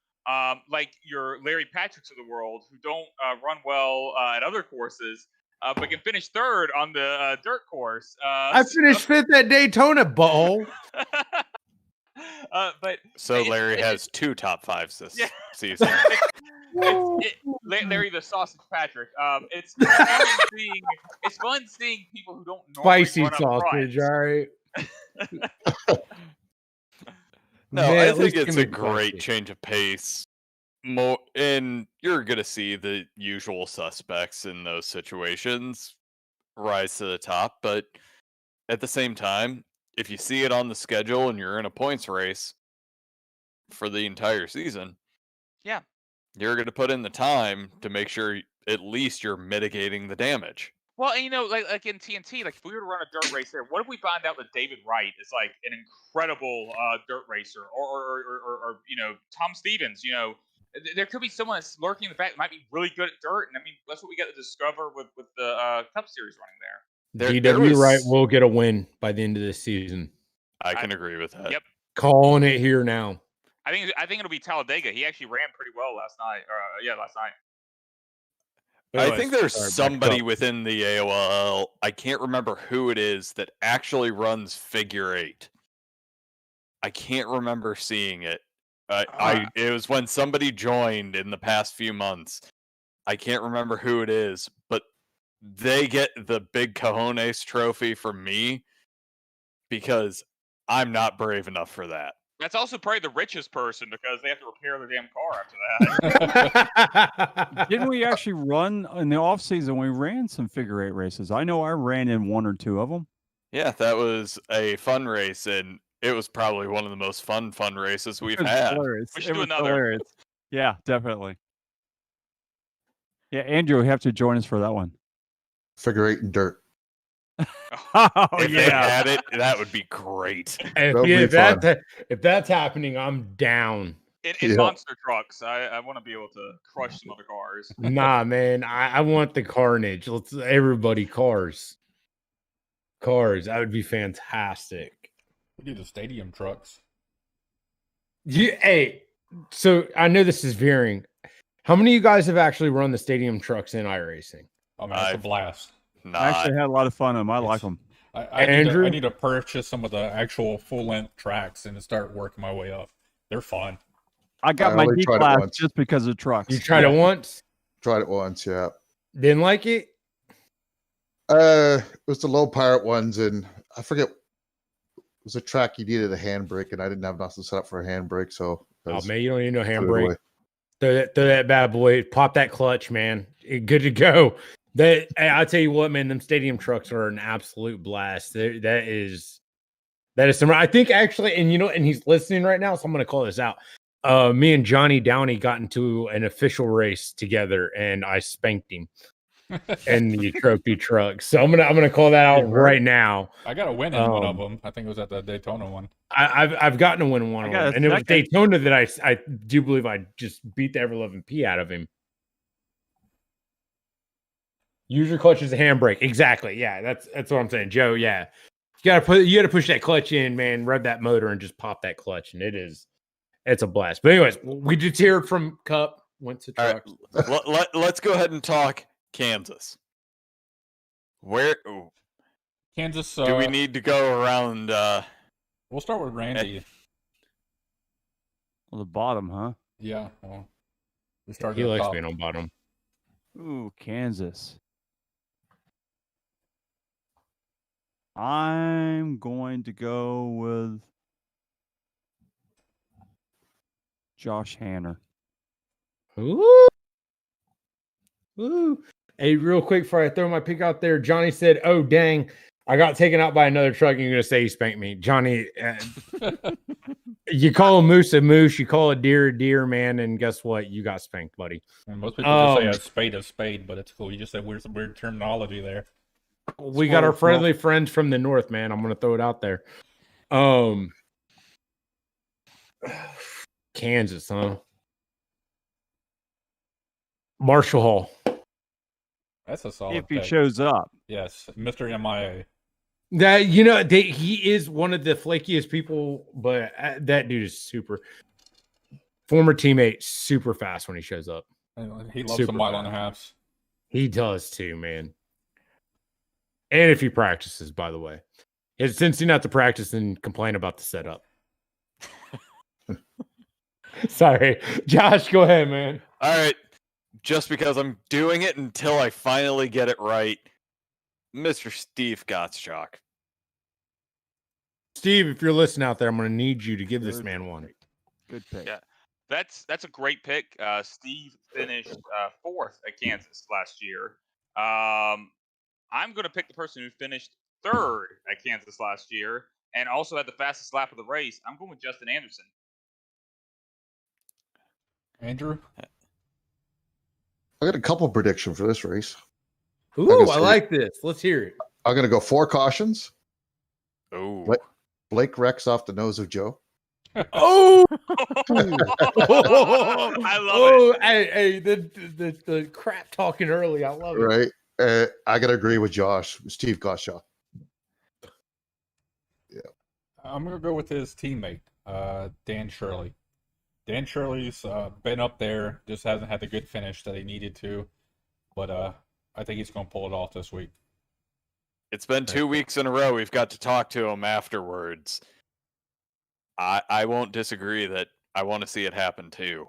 like your Larry Patricks of the world who don't run well at other courses, but can finish third on the dirt course. I finished fifth at Daytona Bowl. So Larry has 2 top 5s this season. Larry the Sausage Patrick. It's fun seeing people who don't normally spicy run sausage. All right. No, I think it's a great change of pace. And you're gonna see the usual suspects in those situations rise to the top, but at the same time, if you see it on the schedule and you're in a points race for the entire season, you're going to put in the time to make sure at least you're mitigating the damage. Well, and like in TNT, like if we were to run a dirt race there, what if we find out that David Wright is like an incredible dirt racer, or Tom Stevens, There could be someone that's lurking in the back that might be really good at dirt, and I mean that's what we got to discover with the Cup Series running there. GW Wright will get a win by the end of this season. I can agree with that. Yep. Calling it here now. I think it'll be Talladega. He actually ran pretty well last night. Last night. I think there's somebody within the AOL. I can't remember who it is that actually runs figure 8. I can't remember seeing it. It was when somebody joined in the past few months. I can't remember who it is, but they get the big cojones trophy from me because I'm not brave enough for that. That's also probably the richest person because they have to repair their damn car after that. Didn't we actually run in the off season? We ran some figure 8 races. I know I ran in 1 or 2 of them. Yeah, that was a fun race, and it was probably one of the most fun races we've had. Hilarious. We should do another. Hilarious. Yeah, definitely. Yeah, Andrew, you have to join us for that one. Figure 8 and dirt. If they had it, that would be great. If that's happening, I'm down. In monster trucks, I want to be able to crush some other cars. Nah, man, I want the carnage. Let's everybody cars. That would be fantastic. We do the stadium trucks. Hey, so I know this is veering. How many of you guys have actually run the stadium trucks in iRacing? Oh man, it's a blast. I actually had a lot of fun on them. I like them. I need to purchase some of the actual full-length tracks and start working my way up. They're fun. I got my D class just because of trucks. You tried it once? Tried it once, yeah. Didn't like it? It was the low pirate ones, and I forget. It was a track you needed a handbrake, and I didn't have nothing set up for a handbrake, so. Oh man, you don't need no handbrake. Throw that bad boy. Pop that clutch, man. Good to go. I'll tell you what, man. Them stadium trucks are an absolute blast. That is some. I think actually, and he's listening right now, so I'm going to call this out. Me and Johnny Downey got into an official race together, and I spanked him in the trophy truck. So I'm gonna call that out right now. I got a win in one of them. I think it was at the Daytona one. I've gotten a win in one of them, and it was Daytona that I do believe I just beat the ever-loving P out of him. Use your clutch as a handbrake. Exactly. Yeah, that's what I'm saying, Joe. Yeah, you gotta push that clutch in, man. Rev that motor and just pop that clutch, and it's a blast. But anyways, we just heard from Cup. Went to truck. Right. Let's go ahead and talk Kansas. Kansas? Do we need to go around? We'll start with Randy. On the bottom, huh? Yeah. Well, we started. He likes top. being on bottom. Ooh, Kansas. I'm going to go with Josh Hanner. Ooh. Hey, real quick before I throw my pick out there, Johnny said, "Oh dang, I got taken out by another truck." And you're gonna say he spanked me, Johnny. You call a moose, you call a deer, man, and guess what? You got spanked, buddy. And most people just say a spade, but it's cool. You just said some weird terminology there. We got our friendly friends from the north, man. I'm gonna throw it out there. Kansas, huh? Marshall Hall. That's a solid if he pick. shows up. Yes, Mr. MIA. That he is one of the flakiest people, but that dude is super. Former teammate, super fast when he shows up. He loves the mile and a halves. He does too, man. And if he practices, by the way, since you not to practice and complain about the setup. Sorry, Josh, go ahead, man. All right. Just because I'm doing it until I finally get it right, Mr. Steve Gottschalk. Steve, if you're listening out there, I'm going to need you to give this man one. Good pick. Yeah, that's a great pick. Steve finished 4th at Kansas last year. I'm going to pick the person who finished 3rd at Kansas last year and also had the fastest lap of the race. I'm going with Justin Anderson. Andrew? I got a couple prediction for this race. Ooh, I like this. Let's hear it. I'm going to go 4 cautions. Oh, Blake wrecks off the nose of Joe. Oh, I love it. Hey, the crap talking early. I love it. Right. I gotta agree with Josh. Steve Gottschalk. I'm gonna go with his teammate, Dan Shirley. Dan Shirley's been up there, just hasn't had the good finish that he needed to, but I think he's gonna pull it off this week. It's been 2 weeks in a row. We've got to talk to him afterwards. I won't disagree that I want to see it happen too.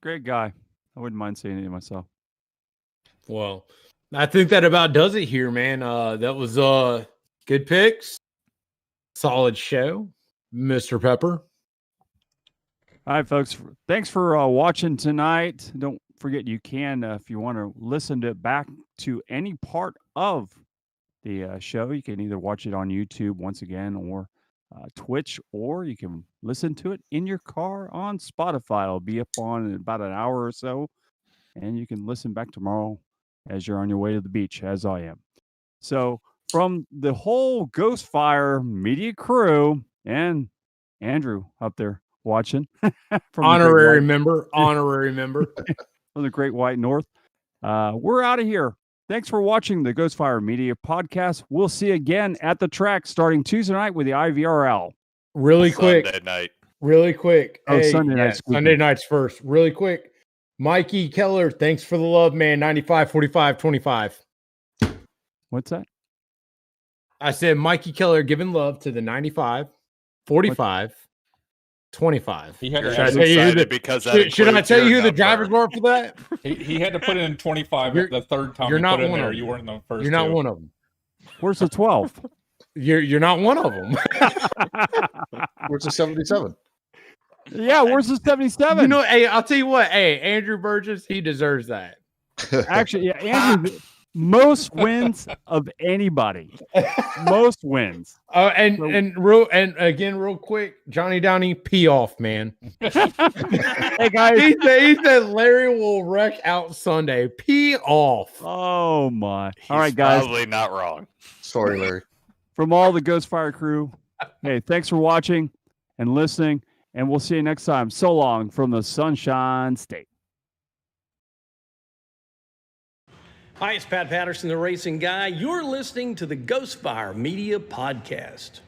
Great guy. I wouldn't mind seeing it myself. Well, I think that about does it here, man. That was good picks. Solid show, Mr. Pepper. All right, folks. Thanks for watching tonight. Don't forget you can, if you want to listen to it back to any part of the show, you can either watch it on YouTube once again or Twitch, or you can listen to it in your car on Spotify. It'll be up on in about an hour or so, and you can listen back tomorrow as you're on your way to the beach, as I am. So from the whole Ghostfire media crew and Andrew up there watching from Honorary member from the Great White North, we're out of here. Thanks for watching the Ghostfire Media Podcast. We'll see you again at the track starting Tuesday night with the IVRL. Really quick. Sunday night. Really quick. Oh, Sunday night. Sunday nights first. Really quick. Mikey Keller, thanks for the love, man. 95, 45, 25. What's that? I said Mikey Keller giving love to the 95, 45, 25. He had You're to, Should I add- tell you who excited the, because that should I includes tell you your who the number. drivers were for that? he had to put in 25 You're- the third time you're you not put in one there. of them. You weren't in the first You're not two. one of them. Where's the 12? You're not one of them. Where's the 77? Yeah, where's the 77? You know, hey, I'll tell you what. Hey, Andrew Burgess, he deserves that. Actually, yeah, Andrew, most wins of anybody. Most wins. And So- real quick, Johnny Downey, pee off, man. Hey guys. he said Larry will wreck out Sunday. Pee off. Oh my. He's All right, guys. probably not wrong. Sorry, Larry. From all the Ghostfire crew, hey, thanks for watching and listening, and we'll see you next time. So long from the Sunshine State. Hi, it's Pat Patterson, the racing guy. You're listening to the Ghostfire Media Podcast.